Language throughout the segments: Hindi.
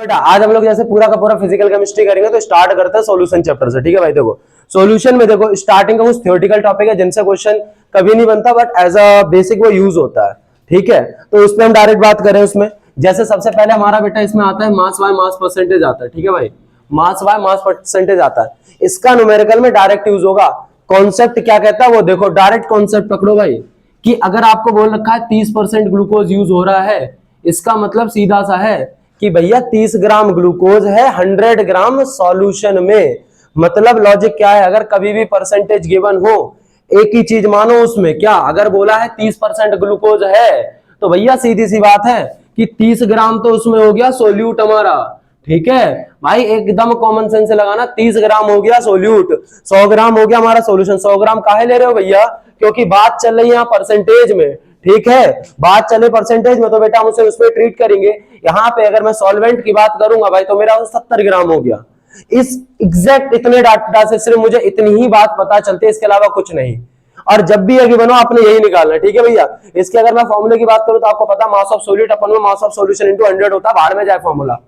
बेटा आज हम लोग जैसे पूरा का पूरा फिजिकल केमिस्ट्री करेंगे तो स्टार्ट करते हैं सॉल्यूशन चैप्टर से। ठीक है भाई, देखो सॉल्यूशन में देखो स्टार्टिंग का कुछ थ्योरेटिकल टॉपिक है जिनसे क्वेश्चन कभी नहीं बनता बट एज अ बेसिक वो यूज होता है। ठीक है, तो इसमें हम डायरेक्ट बात करें उसमें जैसे सबसे पहले हमारा बेटा इसमें आता है मास बाय मास परसेंटेज आता है। ठीक है भाई, मास बाय मास परसेंटेज आता है, इसका न्यूमेरिकल में डायरेक्ट यूज होगा। कॉन्सेप्ट क्या कहता है वो देखो, डायरेक्ट कॉन्सेप्ट पकड़ो भाई कि अगर आपको बोल रखा है 30% ग्लूकोज यूज हो रहा है, इसका मतलब सीधा सा है कि भैया 30 ग्राम ग्लूकोज है 100 ग्राम सॉल्यूशन में। मतलब लॉजिक क्या है, अगर कभी भी परसेंटेज गिवन हो एक ही चीज मानो उसमें, क्या अगर बोला है 30% ग्लूकोज है तो भैया सीधी सी बात है कि 30 ग्राम तो उसमें हो गया सोल्यूट हमारा। ठीक है भाई, एकदम कॉमन सेंस से लगाना, 30 ग्राम हो गया सोल्यूट, 100 ग्राम हो गया हमारा सॉल्यूशन। 100 ग्राम काहे ले रहे हो भैया, क्योंकि बात चल रही है यहाँ परसेंटेज में। ठीक है, बात चले परसेंटेज में तो बेटा हम उसे उसमें ट्रीट करेंगे। यहाँ पे अगर मैं सॉल्वेंट की बात करूंगा भाई तो मेरा 70 ग्राम हो गया। इस एग्जैक्ट इतने डाटा से सिर्फ मुझे इतनी ही बात पता चलती है, इसके अलावा कुछ नहीं। और जब भी ये गिवन हो आपने यही निकालना है। ठीक है भैया, इसके अगर मैं फॉर्मूले की बात करूं तो आपको पता मास ऑफ सोल्यूट अपन में मास ऑफ सॉल्यूशन इनटू 100 होता है, बाहर में जाए फॉर्मूला।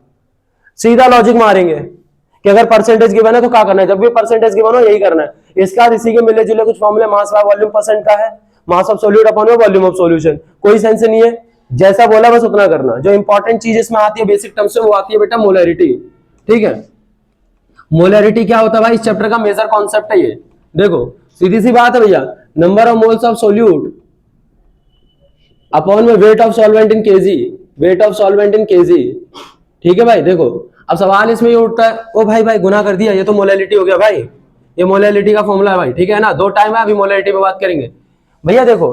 सीधा लॉजिक मारेंगे कि अगर परसेंटेज गिवन है तो क्या करना है, जब भी परसेंटेज गिवन हो यही करना है। इसका इसी के मिले जुले कुछ फॉर्मूले, मास बाय वॉल्यूम परसेंट का है, mass of solute upon volume of solution, कोई सेंस नहीं है, जैसा बोला बस उतना करना। जो इंपॉर्टेंट चीज इसमें आती है बेसिक टर्म्स में वो आती है बेटा मोलैरिटी। ठीक है, मोलैरिटी क्या होता है भाई, इस चैप्टर का मेजर कॉन्सेप्ट है ये। देखो सीधी सी बात है भैया, number of moles of solute upon में weight of solvent in KG, weight of solvent in KG. ठीक है भाई, देखो अब सवाल इसमें ये उठता है, ओ भाई गुना कर दिया, ये तो मोलैरिटी हो गया भाई, ये मोलैरिटी का फॉर्मूला है भाई। ठीक है ना, दो टाइम है, अभी मोलैरिटी पे बात करेंगे। भैया देखो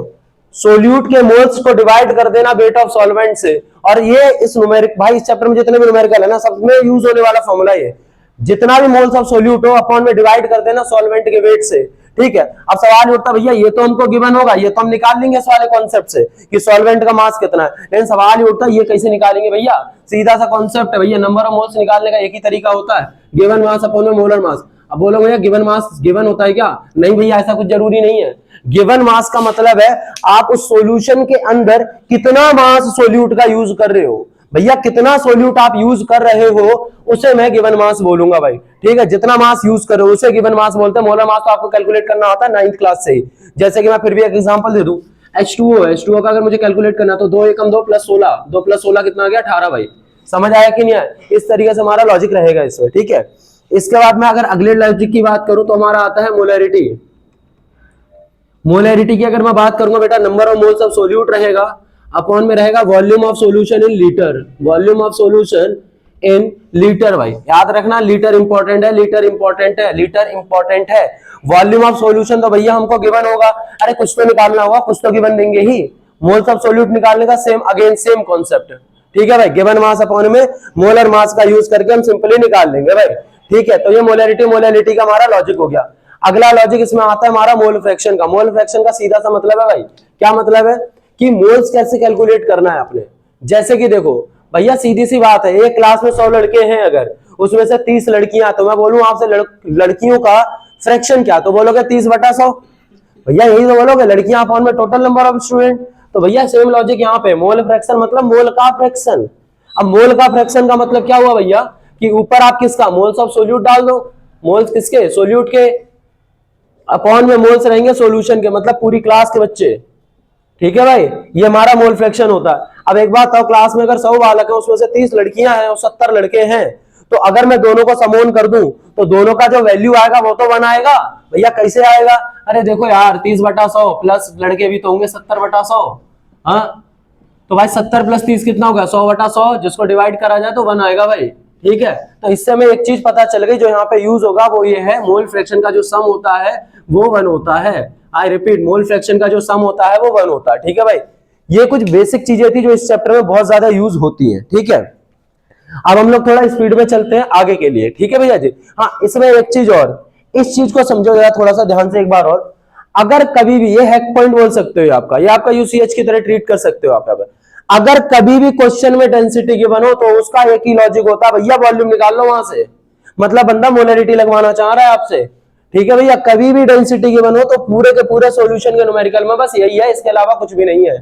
सोल्यूट के मोल्स को डिवाइड कर देना वेट ऑफ सॉल्वेंट से, और ये इस न्यूमेरिक भाई इस चैप्टर में जितने भी न्यूमेरिकल है ना सब में यूज होने वाला फॉर्मूला ये, जितना भी मोल्स ऑफ सोल्यूट हो अपॉन में डिवाइड कर देना सॉल्वेंट के वेट से। ठीक है, अब सवाल उठता भैया ये तो हमको गिवन होगा, ये तो हम निकाल लेंगे इस वाले कॉन्सेप्ट से कि सॉल्वेंट का मास कितना है, लेकिन सवाल ही उठता ये कैसे निकालेंगे भैया, सीधा सा कॉन्सेप्ट है भैया, नंबर ऑफ मोल्स निकालने का एक ही तरीका होता है, गिवन मास अपॉन में मोलर मास। अब बोलो भैया गिवन मास गिवन होता है क्या, नहीं भैया ऐसा कुछ जरूरी नहीं है। गिवन मास का मतलब है आप उस सॉल्यूशन के अंदर कितना मास सोल्यूट का यूज कर रहे हो। भैया कितना सोल्यूट आप यूज कर रहे हो उसे मैं गिवन मास बोलूंगा भाई। ठीक है, जितना मास यूज कर रहे हो उसे गिवन मास बोलते हैं। मोलर मास तो आपको कैलकुलेट करना आता है 9th क्लास से ही। जैसे कि मैं फिर भी एक एग्जांपल दे दूं, H2O का अगर मुझे कैलकुलेट करना तो 2 एकम 2 प्लस 16, 2 प्लस 16 कितना आ गया 18 भाई। समझ आया कि नहीं आया, इस तरीके से हमारा लॉजिक रहेगा इसमें। ठीक है, इसके बाद में अगर अगले लॉजिक की बात करूं तो हमारा आता है मोलैरिटी। मोलैरिटी की अगर मैं बात करूंगा बेटा, number of moles of solute रहेगा अपॉन में रहेगा volume of solution in litre, volume of solution in litre. भाई याद रखना लीटर इंपॉर्टेंट है, लीटर इंपॉर्टेंट है, लीटर इंपॉर्टेंट है। वॉल्यूम ऑफ सॉल्यूशन तो भैया हमको गिवन होगा, अरे कुछ तो निकालना होगा, कुछ तो गिवन देंगे ही। मोल्स ऑफ सोल्यूट निकालने का सेम अगेन सेम कॉन्सेप्ट। ठीक है भाई, गिवन मास अपॉन में मोलर मास का यूज करके हम सिंपली निकाल लेंगे भाई। ठीक है, तो ये मोलैरिटी का हमारा लॉजिक हो गया। अगला लॉजिक इसमें आता है हमारा मोल फ्रैक्शन का। मोल फ्रैक्शन का सीधा सा मतलब है भाई, क्या मतलब है कि मोल्स कैसे कैलकुलेट करना है आपने। जैसे कि देखो भैया सीधी सी बात है, एक क्लास में 100 लड़के हैं, अगर उसमें से 30 लड़कियां, तो मैं बोलूं आपसे लड़कियों का फ्रैक्शन क्या, तो बोलोगे 30/100। भैया यही तो बोलोगे, लड़कियां अपॉन में टोटल नंबर ऑफ स्टूडेंट। तो भैया सेम लॉजिक यहाँ पे, मोल फ्रैक्शन मतलब मोल का फ्रैक्शन। अब मोल का फ्रैक्शन का मतलब क्या हुआ भैया कि ऊपर आप किसका मोल्स ऑफ सोल्यूट डाल दो, मोल्स किसके सोल्यूट के, अपॉन में मोल्स रहेंगे सॉल्यूशन के, मतलब पूरी क्लास के बच्चे। ठीक है भाई, ये हमारा मोल फ्रैक्शन होता है। अब एक बात था, क्लास में अगर 100 बालक है उसमें से 30 लड़कियां हैं और 70 लड़के हैं, तो अगर मैं दोनों को समोन कर दूं तो दोनों का जो वैल्यू आएगा वो तो 1 आएगा। भैया कैसे आएगा, अरे देखो यार 30/100 प्लस लड़के भी तो होंगे 70/100। हाँ तो भाई 70 प्लस 30 कितना होगा 100/100, जिसको डिवाइड करा जाए तो 1 आएगा भाई। ठीक है, तो इससे हमें एक चीज पता चल गई, जो यहाँ पे यूज होगा वो ये है, मोल फ्रैक्शन का जो सम होता है वो 1 होता है। आई रिपीट, मोल फ्रैक्शन का जो सम होता है वो 1 होता है। ठीक है भाई, ये कुछ बेसिक चीजें थी जो इस चैप्टर में बहुत ज्यादा यूज होती हैं। ठीक है, अब हम लोग थोड़ा स्पीड में चलते हैं आगे के लिए। ठीक है भैया जी, हाँ इसमें एक चीज और, इस चीज को समझो जरा थोड़ा सा ध्यान से एक बार और। अगर कभी भी ये हैक पॉइंट बोल सकते हो आपका, ये आपका यूसीएच की तरह ट्रीट कर सकते हो आप। अगर कभी भी क्वेश्चन में डेंसिटी गिवन हो तो उसका एक ही लॉजिक होता है, भैया वॉल्यूम निकाल लो वहां से, मतलब बंदा मोलैरिटी लगवाना चाह रहा है आपसे। ठीक है भैया, कभी भी डेंसिटी गिवन हो तो पूरे के पूरे सॉल्यूशन के न्यूमेरिकल में बस यही है, इसके अलावा कुछ भी नहीं है।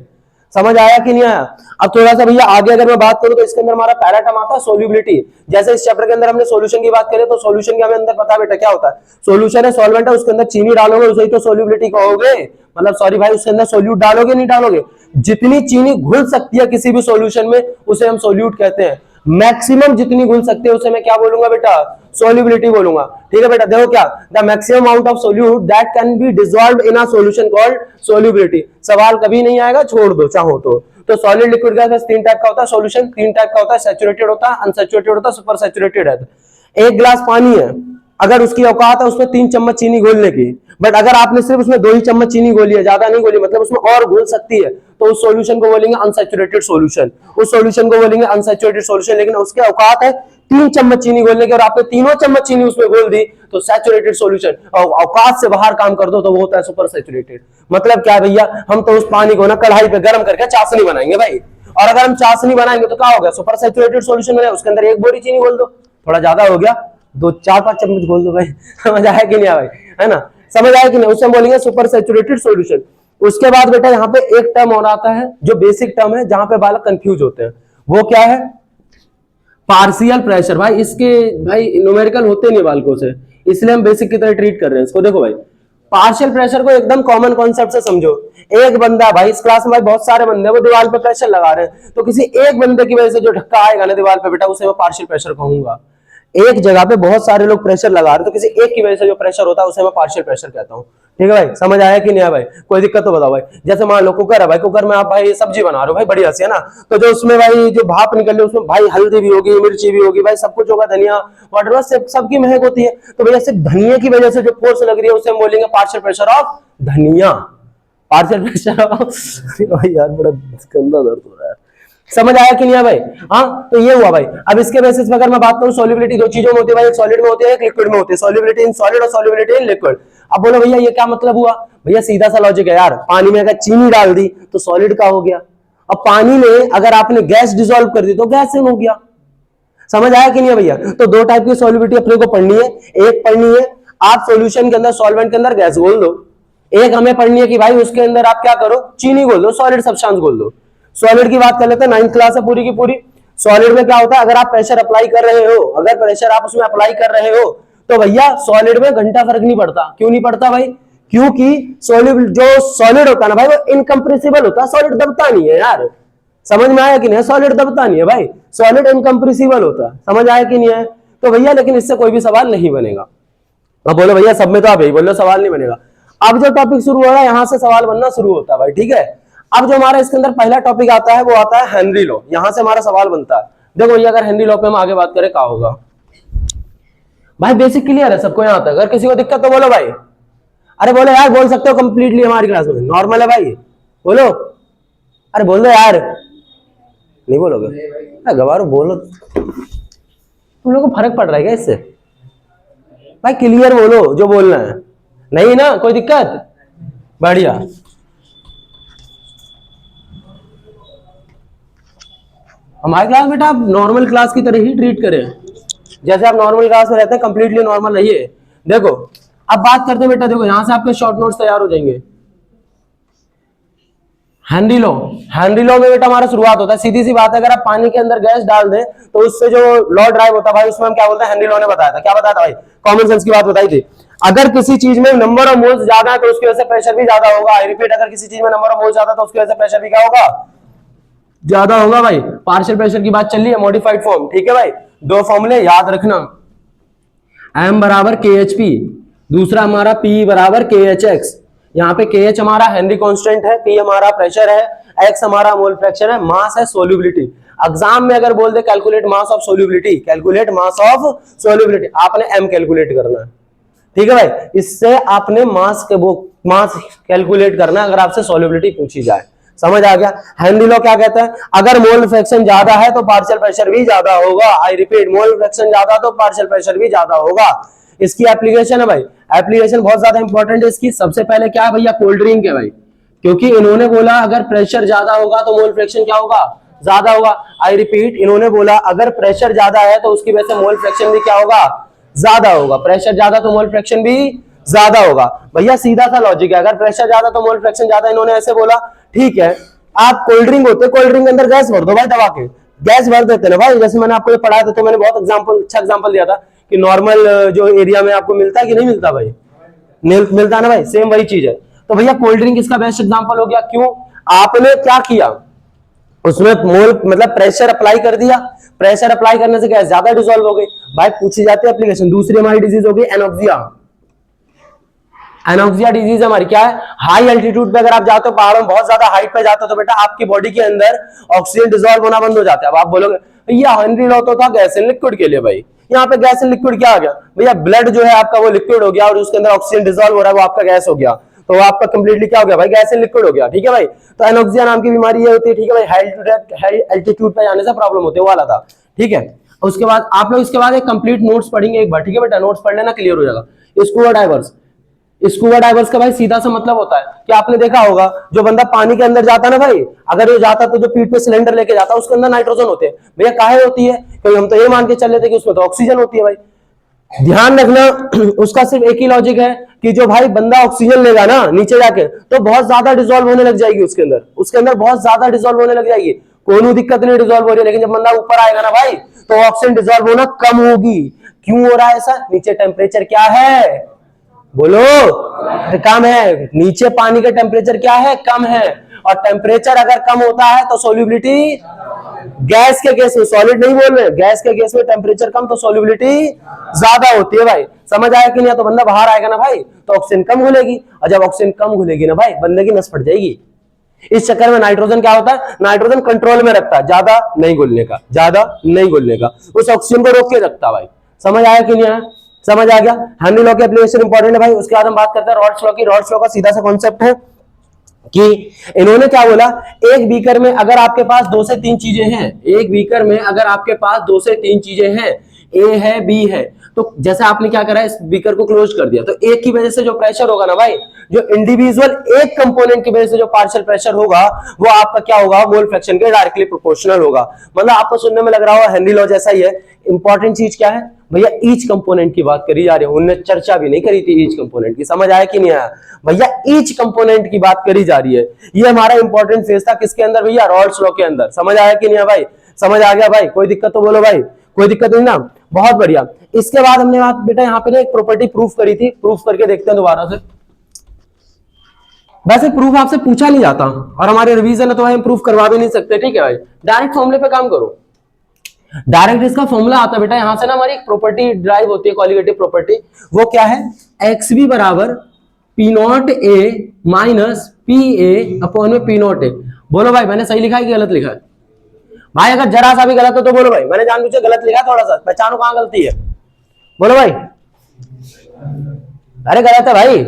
समझ आया कि नहीं आया? अब थोड़ा सा भैया आगे अगर मैं बात करूं तो इसके अंदर हमारा पहला टर्म आता है सोल्यूबिलिटी। जैसे इस चैप्टर के अंदर हमने सॉल्यूशन की बात करें तो सॉल्यूशन के हमें अंदर पता है बेटा क्या होता है, सॉल्यूशन है, सॉल्वेंट है, उसके अंदर चीनी डालोगे उसे ही तो सोल्यूबिलिटी कहोगे, मतलब सॉरी भाई उसके अंदर सोल्यूट डालोगे नहीं डालोगे, जितनी चीनी घुल सकती है किसी भी सॉल्यूशन में उसे हम सोल्यूट कहते हैं। मैक्सिमम जितनी घुल सकते हैं उसे मैं क्या बोलूंगा बेटा, सोल्यूबिलिटी बोलूंगा। ठीक है बेटा, देखो क्या, the maximum amount of solute that can be dissolved in a solution called solubility. सवाल कभी नहीं आएगा, छोड़ दो चाहो तो सॉलिड लिक्विड गैस तीन टाइप का होता है सॉल्यूशन, तीन टाइप का होता है, सैचुरेटेड होता है, अनसैचुरेटेड होता है, सुपर सैचुरेटेड है। एक गिलास पानी है, अगर उसकी औकात है उसमें 3 चम्मच चीनी घोलने की, बट अगर आपने सिर्फ उसमें 2 ही चम्मच चीनी घोली है, ज्यादा नहीं घोली, मतलब उसमें और घुल सकती है, तो उस सॉल्यूशन को बोलेंगे अनसैचुरेटेड सॉल्यूशन, उस सॉल्यूशन को बोलेंगे अनसैचुरेटेड सॉल्यूशन। लेकिन उसके औकात है 3 चम्मच चीनी घोलने की और आपने तीनों चम्मच चीनी उसमें घोल दी तो सैचुरेटेड सॉल्यूशन। और औकात से बाहर काम कर दो तो वो होता है सुपर सैचुरेटेड। मतलब क्या भैया, हम तो उस पानी को ना कढ़ाई पे गर्म करके चाशनी बनाएंगे भाई, और अगर हम चाशनी बनाएंगे तो क्या हो गया, सुपर सैचुरेटेड सॉल्यूशन बना, उसके अंदर 1 बोरी चीनी घोल दो, थोड़ा ज्यादा हो गया, 2-4-5 चम्मच घोल दो भाई। समझ आया कि नहीं आया भाई, है ना, समझ आया कि नहीं, उसे हम बोलेंगे सुपर सैचुरेटेड सॉल्यूशन। उसके बाद बेटा यहाँ पे एक टर्म और आता है जो बेसिक टर्म है, जहां पे बालक कंफ्यूज होते हैं, वो क्या है, पार्शियल प्रेशर। भाई इसके भाई न्यूमेरिकल होते नहीं बालकों से, इसलिए हम बेसिक की तरह ट्रीट कर रहे हैं इसको। देखो भाई, पार्शियल प्रेशर को एकदम कॉमन कॉन्सेप्ट से समझो। एक बंदा, भाई इस क्लास में भाई बहुत सारे बंदे वो दीवार पे प्रेशर लगा रहे हैं, तो किसी एक बंदे की वजह से जो धक्का आएगा ना दीवार पे बेटा, उसे मैं पार्शियल प्रेशर कहूंगा। एक जगह पे बहुत सारे लोग प्रेशर लगा रहे हैं, तो किसी एक की वजह से जो प्रेशर होता है उसे मैं पार्शियल प्रेशर कहता हूँ। ठीक है भाई, समझ आया कि नहीं आया भाई, कोई दिक्कत तो बताओ भाई। जैसे मान लो कुकर है भाई, कुकर में आप भाई सब्जी बना रहे हो भाई, बढ़िया सी है ना, तो जो उसमें भाई जो भाप निकल रही है उसमें भाई हल्दी भी होगी, मिर्ची भी होगी, भाई सब कुछ होगा, धनिया वाटर, सबकी महक होती है। तो भैया सिर्फ धनिया की वजह से जो फोर्स लग रही है उसे हम बोलेंगे पार्शियल प्रेशर ऑफ धनिया, पार्शियल प्रेशर ऑफ यार बड़ा गंदा दर्द हो रहा है। समझ आया कि नहीं है भाई? हाँ, तो ये हुआ भाई। अब इसके बेसिस पे अगर मैं बात करूं, सॉल्युबिलिटी 2 चीजों में होती है भाई, एक सॉलिड में होती है, एक लिक्विड में होती है, सॉल्युबिलिटी इन सॉलिड और सॉल्युबिलिटी इन लिक्विड। अब बोलो भैया ये क्या मतलब हुआ? भैया सीधा सा लॉजिक है यार, पानी में अगर चीनी डाल दी तो सॉलिड का हो गया, अब पानी में अगर आपने गैस डिसॉल्व कर दी तो गैस हो गया। समझ आया कि नहीं है भैया? तो 2 टाइप की सॉल्युबिलिटी अपने को पढ़नी है। एक पढ़नी है आप सॉल्यूशन के अंदर, सॉल्वेंट के अंदर गैस घोल दो, एक हमें पढ़नी है कि भाई उसके अंदर आप क्या करो, चीनी घोल दो, सॉलिड सब्सटेंस घोल दो। सॉलिड की बात कर लेते हैं, 9th क्लास है पूरी की पूरी। सॉलिड में क्या होता है, अगर आप प्रेशर अप्लाई कर रहे हो, अगर प्रेशर आप उसमें अप्लाई कर रहे हो तो भैया सॉलिड में घंटा फर्क नहीं पड़ता। क्यों नहीं पड़ता भाई? क्योंकि सॉलिड जो सॉलिड होता है ना भाई वो इनकम्प्रेसिबल होता है, सॉलिड दबता नहीं है यार। समझ में आया कि नहीं? सॉलिड दबता नहीं है भाई, सॉलिड इनकम्प्रेसिबल होता है। समझ आया कि नहीं है? तो भैया लेकिन इससे कोई भी सवाल नहीं बनेगा। अब बोलो भैया सब में तो आप यही बोल लो सवाल नहीं बनेगा। अब जो टॉपिक शुरू हो रहा है यहां से सवाल बनना शुरू होता है भाई, ठीक है। अब जो हमारा इसके अंदर पहला टॉपिक आता है वो आता है हेनरी लॉ, यहां से हमारा सवाल बनता है। देखो भैया अगर हेनरी लॉ पे हम आगे बात करें क्या होगा भाई, बेसिक क्लियर है सबको यहाँ तक? अगर किसी को दिक्कत तो बोलो भाई, अरे बोलो यार, बोल सकते हो कंप्लीटली हमारी क्लास में, नॉर्मल है भाई, बोलो, अरे बोल दो यार, नहीं बोलोगे गवारो, बोलो, तुम लोगों को फर्क पड़ रहा है क्या इससे? भाई क्लियर बोलो जो बोलना है, नहीं ना कोई दिक्कत, बढ़िया। हमारी क्लास बेटा आप नॉर्मल क्लास की तरह ही ट्रीट करें, जैसे आप नॉर्मल क्लास में रहते हैं, कंप्लीटली नॉर्मल रहिए। देखो अब बात करते हैं बेटा, देखो यहां से आपके शॉर्ट नोट्स तैयार हो जाएंगे। हेनरी लॉ, हेनरी लॉ में बेटा हमारा शुरुआत होता है, सीधी सी बात है, अगर आप पानी के अंदर गैस डाल दें तो उससे जो लॉ ड्राइव होता है भाई, उसमें हम क्या बोलते हैं, हेनरी लॉ ने बताया था। क्या बताया था भाई? कॉमन सेंस की बात बताई थी। अगर किसी चीज में नंबर ऑफ मोल्स ज्यादा है तो उसकी वजह से प्रेशर भी ज्यादा होगा। आई रिपीट, अगर किसी चीज में नंबर ऑफ मोल्स ज्यादा तो उसकी वजह से प्रेशर भी क्या होगा, ज्यादा होगा भाई। पार्शियल प्रेशर की बात चल रही है, मॉडिफाइड फॉर्म, ठीक है भाई। 2 फॉर्मूले याद रखना, m बराबर KHP, दूसरा हमारा P बराबर KHX। यहाँ पे KH हमारा हेनरी कांस्टेंट है, P हमारा प्रेशर है, X हमारा मोल फ्रैक्शन है, मास है सोल्यूबिलिटी। एग्जाम में अगर बोल दे calculate mass of solubility, calculate mass of solubility, आपने M कैलकुलेट करना है, ठीक है भाई। इससे आपने मास के वो मास कैलकुलेट करना है अगर आपसे सोल्यूबिलिटी पूछी जाए। समझ आ गया? हेनरी लॉ क्या कहता है, अगर मोल फ्रैक्शन ज्यादा है तो पार्शियल प्रेशर भी ज्यादा होगा। आई रिपीट, मोल फ्रैक्शन ज्यादा तो पार्शियल प्रेशर भी ज्यादा होगा। इसकी एप्लीकेशन है भाई, एप्लीकेशन बहुत ज्यादा इंपॉर्टेंट है इसकी। सबसे पहले क्या है भैया, कोल्ड ड्रिंक है भाई, क्योंकि इन्होंने बोला अगर प्रेशर ज्यादा होगा तो मोल फ्रैक्शन क्या होगा, ज्यादा होगा। आई रिपीट, इन्होंने बोला अगर प्रेशर ज्यादा है तो उसकी वजह से मोल फ्रैक्शन भी क्या होगा, ज्यादा होगा। प्रेशर ज्यादा तो मोल फ्रैक्शन भी ज्यादा होगा। भैया सीधा सा लॉजिक है, अगर प्रेशर ज्यादा तो मोल फ्रैक्शन ज्यादा, इन्होंने ऐसे बोला, ठीक है। आप कोल्ड ड्रिंक होते, कोल्ड ड्रिंक के अंदर गैस भर दो भाई दबा के, गैस भर देते ना भाई। जैसे मैंने आपको ये पढ़ाया था तो मैंने बहुत अच्छा एग्जांपल दिया था कि नॉर्मल जो एरिया में आपको मिलता है कि नहीं मिलता भाई, मिलता है ना भाई, सेम वही चीज है। तो भैया कोल्ड ड्रिंक इसका बेस्ट एग्जांपल हो गया। क्यों? आपने क्या किया, उसमें मोल मतलब प्रेशर अप्लाई कर दिया, प्रेशर अप्लाई करने से क्या ज्यादा डिसॉल्व हो गई भाई। पूछी जाती है एप्लीकेशन। दूसरी हमारी डिजीज होगी एनोक्सिया। एनोक्सिया डिजीज हमारी क्या है, हाई एल्टीट्यूड पे अगर आप जाते हो, पहाड़ों में बहुत ज्यादा हाइट पे जाते हो, तो बेटा आपकी बॉडी के अंदर ऑक्सीजन डिसॉल्व होना बंद हो जाता है। अब आप बोलोगे भैया हेनरी लॉ तो था गैस इन लिक्विड के लिए, भाई यहाँ पे गैस इन लिक्विड क्या आ गया भैया, ब्लड जो है आपका वो लिक्विड हो गया और उसके अंदर ऑक्सीजन डिसॉल्व हो रहा है, वो आपका गैस हो गया, तो आपका कंप्लीटली क्या हो गया भाई, गैस इन लिक्विड हो गया। ठीक है भाई, तो एनोक्सिया नाम की बीमारी ये होती है। ठीक है भाई, हाई एल्टीट्यूड पे जाने से प्रॉब्लम होती है, वो वाला था। ठीक है, उसके बाद आप लोग इसके बाद एक कंप्लीट नोट्स पढ़ेंगे एक बार। ठीक है बेटा, नोट्स पढ़ लेना, क्लियर हो जाएगा। स्कूबा डाइवर्स, स्कूबा डाइवर्स का भाई सीधा सा मतलब होता है कि आपने देखा होगा जो बंदा पानी के अंदर जाता है ना भाई, अगर वो जाता तो जो पीठ पे सिलेंडर लेके जाता है उसके अंदर नाइट्रोजन होते हैं। भैया काहे होती है, क्योंकि हम तो ये मान के चल लेते कि उसमें तो ऑक्सीजन होती है भाई। ध्यान रखना उसका सिर्फ एक ही लॉजिक है कि जो भाई बंदा ऑक्सीजन लेगा ना नीचे जाके, तो बहुत ज्यादा डिसॉल्व होने लग जाएगी उसके अंदर बहुत ज्यादा डिसॉल्व होने लग जाएगी। कोई दिक्कत नहीं डिसॉल्व हो रही है, लेकिन जब बंदा ऊपर आएगा ना भाई तो ऑक्सीजन डिसॉल्व होना कम होगी। क्यों हो रहा है ऐसा? नीचे टेम्परेचर क्या है, बोलो, कम है। नीचे पानी का टेम्परेचर क्या है, कम है। और टेम्परेचर अगर कम होता है तो सोल्यूबिलिटी, गैस के केस में, सॉलिड नहीं बोल रहे, गैस के केस में टेम्परेचर कम तो सोल्यूबिलिटी ज्यादा होती है भाई। समझ आया कि नहीं? तो बंदा बाहर आएगा ना भाई तो ऑक्सीजन कम घुलेगी, और जब ऑक्सीजन कम घुलेगी ना भाई बंदे की नस फट जाएगी। इस चक्कर में नाइट्रोजन क्या होता है, नाइट्रोजन कंट्रोल में रखता है, ज्यादा नहीं घुलने का, ज्यादा नहीं घुलने का, उस ऑक्सीजन को रोक के रखता है भाई। समझ आया कि नहीं आया? समझ आ गया। हेनरी लॉ की एप्लीकेशन इंपॉर्टेंट है भाई। उसके बाद हम बात करते हैं रॉल्स लॉ की। रॉल्स लॉ का सीधा सा कॉन्सेप्ट है कि इन्होंने क्या बोला, एक बीकर में अगर आपके पास 2 से 3 चीजें हैं, एक बीकर में अगर आपके पास 2 से 3 चीजें हैं, ए है बी है, तो जैसे आपने क्या करा, इस बीकर को क्लोज कर दिया, तो एक की वजह से जो प्रेशर होगा ना भाई, जो इंडिविजुअल एक कंपोनेंट की वजह से जो पार्शियल प्रेशर होगा वो आपका क्या होगा, मोल फ्रैक्शन के डायरेक्टली प्रोपोर्शनल होगा। मतलब आपको सुनने में लग रहा होगा हेनरी लॉ जैसा ही है। इंपॉर्टेंट चीज क्या है भैया, ईच कंपोनेंट की बात करी जा रही है। उन्होंने चर्चा भी नहीं करी थी ईच कंपोनेंट की। समझ आया कि नहीं आया भैया? ईच कंपोनेंट की बात करी जा रही है। ये हमारा इंपॉर्टेंट फेज था किसके अंदर भैया, रॉल्स लॉ के अंदर। समझ आया कि नहीं आया भाई? समझ आ गया भाई? कोई दिक्कत तो बोलो भाई, कोई दिक्कत नहीं ना? बहुत बढ़िया। इसके बाद हमने बात बेटा यहाँ पे ना एक प्रॉपर्टी प्रूफ करी थी, प्रूफ करके देखते हैं दोबारा से। वैसे प्रूफ आपसे पूछा नहीं जाता और हमारे रिवीजन है तो हम प्रूफ करवा भी नहीं सकते। ठीक है भाई, डायरेक्ट फॉर्मूले पे काम करो। डायरेक्ट इसका फॉर्मूला आता है बेटा, यहां से ना हमारी एक प्रॉपर्टी ड्राइव होती है, कॉलिगेटिव प्रॉपर्टी। वो क्या है, एक्स बी बराबर P naught A minus P A upon में पी नॉट ए। बोलो भाई मैंने सही लिखा है कि गलत लिखा है? भाई अगर जरा सा भी गलत हो तो बोलो भाई, मैंने जानबूझ के गलत लिखा है, थोड़ा सा पहचानो कहां गलती है, बोलो भाई। अरे गलत है भाई,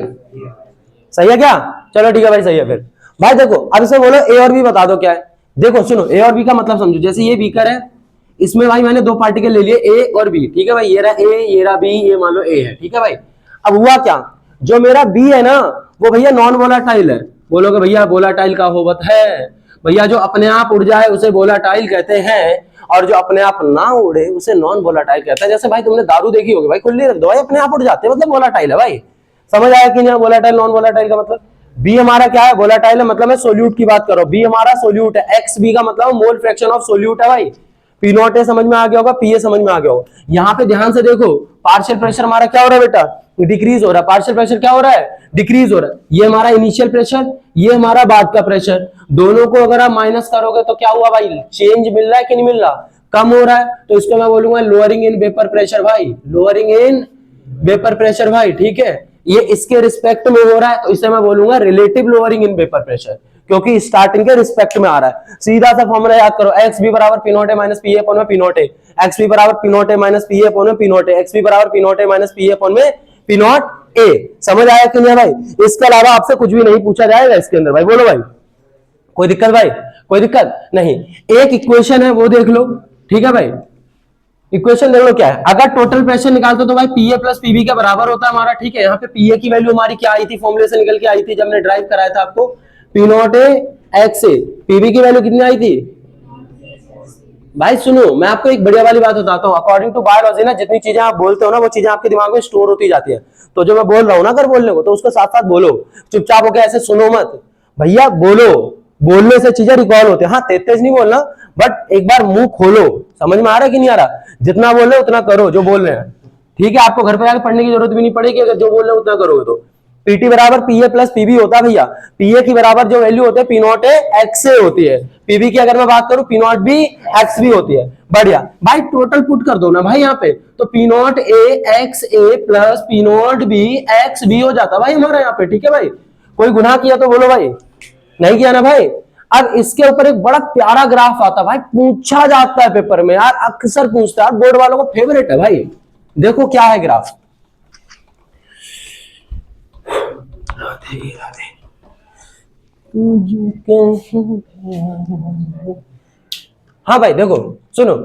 सही है क्या? चलो ठीक है भाई, सही है फिर। भाई देखो अब इसे बोलो ए और बी बता दो क्या है। देखो सुनो, ए और बी का मतलब समझो। जैसे ये बीकर है, इसमें भाई मैंने 2 पार्टिकल ले लिए ए और बी। ठीक है भाई, ये रहा ए, ये रहा बी, ये मान लो ए है। ठीक है भाई, अब हुआ क्या, जो मेरा बी है ना वो भैया नॉन वोलाटाइल है। बोलोगे भैया वोलाटाइल का होवत है? भैया जो अपने आप उड़ जाए उसे वोलाटाइल कहते हैं, और जो अपने आप ना उड़े उसे नॉन वोलाटाइल कहते हैं। जैसे भाई तुमने दारू देखी होगी भाई, खुली रख दो भाई अपने आप उड़ जाते हैं, मतलब वोलाटाइल है भाई। समझ आया कि नहीं? वोलाटाइल नॉन वोलाटाइल का मतलब, बी हमारा क्या है, वोलाटाइल है, मतलब मैं सोल्यूट की बात करो, बी हमारा सोल्यूट है, एक्स बी का मतलब मोल फ्रैक्शन ऑफ सोल्यूट है भाई। पी नॉट ए समझ में आ गया होगा, पी ए समझ में आ गया होगा। यहाँ पे ध्यान से देखो, पार्शियल प्रेशर हमारा क्या हो रहा है बेटा, डिक्रीज हो रहा है। पार्शियल प्रेशर क्या हो रहा है, डिक्रीज हो रहा है। ये हमारा इनिशियल प्रेशर, ये हमारा बाद का प्रेशर, दोनों को अगर आप माइनस करोगे तो क्या हुआ भाई, चेंज मिल रहा है कि नहीं मिल रहा, कम हो रहा है। तो इसको मैं बोलूंगा लोअरिंग इन वेपर प्रेशर भाई, लोअरिंग इन वेपर प्रेशर भाई। ठीक है, ये इसके रिस्पेक्ट में हो रहा है तो इसे मैं बोलूंगा relative lowering in vapour pressure, क्योंकि स्टार्टिंग के रिस्पेक्ट में आ रहा है। सीधा सा फॉर्मूला याद करो, एक्स बी बराबर P naught A minus P A upon में पी नॉट ए, एक्स बी बराबर P naught A minus P A upon में पी नॉट ए, एक्स बी बराबर P naught A minus P A upon में पी नॉट ए। समझ आया कि नहीं भाई? इसके अलावा आपसे कुछ भी नहीं पूछा जाएगा इसके अंदर भाई। बोलो भाई, कोई दिक्कत भाई? कोई दिक्कत नहीं। एक इक्वेशन है वो देख लो। ठीक है भाई, इक्वेशन देख लो क्या है। अगर टोटल प्रेशर निकालते हो तो भाई पीए प्लस पीबी के बराबर होता है हमारा। ठीक है, यहाँ पे पीए की वैल्यू हमारी क्या आई थी, फॉर्मूले से निकल के आई थी जब हमने ड्राइव कराया था आपको, p naught A x a. P b की वैल्यू कितनी आई थी भाई? सुनो मैं आपको एक बढ़िया वाली बात बताता हूँ। अकॉर्डिंग टू बायोलॉजी ना, जितनी चीजें आप बोलते हो ना वो चीजें आपके दिमाग में स्टोर होती जाती है। तो जो मैं बोल रहा हूँ ना अगर बोलने को, तो उसको साथ साथ बोलो, चुपचाप होकर ऐसे सुनो मत भैया, बोलो। बोलने से चीजें रिकॉल होती है। हाँ तेज तेज नहीं बोलना, बट एक बार मुंह खोलो। समझ में आ रहा है कि नहीं आ रहा? जितना बोल रहे हो उतना करो जो बोल रहे हैं, ठीक है? आपको घर पे जाकर पढ़ने की जरूरत भी नहीं पड़ेगी, अगर जो बोल रहे हो उतना करोगे तो। पीटी बराबर पीए प्लस पीबी होता है भैया। पीए की बराबर जो वैल्यू होती है p naught A x a होती है। पीबी की अगर मैं बात करूं p naught b x b होती है। बढ़िया भाई, टोटल पुट कर दो ना भाई यहाँ पे, तो p naught A x a plus p naught b x b हो जाता भाई हमारा यहाँ पे, ठीक है भाई? कोई गुनाह किया तो बोलो भाई, नहीं किया ना भाई? अब इसके ऊपर एक बड़ा प्यारा ग्राफ आता है भाई, पूछा जाता है पेपर में यार, अक्सर पूछता है, बोर्ड वालों को फेवरेट है भाई। देखो क्या है ग्राफ। राधे राधे। हाँ भाई देखो सुनो,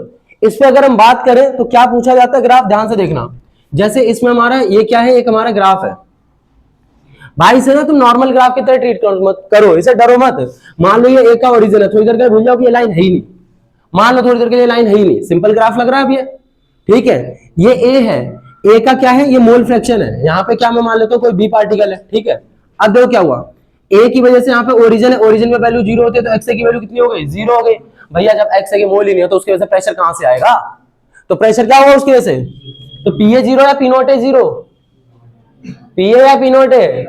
इस पे अगर हम बात करें तो क्या पूछा जाता है, ग्राफ ध्यान से देखना। जैसे इसमें हमारा ये क्या है, एक हमारा ग्राफ है भाई, इसे ना तुम नॉर्मल ग्राफ की तरह ट्रीट मत करो, इसे डरो मत। मान लो ये ए का ओरिजिन है, थोड़ी देर के लिए भूल जाओ कि ये लाइन है ही नहीं। मान लो थोड़ी देर के लिए लाइन है ही नहीं, सिंपल ग्राफ लग रहा है अब ये, ठीक है? ये ए है, ए का क्या है, ये मोल फ्रैक्शन है। यहाँ पे क्या मैं मान लेता हूँ कोई बी पार्टिकल है, ठीक है? अब देखो क्या हुआ, ए की वजह से यहाँ पे ओरिजिन है, ओरिजिन में वैल्यू जीरो होती है, तो एक्स की वैल्यू कितनी हो गई, जीरो हो गई। भैया जब एक्स के मोल ही नहीं है तो उसकी वजह से प्रेशर कहां से आएगा? तो प्रेशर क्या होगा उसकी वजह से? तो पी ए जीरो या P naught A zero? P A या P naught A?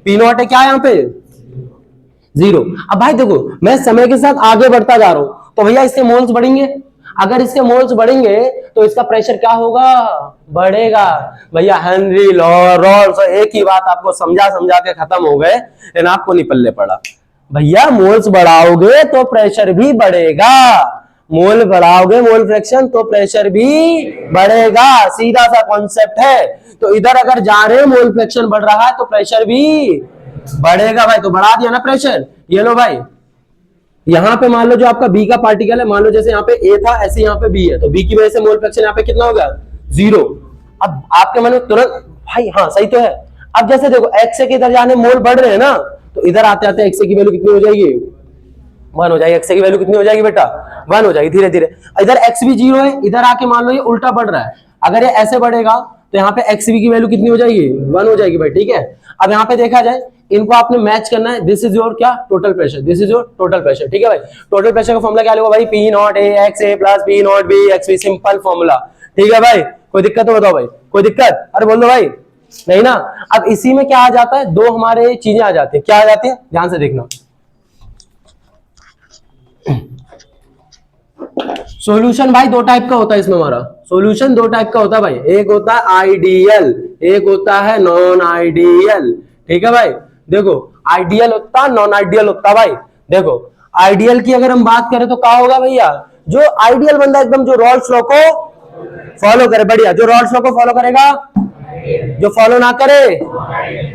P naught A क्या है यहाँ पे, जीरो। अब भाई देखो मैं समय के साथ आगे बढ़ता जा रहा हूं, तो भैया इसके मोल्स बढ़ेंगे। अगर इसके मोल्स बढ़ेंगे तो इसका प्रेशर क्या होगा, बढ़ेगा। भैया हेनरी रॉल्स, एक ही बात आपको समझा समझा के खत्म हो गए, लेकिन आपको नहीं पल्ले पड़ा। भैया मोल्स बढ़ाओगे तो प्रेशर भी बढ़ेगा, मोल बढ़ाओगे मोल फ्रैक्शन तो प्रेशर भी बढ़ेगा, सीधा सा कॉन्सेप्ट है। तो इधर अगर जा रहे हैं मोल फ्रैक्शन बढ़ रहा है तो प्रेशर भी बढ़ेगा भाई, तो बढ़ा दिया ना प्रेशर। ये लो भाई, यहां पे मान लो जो आपका बी का पार्टिकल है, मान लो जैसे यहाँ पे ए था ऐसे यहाँ पे बी है, तो बी की वजह से मोल फ्रैक्शन यहाँ पे कितना होगा, जीरो। अब आपके मन में तुरंत भाई हाँ सही तो है। अब जैसे देखो एक्स के इधर जाने मोल बढ़ रहे हैं ना, तो इधर आते आते एक्स की वैल्यू कितनी हो जाएगी, वन हो जाएगी। एक्स की वैल्यू कितनी हो जाएगी बेटा, वन हो जाएगी धीरे धीरे। इधर एक्स भी जीरो है, इधर आके मान लो ये उल्टा बढ़ रहा है, अगर ये ऐसे बढ़ेगा तो यहाँ पे एक्स की वैल्यू कितनी हो जाएगी, वन हो जाएगी भाई, ठीक है? अब यहाँ पे देखा जाए, इनको आपने मैच करना है, दिस इज योर क्या, total pressure, this is your total pressure, ठीक है भाई? टोटल प्रेशर का फॉर्मूला क्या होगा भाई, p naught A x a plus p naught b x b, simple formula, ठीक है भाई? कोई दिक्कत तो बताओ भाई, कोई दिक्कत? अरे बोल दो भाई, नहीं ना? अब इसी में क्या आ जाता है, दो हमारे चीजें आ जाती है, क्या आ जाती है, ध्यान से देखना। सॉल्यूशन भाई दो टाइप का होता है इसमें, हमारा सॉल्यूशन दो टाइप का होता है भाई, एक होता है आइडियल, एक होता है नॉन आइडियल, ठीक है भाई? देखो आइडियल होता है, नॉन आइडियल होता है भाई। देखो आइडियल की अगर हम बात करें तो क्या होगा भैया, जो आइडियल बंदा एकदम जो रॉल्स लॉ को फॉलो करे, बढ़िया, जो रॉल्स लॉ को फॉलो करेगा, जो फॉलो ना करे,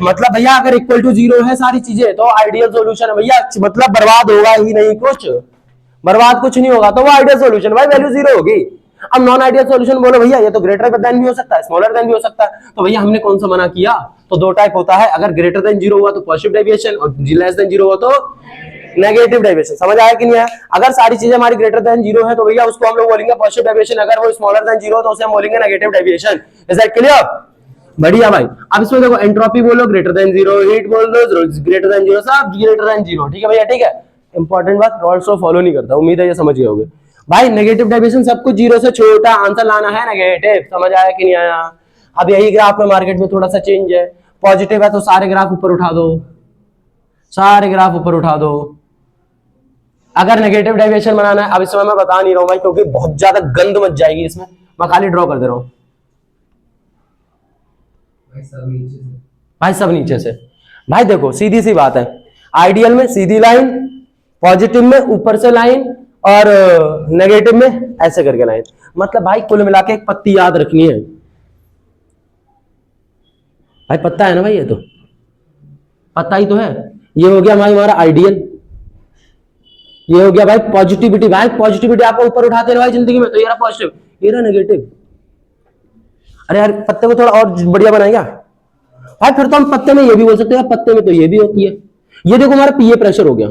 मतलब भैया अगर इक्वल टू जीरो है सारी चीजें तो आइडियल सॉल्यूशन है भैया, मतलब बर्बाद होगा ही नहीं, कुछ बर्बाद कुछ नहीं होगा, तो वो आइडियल सॉल्यूशन भाई, वैल्यू जीरो होगी। अब नॉन आइडियल सॉल्यूशन बोलो भैया ये तो ग्रेटर देन भी हो सकता है, स्मॉलर देन भी हो सकता है, तो भैया हमने कौन सा मना किया? तो दो टाइप होता है, अगर ग्रेटर देन जीरो हुआ तो पॉजिटिव डेविएशन, और लेस देन जीरो हुआ तो नेगेटिव डेविएशन। समझ आया कि नहीं आया? अगर सारी चीजें हमारी ग्रेटर देन जीरो है तो भैया उसको हम लोग बोलेंगे पॉजिटिव डेविएशन, अगर वो स्मॉलर देन जीरो तो उसे हम बोलेंगे negative deviation. Is that clear? बढ़िया भाई। अब इसमें देखो एंट्रोपी बोलो ग्रेटर देन जीरो, हीट बोल दो ग्रेटर देन जीरो, सब ग्रेटर देन जीरो, ठीक है भैया? ठीक है, इंपॉर्टेंट बात, रॉल्स लॉ फॉलो नहीं करता, उम्मीद है ये समझ गए होगे भाई। नेगेटिव डेविएशन सब कुछ जीरो से छोटा, आंसर लाना है नेगेटिव। समझ आया कि नहीं आया? अब यही ग्राफ में मार्केट में थोड़ा सा चेंज है, पॉजिटिव है तो सारे ग्राफ ऊपर उठा दो, सारे ग्राफ ऊपर उठा दो। अगर नेगेटिव डेविएशन बनाना है, अब इसमें मैं बता नहीं रहा हूं भाई क्योंकि बहुत ज्यादा गंद मच जाएगी इसमें, मैं खाली ड्रॉ कर दे रहा हूं भाई, सब नीचे से। भाई देखो सीधी सी बात है, आइडियल में सीधी लाइन, पॉजिटिव में ऊपर से लाइन, और नेगेटिव में ऐसे करके लाइन। मतलब भाई कुल मिला के एक पत्ती याद रखनी है भाई, पत्ता है ना भाई, ये तो पत्ता ही तो है। ये हो गया भाई हमारा आइडियल, ये हो गया भाई पॉजिटिविटी। भाई पॉजिटिविटी आपको ऊपर उठाते रहे भाई जिंदगी में, तो ये रहा पॉजिटिव, ये रहा नेगेटिव। अरे यार पत्ते को थोड़ा और बढ़िया बनाएगा भाई, फिर तो हम पत्ते में ये भी बोल सकते हैं पत्ते में तो ये भी होती है। ये देखो हमारा पीए प्रेशर हो गया,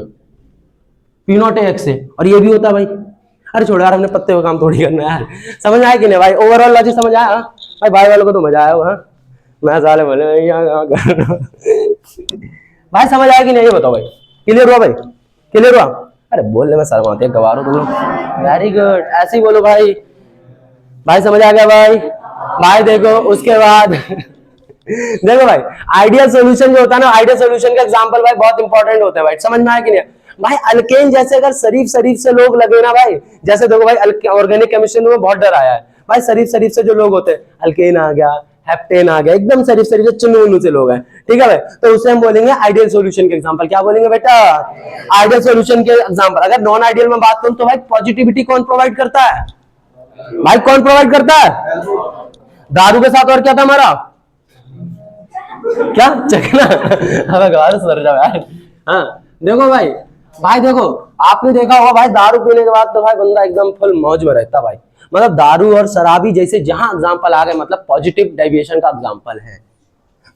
पी नॉट एक्स से, और ये भी होता है भाई। अरे छोड़ यार, हमने पत्ते का काम थोड़ी करना है यार। समझ आया कि नहीं भाई? ओवरऑल लॉजिक समझ आया भाई? भाई वालों को तो मजा आया हो? हाँ मैं साले बोले भाई समझ आया कि नहीं, ये बताओ भाई, क्लियर हुआ भाई? क्लियर हुआ? अरे बोलने में शर्म आती है, गवारो तुम लोग। वेरी गुड, ऐसे ही बोलो भाई। भाई समझ आ गया भाई? भाई देखो उसके बाद देखो भाई, आइडियल सॉल्यूशन जो होता है ना, आइडियल सॉल्यूशन का एग्जांपल भाई बहुत इंपॉर्टेंट होता है भाई, समझ में आया कि नहीं? भाई अल्केन जैसे अगर शरीफ शरीफ से लोग लगे ना भाई, जैसे देखो भाई ऑर्गेनिक केमिस्ट्री में बहुत डर आया है भाई, शरीफ शरीफ से जो लोग होते हैं, अल्केन आ गया, हेप्टेन आ गया, एकदम शरीफ शरीफ से चुन्नू से लोग हैं, ठीक है भाई, तो उसे हम बोलेंगे आइडियल सॉल्यूशन के एग्जांपल। क्या बोलेंगे बेटा? आइडियल सॉल्यूशन के एग्जांपल। अगर नॉन आइडियल में बात करूं तो भाई पॉजिटिविटी कौन प्रोवाइड करता है भाई? कौन प्रोवाइड करता है? दारू के साथ और क्या था हमारा? क्या चखना? अब सर जाओ यार। हाँ देखो भाई, भाई देखो आपने देखा होगा भाई, दारू पीने के बाद तो भाई बंदा एकदम फुल मौज में रहता भाई, मतलब दारू और शराबी जैसे जहां एग्जांपल आ गए, मतलब पॉजिटिव डेविएशन का एग्जांपल है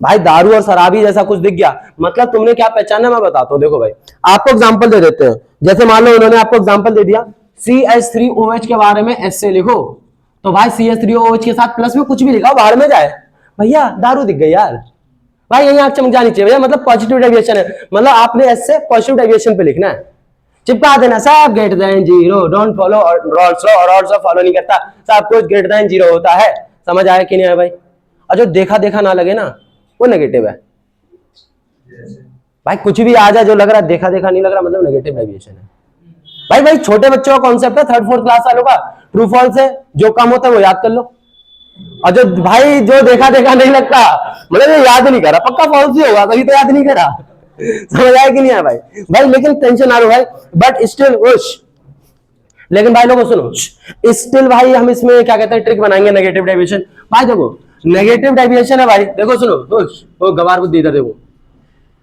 भाई। दारू और शराबी जैसा कुछ दिख गया, मतलब तुमने क्या पहचाना मैं बताता हूँ। देखो भाई आपको एग्जांपल दे देते हैं, जैसे मान लो उन्होंने आपको एग्जांपल दे दिया CH3OH के बारे में ऐसे लिखो, तो भाई CH3OH के साथ प्लस में कुछ भी लिखा बाहर में जाए, भैया दारू दिख गई यार भाई, यही आंख चमक जानी चाहिए भैया, मतलब पॉजिटिव डेविएशन है, मतलब आपने ऐसे पॉजिटिव डेविएशन पे लिखना है, चिपका देना सब greater than zero, don't follow Rawls law, और ऑल्सो फॉलो नहीं करता, सब कुछ ग्रेटर देन जीरो होता है। समझ आया कि नहीं आया भाई? और जो देखा देखा ना लगे ना, वो नेगेटिव है भाई, कुछ भी आ जाए जो लग रहा है देखा देखा नहीं लग रहा, मतलब नेगेटिव डेविएशन है भाई। भाई छोटे बच्चों का कॉन्सेप्ट है, 3rd 4th क्लास वालों का, ट्रू फॉल्स है, जो कम होता है वो याद कर लो, और जो भाई जो देखा देखा नहीं लगता, मतलब ये याद नहीं करा, पक्का फॉल्स ही होगा, तभी तो याद नहीं करा। समझ आया कि नहीं आया भाई? भाई लेकिन टेंशन ना लो भाई, बट स्टिल लेकिन भाई लोगों सुनो, स्टिल भाई हम इसमें क्या कहते हैं, ट्रिक बनाएंगे नेगेटिव डेविएशन। भाई देखो नेगेटिव डेविएशन है भाई, देखो सुनो, वो गवार बुद्धि इधर देखो,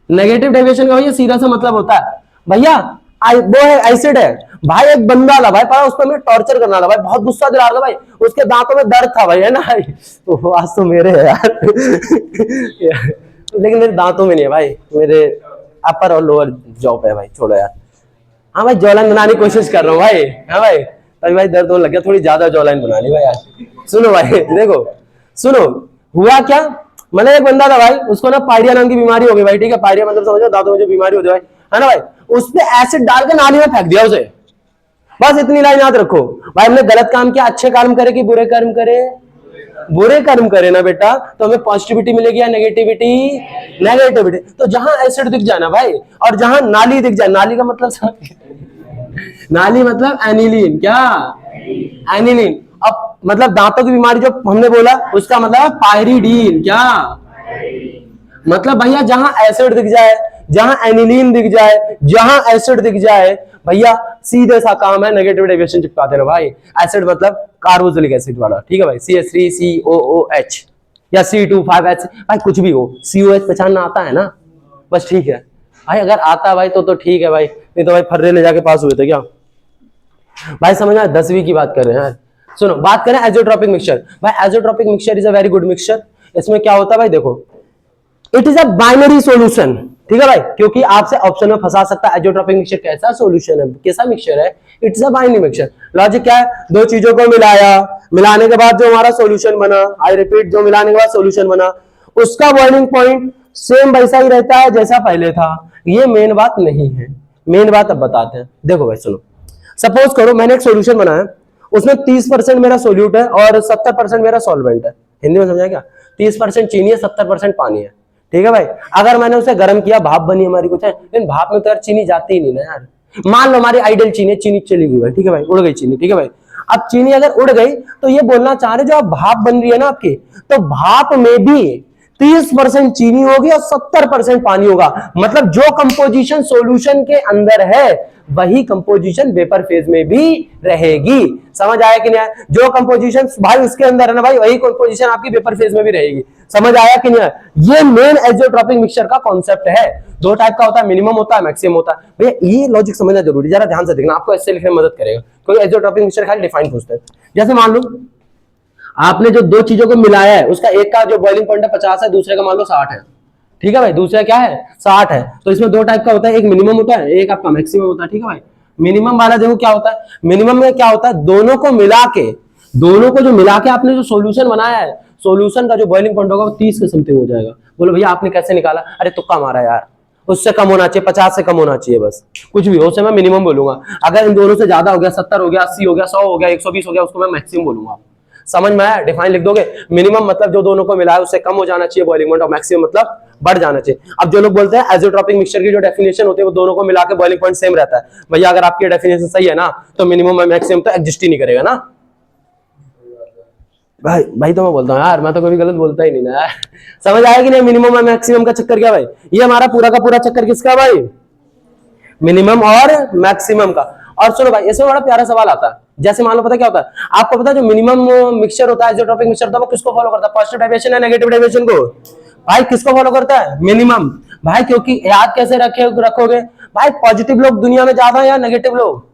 नेगेटिव डेविएशन का भैया सीधा सा मतलब होता है भैया, वो है एसिड है भाई, एक बंदा ला भाई पड़ा, उस पर मैं टॉर्चर करना था भाई, बहुत गुस्सा दिला रहा था भाई, उसके दांतों में दर्द था भाई, है ना भाई, तो आज तो मेरे है यार लेकिन मेरे दांतों में नहीं है भाई, मेरे अपर और लोअर जॉब है भाई, छोड़ो यार। हाँ भाई जॉलाइन बनाने की कोशिश कर रहा हूँ भाई, हाँ भाई तभी भाई दर्द होने लग गया, थोड़ी ज्यादा जॉलाइन बना ली भाई आज। सुनो भाई देखो, सुनो हुआ क्या, मतलब एक बंदा था भाई, उसको ना पायरिया नाम की बीमारी हो गई भाई, ठीक है, पायरिया मतलब समझो दांतों में जो बीमारी होती है भाई, है ना भाई, उस पे एसिड डाल के नाली में फेंक दिया उसे, बस इतनी लाइन याद रखो भाई। हमने गलत काम किया, अच्छे कर्म करे कि बुरे कर्म करे? बुरे कर्म करे ना बेटा, तो हमें पॉजिटिविटी मिलेगी या नेगेटिविटी? नेगेटिविटी। तो जहां एसिड दिख जाए ना भाई, और जहां नाली दिख जाए, नाली का मतलब नाली मतलब एनिलीन, क्या एनिलीन, अब मतलब दांतों की बीमारी जो हमने बोला उसका मतलब पायरिडीन, क्या मतलब भैया जहां एसिड दिख जाए, जहां एनिलीन दिख जाए, जहां एसिड दिख जाए भैया, सीधे सा काम है नेगेटिव डेविएशन चिपका देना भाई। एसिड मतलब कार्बोक्सिलिक एसिड वाला, ठीक है भाई, CH3COOH या C2H5 भाई, कुछ भी हो, COH पहचानना आता है ना, बस ठीक है भाई, अगर आता है भाई तो ठीक है भाई, नहीं तो भाई फर्रे ले जाके पास हुए थे क्या भाई? समझ में? 10वीं की बात कर रहे हैं। सुनो बात करें एजोट्रोपिक मिक्सचर, भाई azeotropic mixture is a very good mixture. इसमें क्या होता है भाई, देखो it is a binary solution, ठीक है भाई, क्योंकि आपसे ऑप्शन में फंसा सकता है एजोट्रोपिक मिक्सचर कैसा सॉल्यूशन है, कैसा मिक्सचर है, it's a binary mixture. Logic क्या है, दो चीजों को मिलाया, मिलाने के बाद जो हमारा सॉल्यूशन बना, आई रिपीट, जो मिलाने के बाद सॉल्यूशन बना, उसका बॉइलिंग पॉइंट सेम वैसा ही रहता है जैसा पहले था। ये मेन बात नहीं है, मेन बात अब बताते हैं। देखो भाई सुनो, सपोज करो मैंने एक सॉल्यूशन बनाया, उसमें 30% मेरा सोल्यूट है और 70% मेरा सॉल्वेंट है। हिंदी में समझा क्या? 30% चीनी है, 70% पानी है, ठीक है भाई। अगर मैंने उसे गर्म किया, भाप बनी हमारी कुछ है, लेकिन भाप में तो यार चीनी जाती ही नहीं ना यार। मान लो हमारी आइडियल चीनी, चीनी चली गई भाई, ठीक है भाई, उड़ गई चीनी, ठीक है भाई। अब चीनी अगर उड़ गई तो ये बोलना चाह रहे जो अब भाप बन रही है ना आपकी, तो भाप में भी 30% चीनी होगी और 70% पानी होगा, मतलब जो कंपोजिशन सॉल्यूशन के अंदर है वही कंपोजिशन वेपर फेज में भी रहेगी। समझ आया कि नहीं आया? जो कंपोजिशन भाई उसके अंदर है ना भाई, वही कंपोजिशन आपकी वेपर फेज में भी रहेगी। समझ आया कि नहीं आया? ये मेन एजोट्रोपिक मिक्सचर का कॉन्सेप्ट है। दो टाइप का होता है, मिनिमम होता है, मैक्सिमम होता है। भैया ये लॉजिक समझना जरूरी, जरा ध्यान से देखना, आपको ऐसे लिखने में मदद करेगा। कोई एजोट्रोपिक मिक्सचर खाली डिफाइन पूछते हैं, जैसे मान लो आपने जो दो चीजों को मिलाया है, उसका एक का जो बॉइलिंग पॉइंट है 50 है, दूसरे का मान लो 60 है, ठीक है भाई, दूसरा क्या है 60 है। तो इसमें दो टाइप का होता है, एक मिनिमम होता है, एक आपका मैक्सिमम होता है, ठीक है भाई। मिनिमम वाला देखो क्या होता है, मिनिमम में क्या होता है, दोनों को मिला के, दोनों को जो मिला के आपने जो सोल्यूशन बनाया है, सोल्यूशन का जो बॉइलिंग पॉइंट होगा वो 30 के समथिंग हो जाएगा। बोलो भैया आपने कैसे निकाला? अरे तुक्का मारा यार, उससे कम होना चाहिए, 50 से कम होना चाहिए, बस कुछ भी हो उसे मैं मिनिमम बोलूंगा। अगर इन दोनों से ज्यादा हो गया, 70 हो गया, 80 हो गया, 100 हो गया, 120 हो गया, उसको मैं मैक्सिमम बोलूंगा। समझ में आया? डिफाइन लिख दोगे, मिनिमम मतलब जो दोनों को मिला है उससे कम हो जाना चाहिए बॉइलिंग पॉइंट, और मैक्सिमम मतलब बढ़ जाना चाहिए। अब जो लोग बोलते हैं आइसोट्रोपिक मिक्सचर की जो डेफिनेशन होती है वो दोनों को मिला के बॉइलिंग पॉइंट सेम रहता है, भैया अगर आपकी डेफिनेशन सही है ना तो मिनिमम और मैक्सिमम तो एग्जिस्ट ही नहीं करेगा ना भाई। भाई तो मैं बोलता हूँ यार, मैं तो कभी गलत बोलता ही नहीं ना यार। समझ आया कि नहीं? मिनिमम और मैक्सिमम का चक्कर क्या भाई? ये हमारा पूरा का पूरा चक्कर किसका भाई? मिनिमम और मैक्सिमम का। और सुनो भाई, इसमें बड़ा प्यारा सवाल आता है, जैसे मान लो पता क्या होता है आपको? पता है जो मिनिमम मिक्सचर होता है, आइसोट्रोपिक मिक्सचर होता है, वो किसको फॉलो करता है? पॉजिटिव डेविएशन या नेगेटिव डेविएशन को? भाई किसको फॉलो करता है? मिनिमम। भाई क्योंकि याद कैसे रखोगे भाई? पॉजिटिव लोग दुनिया में ज्यादा है या नेगेटिव लोग?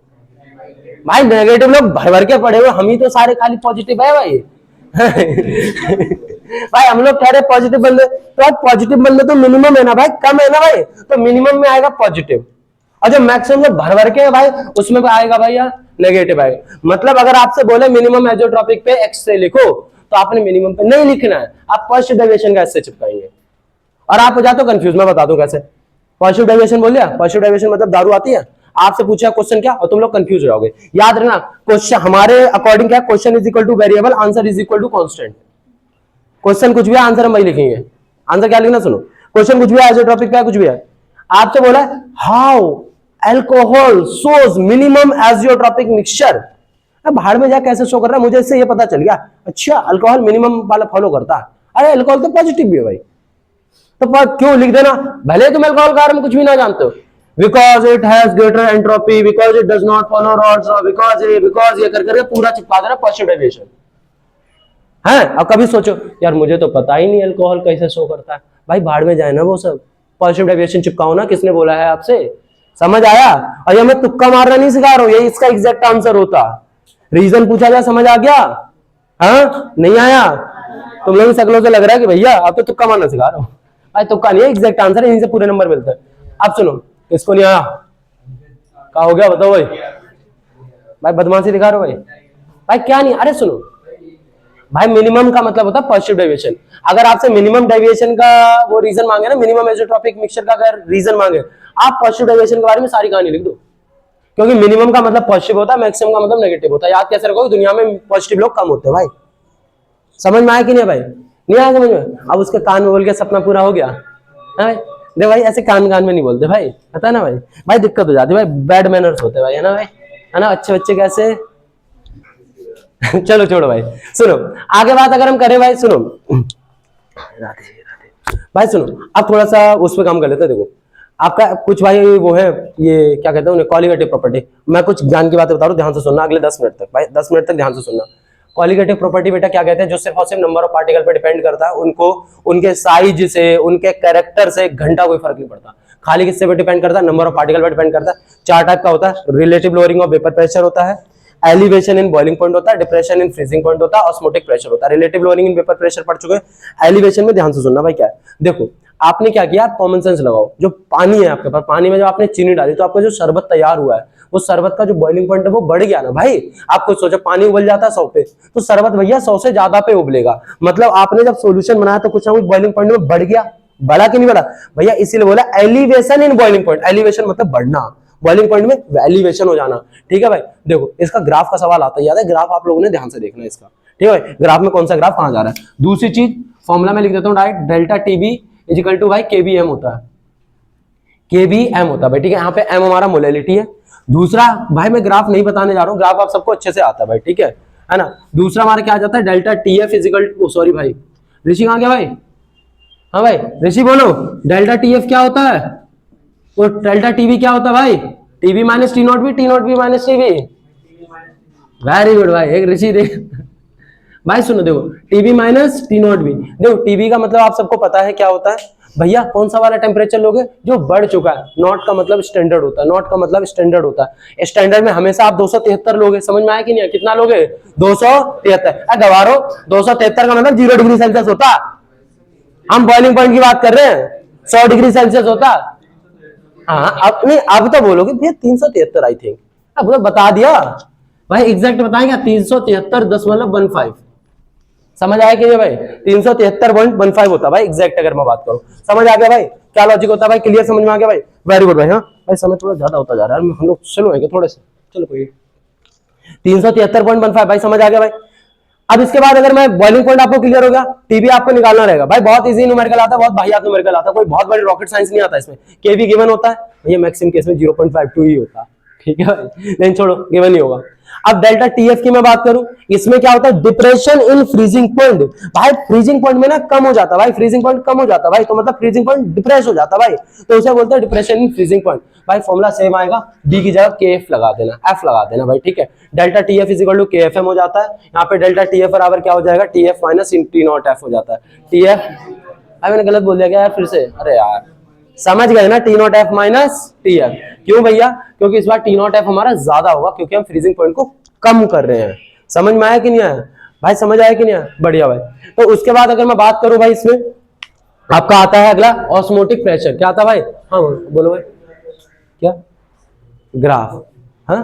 भाई नेगेटिव लोग भर भर के पड़े हुए, हम ही तो सारे खाली पॉजिटिव है भाई। भाई हम लोग कह रहे पॉजिटिव बंदे, तो पॉजिटिव बंदे तो मिनिमम है ना भाई, कम है ना भाई, तो मिनिमम में आएगा पॉजिटिव, और जो मैक्सिमम जो भर भर के है भाई उसमें आएगा भाई या नेगेटिव आएगा। मतलब अगर आपसे बोले मिनिमम आइसोट्रोपिक पे एक्स से लिखो, तो आपने मिनिमम पे नहीं लिखना है, आप पॉजिटिव डेविएशन का एस से चिपकाएंगे, और आप हो जाते हो कंफ्यूज। मैं बता दूं कैसे। पॉजिटिव डेविएशन बोल दिया, पॉजिटिव डेविएशन मतलब दारू आती है, आपसे पूछा क्वेश्चन क्या, और तुम लोग कंफ्यूज हो जाओगे। याद रखना क्वेश्चन हमारे अकॉर्डिंग क्या, question is equal to variable, answer is equal to constant. Question कुछ भी है, आंसर हम वही लिखेंगे। आंसर क्या लिखना सुनो, क्वेश्चन कुछ भी है, आइसोट्रोपिक का कुछ भी है, आपसे बोला how alcohol shows minimum isotropic mixture. अब बाहर में जा कैसे शो कर रहा है, मुझे इससे ये पता चल गया, अच्छा अल्कोहल मिनिमम वाला फॉलो करता है। अरे अल्कोहल तो पॉजिटिव भी है भाई, तो क्यों लिख देना, भले तुम अल्कोहल के बारे में कुछ भी ना जानते हो। Because it has greater entropy, because it does not follow rods law, because ये कर करके पूरा चिपका देना पॉजिटिव डेविएशन है। अब कभी सोचो यार मुझे तो पता ही नहीं अल्कोहल कैसे शो करता है, भाई बाहर में जाए ना वो सब, पॉजिटिव डेविएशन चिपकाओ ना, किसने बोला है आपसे? समझ आया? और ये मैं तुक्का मारना नहीं सिखा रहा हूं, ये इसका एग्जैक्ट आंसर होता। रीजन पूछा जाए, समझ आ गया? हाँ नहीं आया? तुम लोग शक्लों से लग रहा है कि भैया आप तो तुक्का मारना सिखा रहा हूं। भाई तुक्का नहीं है, एग्जैक्ट आंसर है, इनसे पूरे नंबर मिलते हैं। अब सुनो, किसको नहीं आया? क्या हो गया बताओ भाई? भाई बदमाशी दिखा रहे हो भाई? भाई क्या नहीं? अरे सुनो भाई, मिनिमम का मतलब होता है पॉजिटिव डेविएशन। अगर आपसे मिनिमम डेविएशन का वो रीजन मांगे ना, मिनिमम आइसोट्रोपिक मिक्सचर का अगर रीजन मांगे, आप पॉजिटिव डेविएशन के बारे में सारी कहानी लिख दो, क्योंकि मिनिमम का मतलब पॉजिटिव होता है, मैक्सिमम का मतलब नेगेटिव होता है। याद कैसे रखोगे? दुनिया में पॉजिटिव लोग कम होते हैं भाई। समझ में आया कि नहीं भाई? नहीं आया समझ में? अब उसके कान में बोल के सपना पूरा हो गया है भाई? भाई ऐसे कान कान में नहीं बोलते भाई, पता है ना भाई? भाई दिक्कत हो जाती है भाई, बैड मैनर्स होते हैं भाई, है ना भाई? है ना? अच्छे बच्चे कैसे? चलो छोड़ो भाई, सुनो आगे बात अगर हम करें भाई, सुनो भाई, सुनो अब थोड़ा सा उस पर काम कर लेते हैं। देखो आपका कुछ भाई वो है, ये क्या कहते हैं उन्हें, कॉलिगेटिव प्रॉपर्टी। मैं कुछ ज्ञान की बातें बता रहा हूँ, ध्यान से सुनना अगले 10 मिनट तक भाई, 10 मिनट तक ध्यान से सुनना। कॉलिगेटिव प्रॉपर्टी बेटा क्या कहते हैं? जो सिर्फ और सिर्फ नंबर ऑफ पार्टिकल पे डिपेंड करता है, उनको उनके साइज से, उनके कैरेक्टर से घंटा कोई फर्क नहीं पड़ता। खाली किससे पे डिपेंड करता है? नंबर ऑफ पार्टिकल पे डिपेंड करता है। 4 टाइप का होता है, relative lowering of vapour pressure होता है, एलिवेशन इन बॉइलिंग पॉइंट होता है, डिप्रेशन इन फ्रीजिंग पॉइंट होता है, ऑस्मोटिक प्रेशर होता है। Relative lowering in vapour pressure पढ़ चुके हैं, एलिवेशन में ध्यान से सुनना भाई क्या है। देखो आपने क्या किया, कॉमन सेंस लगाओ। जो पानी है आपके पास, पानी में जब आपने चीनी डाली तो आपका जो शरबत तैयार हुआ है, वो शरबत का जो बॉइलिंग पॉइंट है वो बढ़ गया ना भाई। आपको सोचो पानी उबल जाता है 100 पे, तो शरबत भैया 100 से ज्यादा पे उबलेगा। मतलब आपने जब सॉल्यूशन बनाया तो कुछ ना कुछ बॉइलिंग पॉइंट में बढ़ गया, बढ़ा कि नहीं बढ़ा भैया? इसीलिए बोला elevation in boiling point. Elevation मतलब बढ़ना, बॉइलिंग पॉइंट में एलिवेशन हो जाना। ठीक है भाई? देखो इसका ग्राफ का सवाल आता है, याद है? ग्राफ आप लोगों ने ध्यान से देखना इसका। ठीक है भाई? ग्राफ में कौन सा ग्राफ कहां जा रहा है। दूसरी चीज फॉर्मूला में लिख देता हूं direct, delta t b is equal to भाई केबीएम होता है, केबीएम होता है भाई। ठीक है? यहाँ पे एम हमारा मोलैलिटी है। दूसरा भाई मैं ग्राफ नहीं बताने जा रहा हूँ, ग्राफ आप सबको अच्छे से आता है भाई। ठीक है ना? दूसरा हमारा क्या आ जाता है, delta t f is equal to, sorry भाई ऋषि कहां गया भाई? हाँ भाई ऋषि बोलो, डेल्टा टीएफ क्या होता है? तो डेल्टा टीवी क्या होता है भाई? TV minus t naught B, T naught B minus TV. Very good भाई, एक ऋषि देख भाई। सुनो देखो, TV minus t naught B. देखो टीवी का मतलब आप सबको पता है क्या होता है भैया? कौन सा वाला टेम्परेचर लोगे जो बढ़ चुका है। नॉट का मतलब स्टैंडर्ड होता है, नॉट का मतलब स्टैंडर्ड होता है। स्टैंडर्ड में हमेशा आप 273 लोगे। समझ में आया कि नहीं? कितना लोगे? 273। गवारो 273 का मतलब 0 डिग्री सेल्सियस होता। हम बॉइलिंग पॉइंट की बात कर रहे हैं, 100 डिग्री सेल्सियस होता। हाँ अब नहीं, अब तो बोलोगे भैया 373 आई थिंक। अब तो बता दिया भाई, एग्जैक्ट बताएंगे 373.15। समझ आया कि नहीं भाई? 373.15 होता है भाई एग्जैक्ट, अगर मैं बात करूं। समझ आ गया भाई क्या लॉजिक होता है भाई? क्लियर समझ में आ गया भाई? वेरी गुड भाई। हाँ भाई समय थोड़ा ज्यादा होता जा रहा है, हम लोग चलो आएंगे थोड़े से, चलो कोई 373.15 भाई समझ आ गया भाई। अब इसके बाद अगर मैं बॉइलिंग पॉइंट आपको क्लियर हो गया, टीबी आपको निकालना रहेगा भाई। बहुत इजी न्यूमेरिकल आता है, बहुत वाहियात न्यूमेरिकल आता है, कोई बहुत बड़ी रॉकेट साइंस नहीं आता इसमें। केवी गिवन होता है भैया, मैक्सिमम केस में 0.52 ही होता है, ठीक है भाई? नहीं छोड़ो, गिवन नहीं होगा। अब डेल्टा टीएफ की मैं बात करूं, इसमें क्या होता है? Depression in freezing point. भाई फ्रीजिंग पॉइंट में ना कम हो जाता है भाई, फ्रीजिंग पॉइंट कम हो जाता है भाई, तो मतलब फ्रीजिंग पॉइंट डिप्रेस हो जाता है भाई, तो उसे बोलते हैं डिप्रेशन इन फ्रीजिंग पॉइंट। भाई फॉर्मूला सेम आएगा, डी की जगह के एफ लगा देना, एफ लगा देना भाई, ठीक है? Delta t f is equal to k f m हो जाता है। यहाँ पे डेल्टा टी एफ बराबर क्या हो जाएगा? T F minus t not F हो जाता है। टी एफ, मैंने गलत बोल दिया क्या यार फिर से? अरे यार समझ गए ना, T not F minus T F. क्यों भैया? क्योंकि इस बार टी नॉट एफ हमारा ज्यादा होगा, क्योंकि हम फ्रीजिंग पॉइंट को कम कर रहे हैं। समझ में आया कि नहीं आया भाई? समझ आया कि नहीं आया? बढ़िया भाई। तो उसके बाद अगर मैं बात करूं भाई, इसमें आपका आता है अगला ऑस्मोटिक प्रेशर। क्या आता है भाई? हाँ बोलो भाई, क्या ग्राफ? हाँ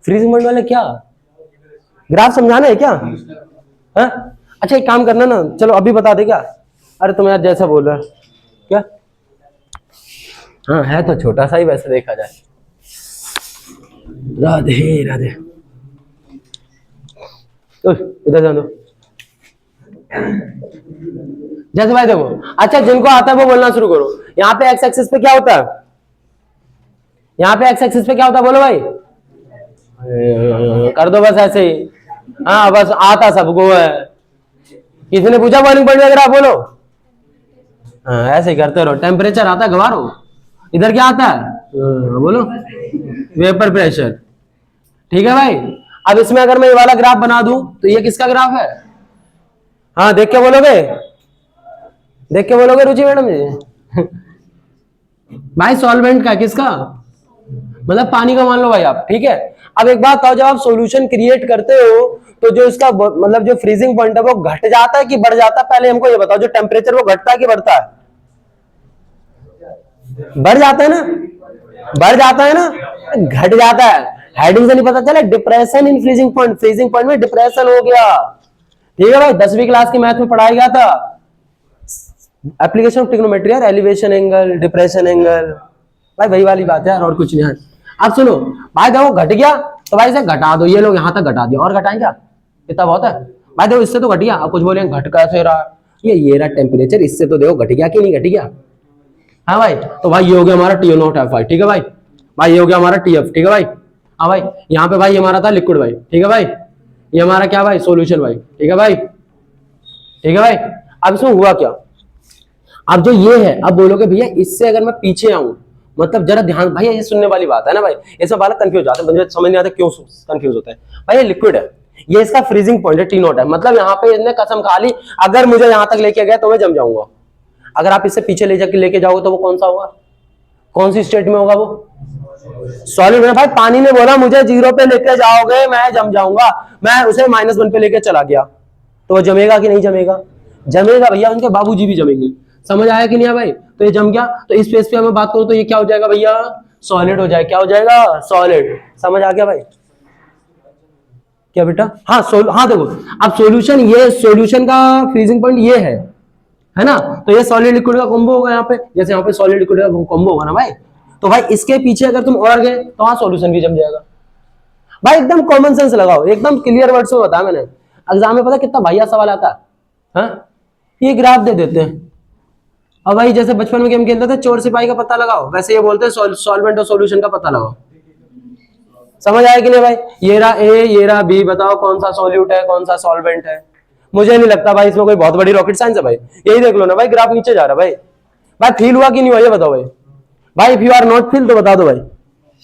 फ्रीजिंग पॉइंट वाले क्या ग्राफ समझाना है क्या? हाँ अच्छा एक काम करना ना, चलो अभी बता दे क्या? अरे तुम यार जैसा बोल रहा है क्या? हाँ है तो छोटा सा ही वैसे देखा जाए। राधे राधे, इधर जान दो। जैसे भाई देखो, अच्छा जिनको आता है वो बोलना शुरू करो। यहाँ पे एक्स एक्सिस पे क्या होता है? यहाँ पे एक्स एक्सिस पे क्या होता है बोलो भाई? कर दो बस ऐसे ही। हाँ बस आता सबको है। किसी ने पूछा बॉइलिंग पॉइंट वगैरह? बोलो। हाँ ऐसे ही करते रहो। टेम्परेचर आता है गवारो। इधर क्या आता है? बोलो वेपर प्रेशर, ठीक है भाई? अब इसमें अगर मैं ये वाला ग्राफ बना दूं तो ये किसका ग्राफ है? हाँ देख के बोलोगे, देख के बोलोगे रुचि मैडम जी? भाई सॉल्वेंट का, किसका? मतलब पानी का मान लो भाई आप, ठीक है? अब एक बात बताओ, जब आप सॉल्यूशन क्रिएट करते हो तो जो इसका मतलब जो फ्रीजिंग पॉइंट है वो घट जाता है कि बढ़ जाता है? पहले हमको ये बताओ, जो टेम्परेचर वो घटता है कि बढ़ता है? बढ़ जाता है ना, बढ़ जाता है ना, घट जाता है। हेडिंग से नहीं पता चला? Depression in freezing point, freezing point में डिप्रेशन हो गया, ठीक है भाई? 10वीं क्लास की मैथ में पढ़ाया गया था, एप्लीकेशन ऑफ ट्रिग्नोमेट्री यार, एलिवेशन एंगल, डिप्रेशन एंगल, भाई वही वाली बात है यार, और कुछ नहीं है। अब सुनो भाई, देखो घट गया तो भाई इसे घटा दो, ये लोग यहां तक घटा दिया, और घटाएं क्या? इतना बहुत है भाई। देखो इससे तो घट गया, अब कुछ बोले घट कैसे रहा? ये रहा टेम्परेचर, इससे तो देखो घट गया कि नहीं घट गया? हाँ भाई, तो भाई ये हो गया हमारा टी नॉट एफ भाई, ठीक है भाई? भाई ये हो गया हमारा टी एफ, ठीक है भाई? हाँ भाई, यहाँ पे भाई हमारा था लिक्विड भाई, ठीक है भाई? ये हमारा क्या भाई? सॉल्यूशन भाई, ठीक है भाई? ठीक है भाई? अब इसमें हुआ क्या? अब जो ये है, अब बोलोगे भैया इससे अगर मैं पीछे आऊं, मतलब जरा ध्यान भैया, ये सुनने वाली बात है ना भाई, इसमें बालक कंफ्यूज जाते हैं, मुझे समझ नहीं आता क्यों कंफ्यूज होता है। भाई ये लिक्विड है, ये इसका फ्रीजिंग पॉइंट है, टी नॉट है, मतलब यहाँ पे इसने कसम खा ली अगर मुझे यहां तक लेके गया तो मैं जम जाऊंगा। अगर आप इससे पीछे ले जाके लेके जाओगे तो वो कौन सा होगा? कौन सी स्टेट में होगा वो? सॉलिड में। भाई पानी ने बोला मुझे 0 पे लेके जाओगे मैं जम जाऊंगा, मैं उसे -1 पे लेके चला गया, तो वो जमेगा कि नहीं जमेगा? जमेगा भैया, उनके बाबूजी भी जमेंगे। समझ आया कि नहीं भाई? तो ये जम गया, तो इस पेज पे मैं बात करूं तो ये क्या हो जाएगा भैया? सॉलिड हो जाएगा। क्या हो जाएगा? सॉलिड। समझ आ गया भाई? क्या बेटा? हाँ हाँ देखो, अब सॉल्यूशन, ये सॉल्यूशन का फ्रीजिंग पॉइंट ये है ना? तो ये सॉलिड लिक्विड का कॉम्बो होगा यहाँ पे, जैसे यहाँ पे सॉलिड लिक्विड का कॉम्बो होगा ना भाई, तो भाई इसके पीछे अगर तुम और गए तो हाँ सॉल्यूशन भी जम जाएगा। भाई एकदम कॉमन सेंस लगाओ, एकदम क्लियर वर्ड्स में बताया मैंने। एग्जाम में पता कितना भैया सवाल आता है? हाँ ये ग्राफ दे देते हैं, अब भाई जैसे बचपन में गेम खेलते थे चोर सिपाही का पता लगाओ, वैसे ये बोलते हैं सॉल्वेंट और सॉल्यूशन का पता लगाओ। समझ आया कि नहीं भाई? ये रहा ए, ये रहा बी, बताओ कौन सा सॉल्यूट है कौन सा सॉल्वेंट है? मुझे नहीं लगता भाई इसमें कोई बहुत बड़ी रॉकेट साइंस है भाई, यही देख लो ना भाई, ग्राफ नीचे जा रहा है भाई। भाई फील हुआ कि नहीं हुआ ये बताओ भाई? भाई if you are not feel तो बता दो भाई।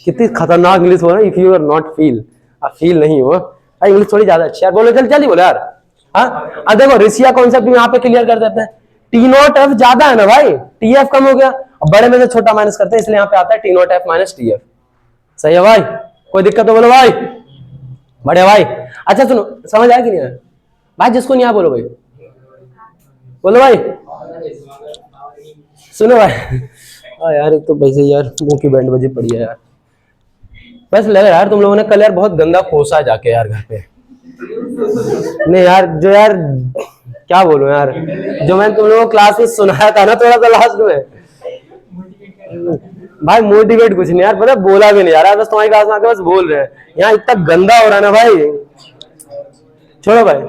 कितनी खतरनाक इंग्लिश हो रहा है, if you are not feel, आप फील नहीं हो भाई, इंग्लिश थोड़ी ज्यादा अच्छी यार, बोलो जल्दी बोलो यार। हाँ अब देखो रिसिया कॉन्सेप्ट यहाँ पे क्लियर कर देते हैं, टी नॉट एफ ज्यादा है ना भाई, टी एफ कम हो गया, अब बड़े में से छोटा माइनस करते हैं, इसलिए यहाँ पे आता है T not F minus T F. सही है भाई? कोई दिक्कत तो बोलो भाई, बड़े भाई। अच्छा सुनो, समझ आया कि नहीं आया भाई? जिसको नहीं आया बोलो भाई, बोलो भाई। सुनो भाई, हाँ यार एक तो वैसे यार मुंह की बैंड बजी पड़ी है यार, बस लग रहा है यार तुम लोगों ने कल यार बहुत गंदा खोसा जाके यार घर पे, नहीं यार, जो यार क्या बोलूं यार, जो मैंने तुम लोगों को क्लास में सुनाया था ना थोड़ा सा लास्ट में, भाई मोटिवेट कुछ नहीं यार, पता बोला भी नहीं यार, बस तुम्हारी क्लास में आके बस बोल रहे हैं। यहाँ इतना गंदा हो रहा है ना भाई, छोड़ो भाई।